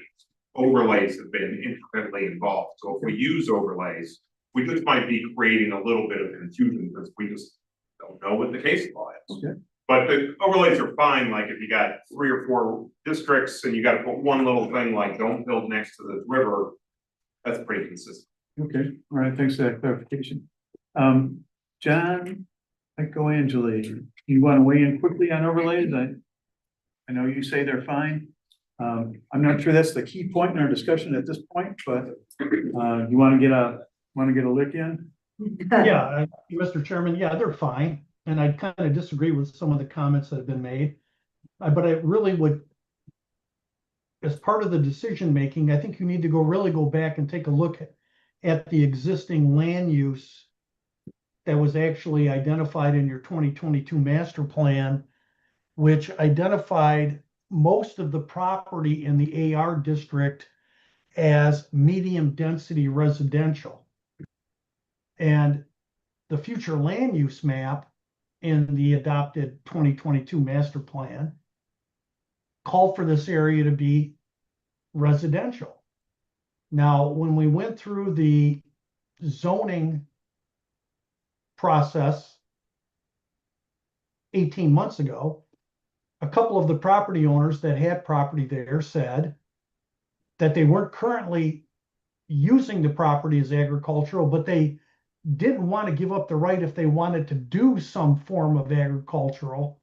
overlays have been intricately involved. So if we use overlays, we just might be creating a little bit of confusion because we just don't know what the case law is. Okay. But the overlays are fine, like if you got 3 or 4 districts and you got to put one little thing like don't build next to the river, that's pretty consistent. Okay, all right, thanks for that clarification. John Angeli, you want to weigh in quickly on overlays? I know you say they're fine. I'm not sure that's the key point in our discussion at this point, but you want to get a lick in? Yeah, Mr. Chairman, yeah, they're fine. And I kind of disagree with some of the comments that have been made. But I really would, as part of the decision making, I think you need to really go back and take a look at the existing land use that was actually identified in your 2022 master plan, which identified most of the property in the AR district as medium density residential. And the future land use map in the adopted 2022 master plan called for this area to be residential. Now, when we went through the zoning process 18 months ago, a couple of the property owners that had property there said that they weren't currently using the property as agricultural, but they didn't want to give up the right if they wanted to do some form of agricultural.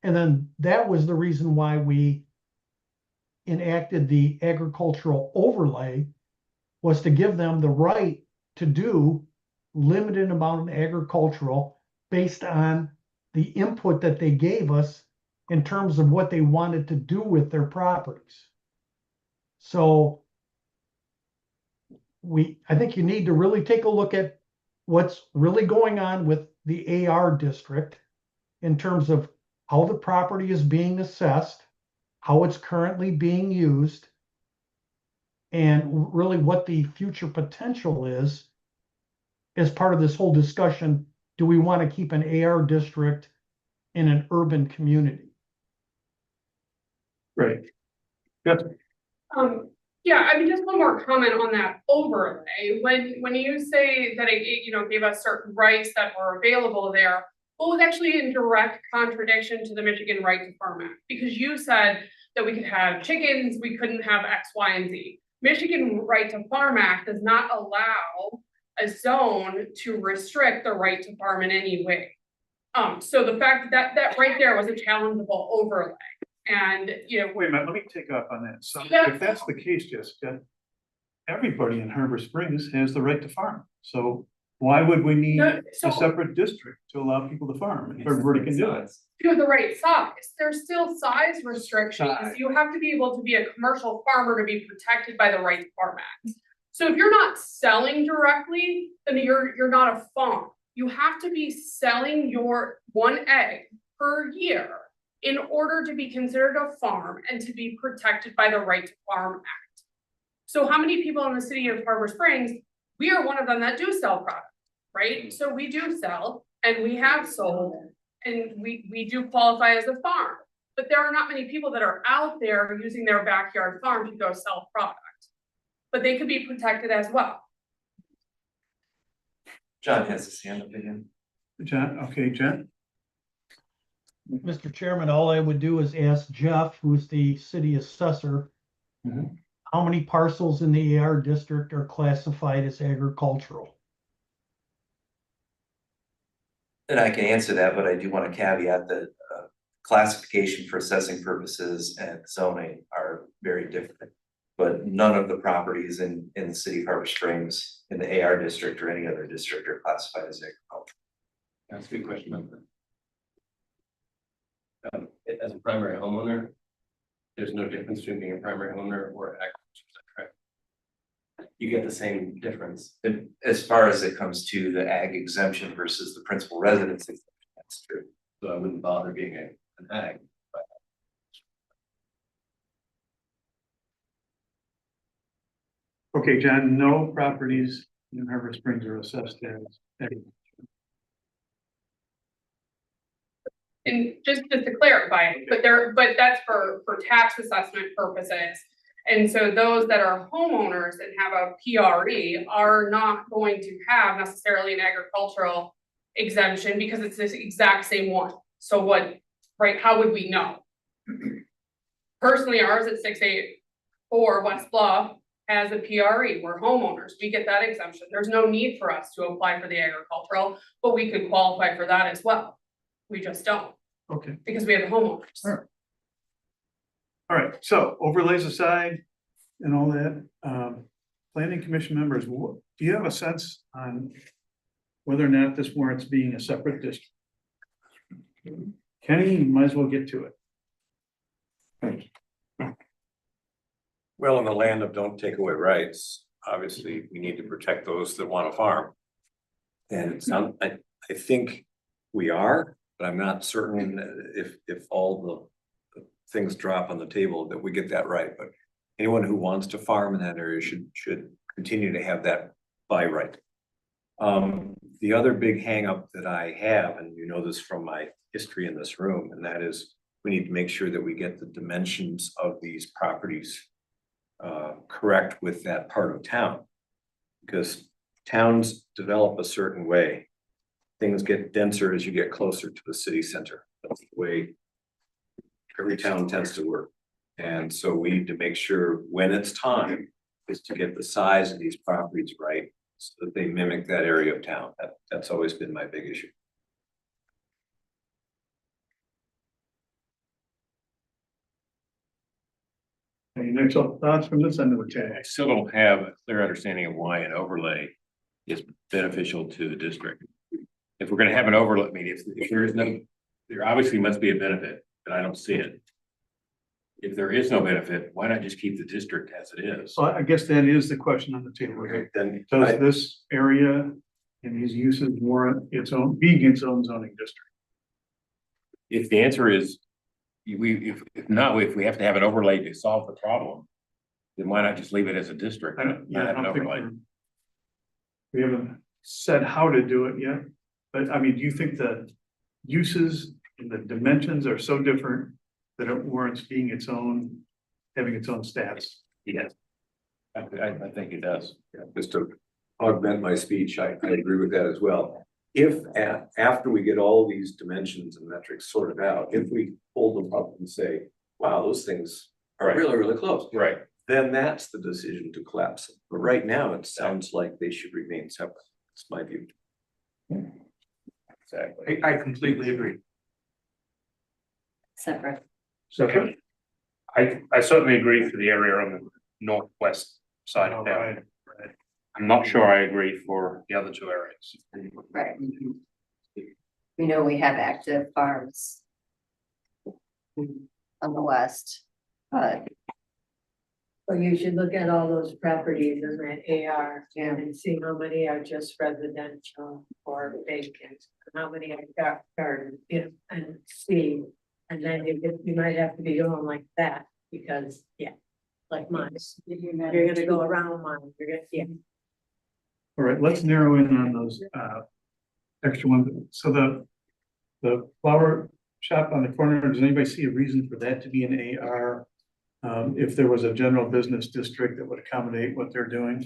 And then that was the reason why we enacted the agricultural overlay, was to give them the right to do limited amount of agricultural based on the input that they gave us in terms of what they wanted to do with their properties. So I think you need to really take a look at what's really going on with the AR district in terms of how the property is being assessed, how it's currently being used, and really what the future potential is as part of this whole discussion. Do we want to keep an AR district in an urban community? Right. Yes. Yeah, I mean, just one more comment on that overlay. When you say that it gave us certain rights that were available there, well, it was actually in direct contradiction to the Michigan Right to Farm Act, because you said that we could have chickens, we couldn't have X, Y, and Z. Michigan Right to Farm Act does not allow a zone to restrict the right to farm in any way. So the fact that right there was a challengeable overlay. And, Wait a minute, let me take up on that. So Yeah. if that's the case, Jessica, everybody in Harbor Springs has the right to farm. So why would we need No, a separate district to allow people to farm if everybody can do it? to the right size, there's still size restrictions. Size. You have to be able to be a commercial farmer to be protected by the Right to Farm Act. So if you're not selling directly, then you're not a farm. You have to be selling your 1 egg per year in order to be considered a farm and to be protected by the Right to Farm Act. So how many people in the city of Harbor Springs, we are one of them that do sell product, right? So we do sell and we have sold and we do qualify as a farm. But there are not many people that are out there using their backyard farm to go sell product. But they could be protected as well. John has his hand up again. John, okay, Jen? Mr. Chairman, all I would do is ask Jeff, who's the city assessor, how many parcels in the AR district are classified as agricultural? And I can answer that, but I do want to caveat that classification for assessing purposes and zoning are very different. But none of the properties in the city of Harbor Springs, in the AR district or any other district are classified as agricultural. That's a good question. As a primary homeowner, there's no difference between being a primary homeowner or agriculture, is that correct? You get the same difference. And as far as it comes to the ag exemption versus the principal residence exemption, that's true. So I wouldn't bother being an ag. Okay, John, no properties in Harbor Springs are assessed as agricultural. And just to clarify, but that's for tax assessment purposes. And so those that are homeowners and have a PRE are not going to have necessarily an agricultural exemption because it's this exact same one. So what, right, how would we know? Personally, ours at 684 West Bluff has a PRE, we're homeowners, we get that exemption. There's no need for us to apply for the agricultural, but we could qualify for that as well. We just don't. Okay. Because we have the homeowners. All right, so overlays aside and all that, planning commission members, do you have a sense on whether or not this warrants being a separate district? Kenny, you might as well get to it. Well, in the land of don't take away rights, obviously, we need to protect those that want to farm. And it's not, I think we are, but I'm not certain if all the things drop on the table that we get that right. But anyone who wants to farm in that area should continue to have that by right. The other big hangup that I have, and you know this from my history in this room, and that is we need to make sure that we get the dimensions of these properties correct with that part of town. Because towns develop a certain way. Things get denser as you get closer to the city center. That's the way every town tends to work. And so we need to make sure when it's time is to get the size of these properties right so that they mimic that area of town. That's always been my big issue. Any next thoughts from this end of the table? I still don't have a clear understanding of why an overlay is beneficial to the district. If we're gonna have an overlay, I mean, if there is no, there obviously must be a benefit, but I don't see it. If there is no benefit, why not just keep the district as it is? So I guess that is the question on the table. Okay, then Does this area and these uses warrant being its own zoning district? If the answer is, if we have to have an overlay to solve the problem, then why not just leave it as a district? I don't Not have an think overlay. we haven't said how to do it yet, but I mean, do you think the uses and the dimensions are so different that it warrants being its own, having its own stats? Yes. I think it does. Yeah, just to augment my speech, I agree with that as well. If after we get all these dimensions and metrics sorted out, if we hold them up and say, wow, those things are Right. really, really close. Right. Then that's the decision to collapse it. But right now, it sounds like they should remain separate. That's my view. Exactly. I completely agree. Separate. Separate? I certainly agree for the area on the northwest side of town. Right. I'm not sure I agree for the other two areas. Right. We know we have active farms on the west, but Well, you should look at all those properties in that AR and see how many are just residential or vacant, how many are garden, you know, and see. And then you might have to be going like that, because, yeah, like mine, you're gonna go around mine, you're gonna, yeah. All right, let's narrow in on those extra ones. So the flower shop on the corner, does anybody see a reason for that to be an AR? If there was a general business district that would accommodate what they're doing?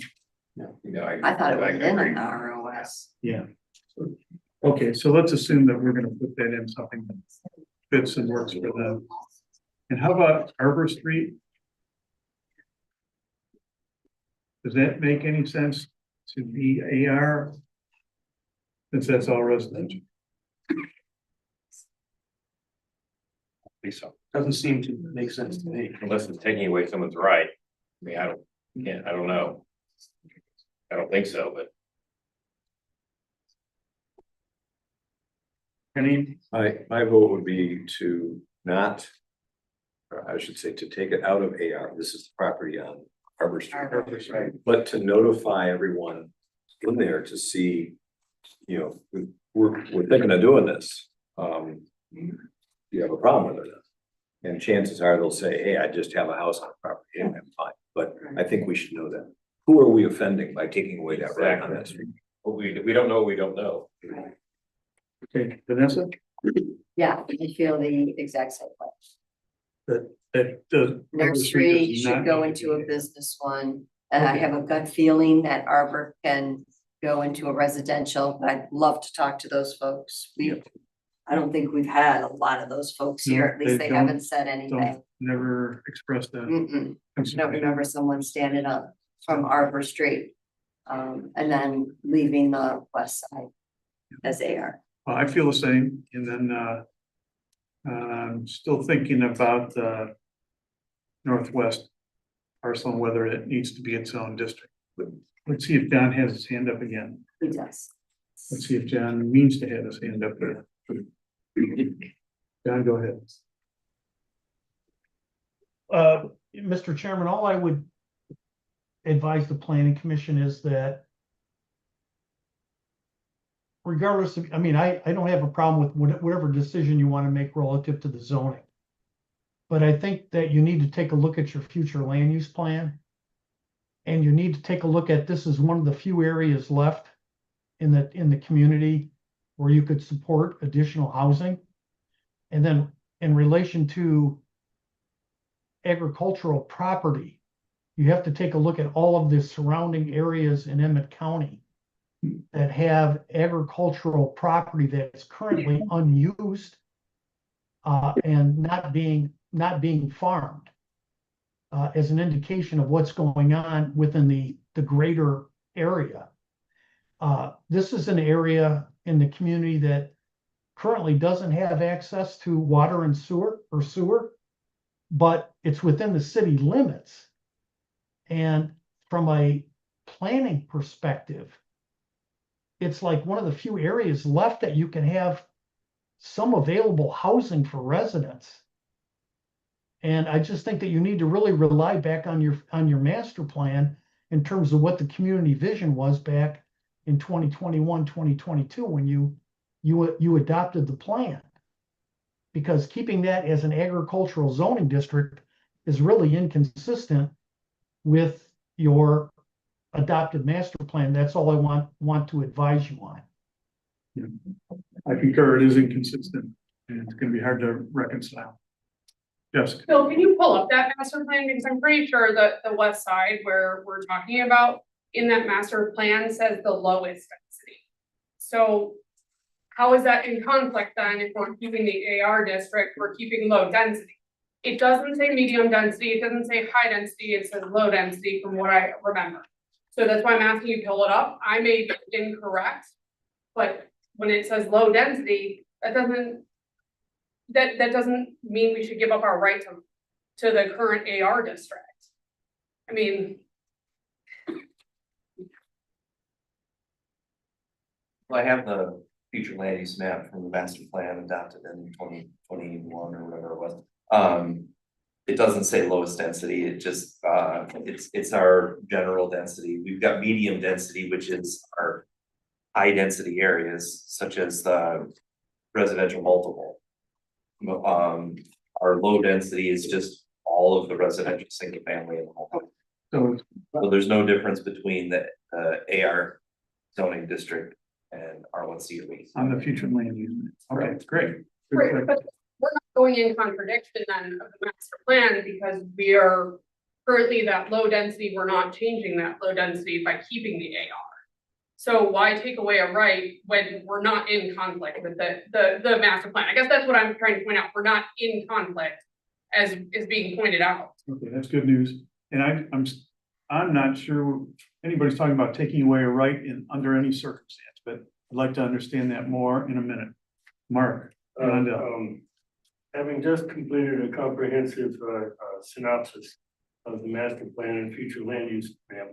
I thought it was in an ROS. Yeah. Okay, so let's assume that we're gonna put that in something that fits and works for them. And how about Arbor Street? Does that make any sense to be AR? Since that's all residential. Think so, Doesn't seem to make sense to me. unless it's taking away someone's right. I mean, I don't know. I don't think so, but. Any, My vote would be to not, or I should say, to take it out of AR. This is the property on Harbor Street. Right. But to notify everyone in there to see, you know, we're thinking of doing this. You have a problem with it? And chances are they'll say, hey, I just have a house on property and I'm fine. But I think we should know that. Who are we offending by taking away that right on that street? Well, we don't know, what we don't know. okay, Vanessa, Yeah, I feel the exact same way. that the. Nursery should go into a business one, and I have a gut feeling that Arbor can go into a residential, but I'd love to talk to those folks. I don't think we've had a lot of those folks here, at least they haven't said anything. Never expressed that. I don't remember someone standing up from Arbor Street, and then leaving the west side as AR. Well, I feel the same, and then, I'm still thinking about the northwest parcel and whether it needs to be its own district. But let's see if John has his hand up again. He does. Let's see if John means to have his hand up there. John, go ahead. Mr. Chairman, all I would advise the planning commission is that regardless of, I mean, I don't have a problem with whatever decision you want to make relative to the zoning. But I think that you need to take a look at your future land use plan. And you need to take a look at, this is one of the few areas left in the community where you could support additional housing. And then in relation to agricultural property, you have to take a look at all of the surrounding areas in Emmett County that have agricultural property that's currently unused and not being farmed as an indication of what's going on within the greater area. This is an area in the community that currently doesn't have access to water and sewer, but it's within the city limits. And from a planning perspective, it's like one of the few areas left that you can have some available housing for residents. And I just think that you need to really rely back on your master plan in terms of what the community vision was back in 2021, 2022, when you adopted the plan. Because keeping that as an agricultural zoning district is really inconsistent with your adopted master plan. That's all I want to advise you on. Yeah. I concur, it is inconsistent and it's gonna be hard to reconcile. Jessica. Bill, can you pull up that master plan? Because I'm pretty sure that the west side where we're talking about in that master plan says the lowest density. So how is that in conflict then if we're keeping the AR district, we're keeping low density? It doesn't say medium density, it doesn't say high density, it says low density from what I remember. So that's why I'm asking you to pull it up. I may be incorrect, but when it says low density, that doesn't mean we should give up our right to the current AR district. I mean. Well, I have the future land use map from the master plan adopted in 2021 or whatever it was. It doesn't say lowest density, it just, it's our general density. We've got medium density, which is our high density areas, such as the residential multiple. Our low density is just all of the residential single family and multiple. So there's no difference between the AR zoning district and R1C. On the future land use. Okay, great. Right, but we're not going in contradiction then of the master plan because we are currently that low density, we're not changing that low density by keeping the AR. So why take away a right when we're not in conflict with the master plan? I guess that's what I'm trying to point out. We're not in conflict as is being pointed out. Okay, that's good news. And I'm not sure anybody's talking about taking away a right under any circumstance, but I'd like to understand that more in a minute. Mark, Rondell. Having just completed a comprehensive synopsis of the master plan and future land use map,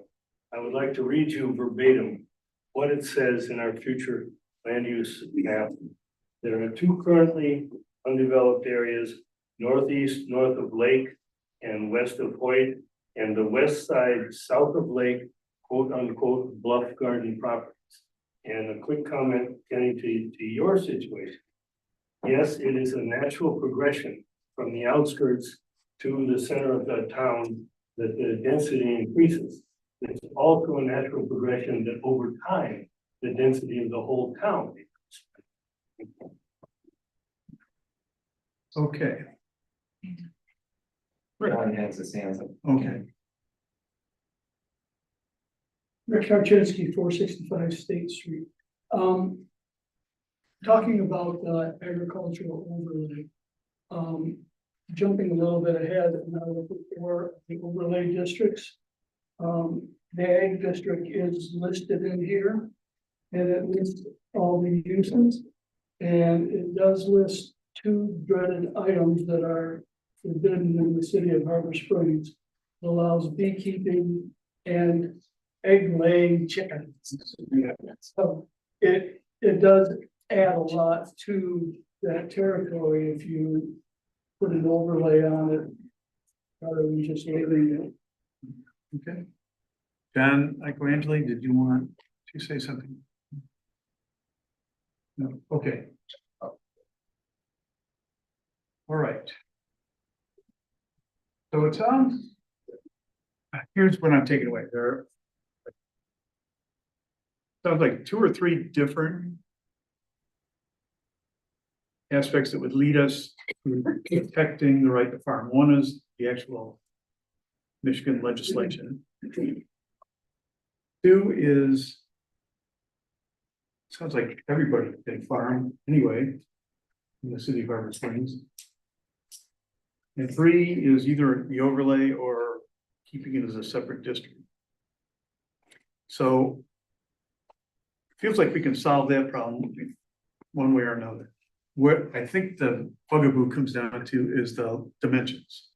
I would like to read you verbatim what it says in our future land use map. There are 2 currently undeveloped areas, north of Lake and west of Hoyt, and the west side south of Lake, quote unquote, bluff garden properties. And a quick comment, Kenny, to your situation. Yes, it is a natural progression from the outskirts to the center of the town that the density increases. It's also a natural progression that over time, the density of the whole town. Okay. John has his hands up. Okay. Rick Tarczynski, 465 State Street. Talking about agricultural overlay. Jumping a little bit ahead, now for the overlay districts. The ag district is listed in here. And it lists all the uses. And it does list 2 dreaded items that are forbidden in the city of Harbor Springs. It allows beekeeping and egg laying chickens. So it does add a lot to that territory if you put an overlay on it, rather than just leaving it. Okay. John Michaelangeli, did you want to say something? No, okay. All right. So it sounds, here's what I'm taking away. There sounds like 2 or 3 different aspects that would lead us to protecting the right to farm. One is the actual Michigan legislation. 2 is, sounds like everybody can farm anyway in the city of Harbor Springs. And 3 is either the overlay or keeping it as a separate district. So feels like we can solve that problem one way or another. What I think the bugaboo comes down to is the dimensions.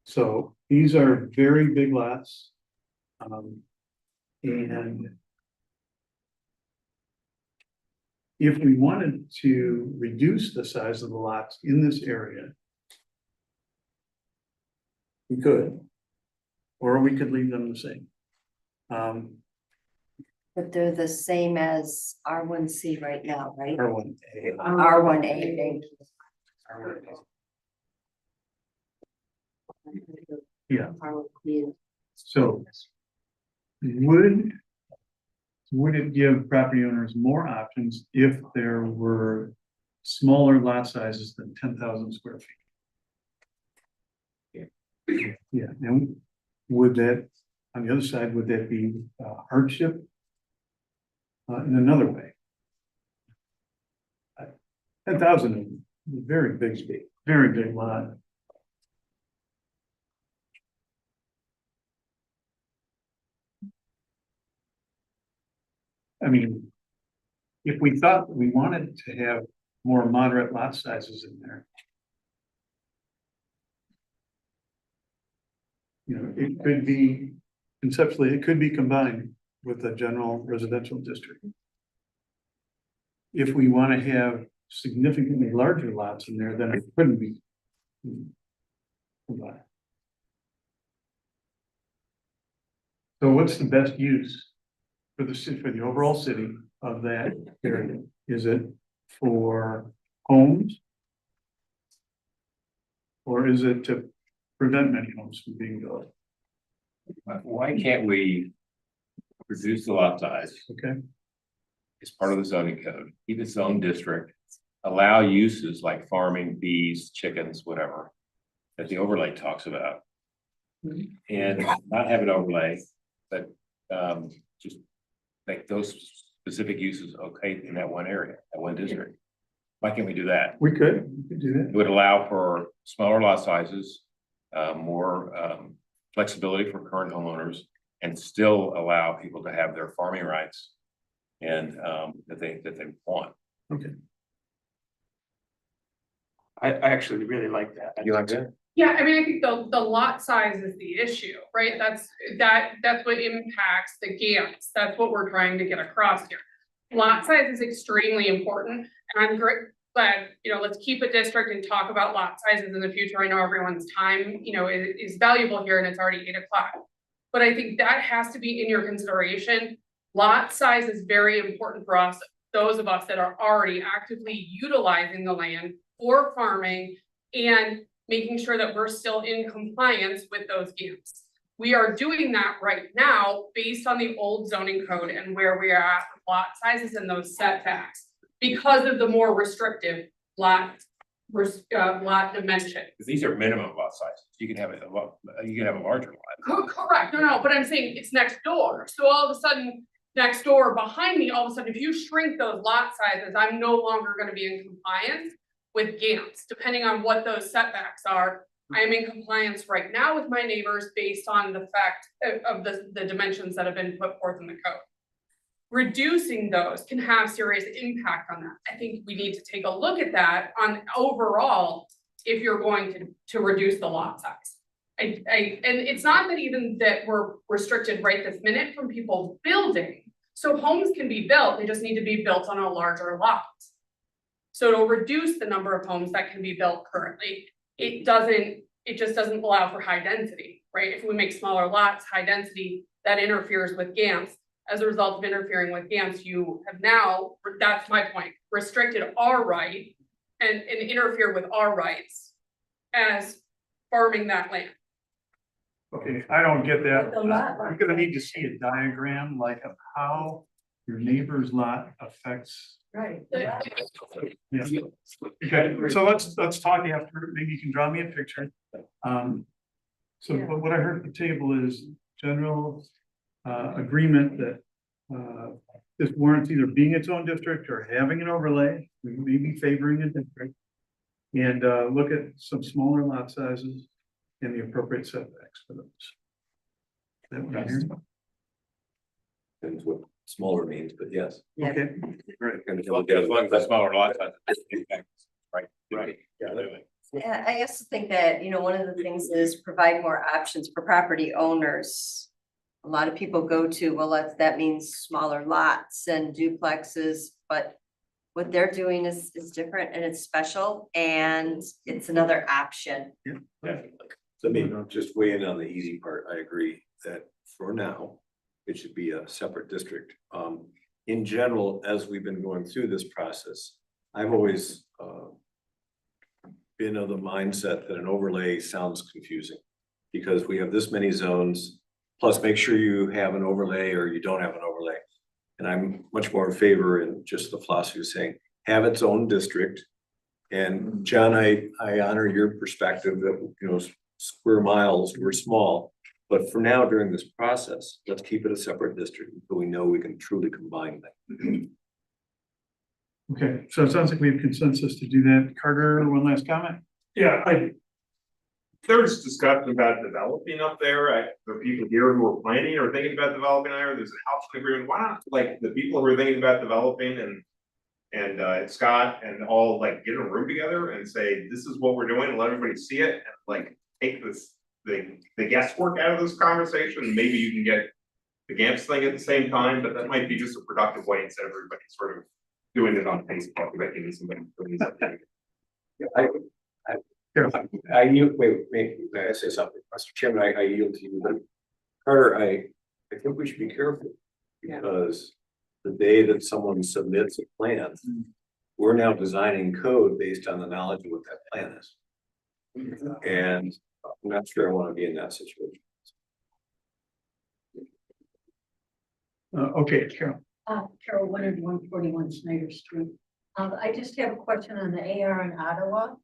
So these are very big lots. And if we wanted to reduce the size of the lots in this area, we could, or we could leave them the same. But they're the same as R1C right now, right? R1A. R1A, thank you. Yeah. R1A. So would it give property owners more options if there were smaller lot sizes than 10,000 square feet? Yeah, and would that, on the other side, would that be hardship? In another way, 10,000 is a very big space, very big lot. I mean, if we thought we wanted to have more moderate lot sizes in there, you know, it could be, conceptually, it could be combined with the general residential district. If we want to have significantly larger lots in there, then it couldn't be combined. So what's the best use for the city, for the overall city of that area? Is it for homes? Or is it to prevent many homes from being built? Why can't we reduce the lot size? Okay. As part of the zoning code, keep its own district, allow uses like farming, bees, chickens, whatever, that the overlay talks about. And not have an overlay, but just make those specific uses okay in that one area, that one district. Why can't we do that? We could do that. It would allow for smaller lot sizes, more flexibility for current homeowners, and still allow people to have their farming rights and that they want. Okay. I actually really like that. You like that? Yeah, I mean, I think the lot size is the issue, right? That's what impacts the GAMS. That's what we're trying to get across here. Lot size is extremely important, and I'm glad, let's keep a district and talk about lot sizes in the future. I know everyone's time, is valuable here, and it's already 8 o'clock. But I think that has to be in your consideration. Lot size is very important for us, those of us that are already actively utilizing the land for farming and making sure that we're still in compliance with those GAMS. We are doing that right now based on the old zoning code and where we are at with lot sizes and those setbacks because of the more restrictive lot dimension. Because these are minimum lot sizes. You can have a larger lot. Correct, no, but I'm saying it's next door. So all of a sudden, next door behind me, all of a sudden, if you shrink those lot sizes, I'm no longer gonna be in compliance with GAMS, depending on what those setbacks are. I am in compliance right now with my neighbors based on the fact of the dimensions that have been put forth in the code. Reducing those can have serious impact on that. I think we need to take a look at that on overall, if you're going to reduce the lot size. And it's not that even that we're restricted right this minute from people building. So homes can be built, they just need to be built on a larger lot. So it'll reduce the number of homes that can be built currently. It just doesn't allow for high density, right? If we make smaller lots, high density, that interferes with GAMS. As a result of interfering with GAMS, you have now, that's my point, restricted our right and interfere with our rights as farming that land. Okay, I don't get that. The lot I'm gonna need to see a diagram like of how your neighbor's lot affects. Right. Yeah. Okay, so let's talk after, maybe you can draw me a picture. So but what I heard at the table is general agreement that this warrants either being its own district or having an overlay. We may be favoring a district. And look at some smaller lot sizes and the appropriate setbacks for those. That what I hear? Depends what smaller means, but yes. Okay, great. As long as the smaller lot size. Right. Yeah, I also think that, one of the things is provide more options for property owners. A lot of people go to, well, that means smaller lots and duplexes, but what they're doing is different and it's special and it's another option. Yeah, definitely. Let me just weigh in on the easy part. I agree that for now, it should be a separate district. In general, as we've been going through this process, I've always been of the mindset that an overlay sounds confusing because we have this many zones, plus make sure you have an overlay or you don't have an overlay. And I'm much more in favor in just the philosophy of saying, have its own district. And John, I honor your perspective that, square miles, we're small. But for now, during this process, let's keep it a separate district until we know we can truly combine them. Okay, so it sounds like we have consensus to do that. Carter, one last comment? Yeah, there's discussion about developing up there. The people here who are planning or thinking about developing there, there's an option agreement. Why not, like, the people who are thinking about developing and Scott and all, like, get in a room together and say, this is what we're doing, and let everybody see it, and like take the guesswork out of this conversation. Maybe you can get the GAMS thing at the same time, but that might be just a productive way instead of everybody sort of doing it on Facebook, making somebody. I yield, wait, may I say something? Mr. Chairman, I yield to you, but Carter, I think we should be careful because the day that someone submits a plan, we're now designing code based on the knowledge of what that plan is. And I'm not sure I want to be in that situation. Okay, Carol. Carol Leonard, 141 Snyder Street. I just have a question on the AR in Ottawa.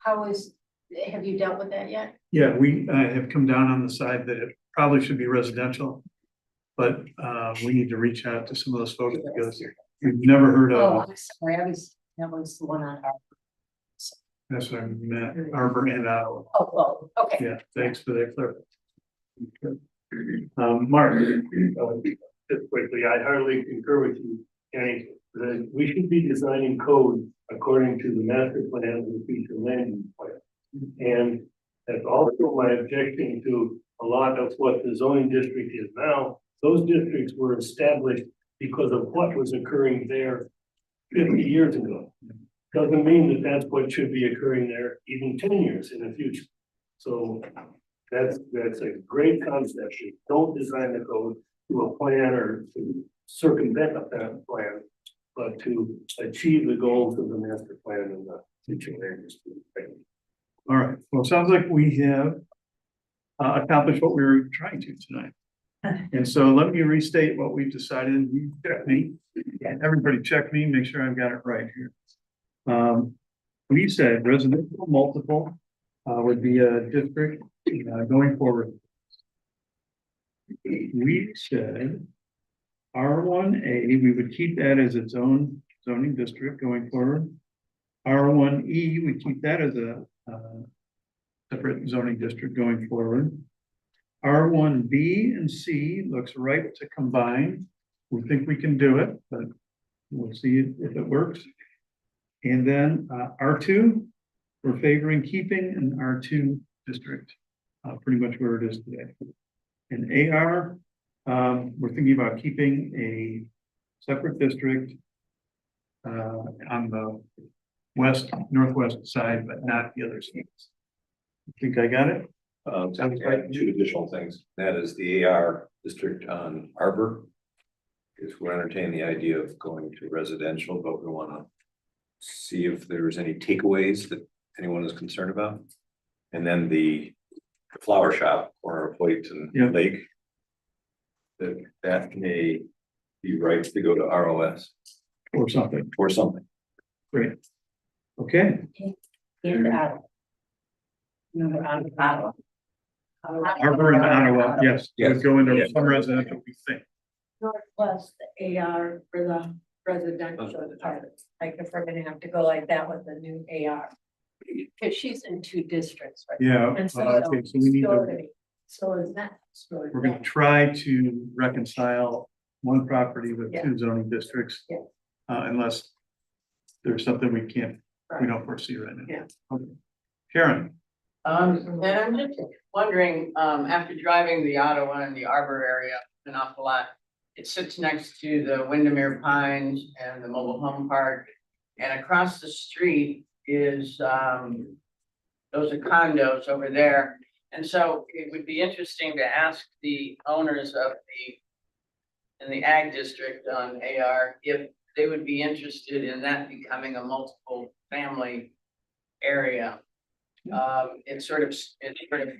Have you dealt with that yet? Yeah, we have come down on the side that it probably should be residential. But we need to reach out to some of those folks because we've never heard Oh, of. I'm sorry, that was the one on Arbor. That's what I meant, Arbor and Ottawa. Oh, okay. Yeah, thanks for that clarification. Mark. Just quickly, I hardly concur with you, Kenny, that we should be designing code according to the master plan and the future land use plan. And that's also my objection to a lot of what the zoning district is now. Those districts were established because of what was occurring there 50 years ago. Doesn't mean that that's what should be occurring there even 10 years in the future. So that's a great concept. You don't design the code to a plan or to circumvent that plan, but to achieve the goals of the master plan and the future land use plan. All right, well, it sounds like we have accomplished what we were trying to tonight. And so let me restate what we've decided. You check me, everybody check me, make sure I've got it right here. We said residential multiple would be a district going forward. We said R1A, we would keep that as its own zoning district going forward. R1E, we keep that as a separate zoning district going forward. R1B and C looks right to combine. We think we can do it, but we'll see if it works. And then R2, we're favoring keeping an R2 district, pretty much where it is today. And AR, we're thinking about keeping a separate district on the northwest side, but not the other sides. I think I got it. Sounds like two additional things. That is the AR district on Arbor. Because we're entertaining the idea of going to residential, but we want to see if there's any takeaways that anyone is concerned about. And then the flower shop corner of Hoyt and Lake. That may be right to go to ROS. Or something. Or something. Great. Okay. Harbor in Ottawa, yes, would go into some residential, we think. Northwest, the AR for the residential part, like if we're gonna have to go like that with the new AR. Cause she's in two districts, right? Yeah, And so, okay, so we need to, so is that. we're gonna try to reconcile one property with two zoning districts. Yeah. Unless there's something we don't foresee right now. Yeah. Okay. Karen, And I'm just wondering, after driving the Ottawa and the Arbor area an awful lot, it sits next to the Windermere Pines and the mobile home park. And across the street is, those are condos over there. And so it would be interesting to ask the owners of in the ag district on AR, if they would be interested in that becoming a multiple family area. It sort of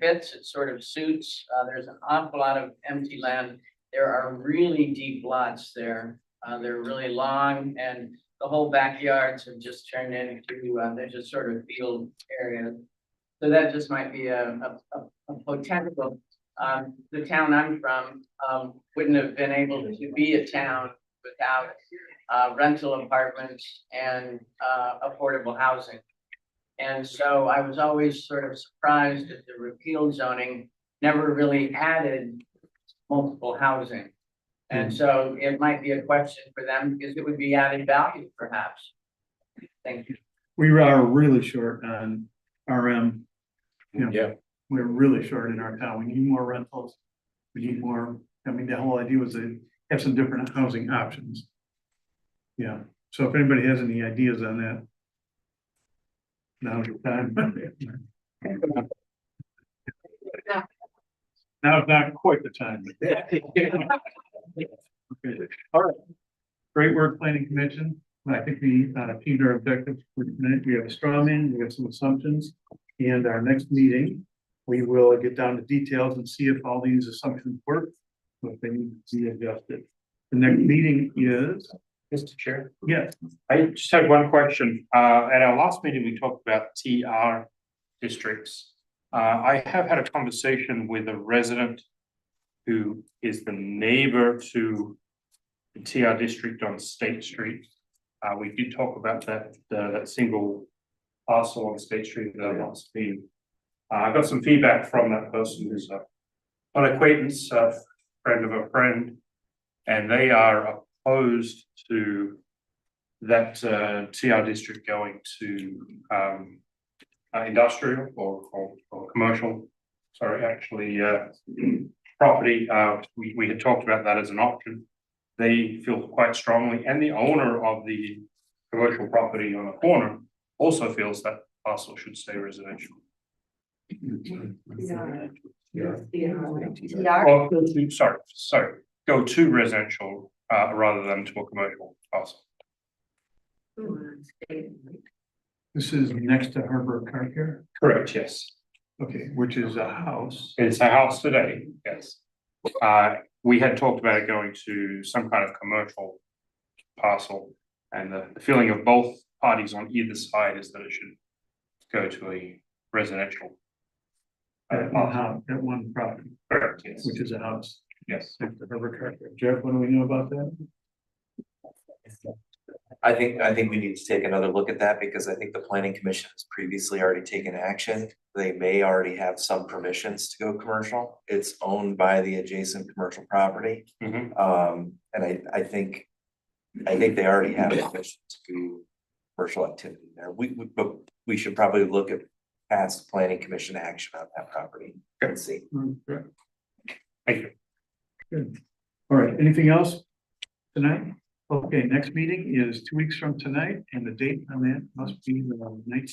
fits, it sort of suits. There's an awful lot of empty land. There are really deep lots there. They're really long, and the whole backyards have just turned into, they're just sort of field areas. So that just might be a potential. The town I'm from wouldn't have been able to be a town without rental apartments and affordable housing. And so I was always sort of surprised that the repeal zoning never really added multiple housing. And so it might be a question for them because it would be added value perhaps. Thank you. we are really short on RM. We're really short in our town. We need more rentals. We need more, I mean, the whole idea was to have some different housing options. Yeah, so if anybody has any ideas on that. Now's your time. Now is not quite the time. Okay. All right. Great work, planning commission. I think we achieved our objectives for tonight. We have a straw man, we have some assumptions, and our next meeting, we will get down to details and see if all these assumptions work, if they need to be adjusted. The next meeting is. Mr. Chair? Yes. I just had one question. At our last meeting, we talked about TR districts. I have had a conversation with a resident who is the neighbor to the TR district on State Street. We did talk about that single parcel on State Street that last meeting. I got some feedback from that person who's an acquaintance, a friend of a friend, and they are opposed to that TR district going to industrial or commercial, sorry, actually property, we had talked about that as an option. They feel quite strongly, and the owner of the commercial property on the corner also feels that parcel should stay residential. Or go to, sorry, go to residential rather than to a commercial parcel. This is next to Harbor Car Care? Correct, yes. Okay, which is a house. It's a house today, yes. We had talked about it going to some kind of commercial parcel. And the feeling of both parties on either side is that it should go to a residential. That one property. Correct, yes. Which is a house. Yes. Next to Harbor Car Care. Jeff, what do we know about that? I think we need to take another look at that because I think the planning commission has previously already taken action. They may already have some permissions to go commercial. It's owned by the adjacent commercial property. And I think they already have permission to do commercial activity there. But we should probably look at past planning commission action on that property and see. Thank you. Good. All right, anything else tonight? Okay, next meeting is 2 weeks from tonight, and the date on that must be the 19th.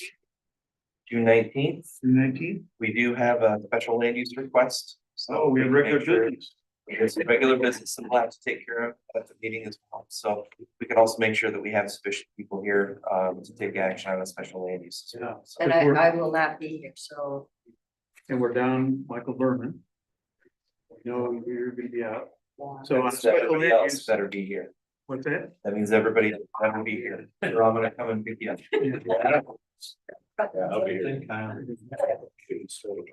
June 19th. June 19th. We do have a special land use request. So we have regular business. There's regular business that we'll have to take care of at the meeting as well. So we can also make sure that we have sufficient people here to take action on a special land use. As well. So And I will not be here, so. And we're down Michael Berman. No, you're gonna be out. So on special everybody land else use, better be here. what's that? That means everybody better be here. Or I'm gonna come and pick you up. I'll be here.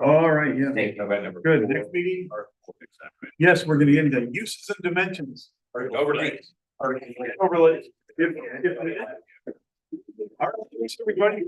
All right, yeah. Good, Good. next meeting. Yes, we're gonna get into uses and dimensions. Overlay. Overlay. All right, thanks everybody.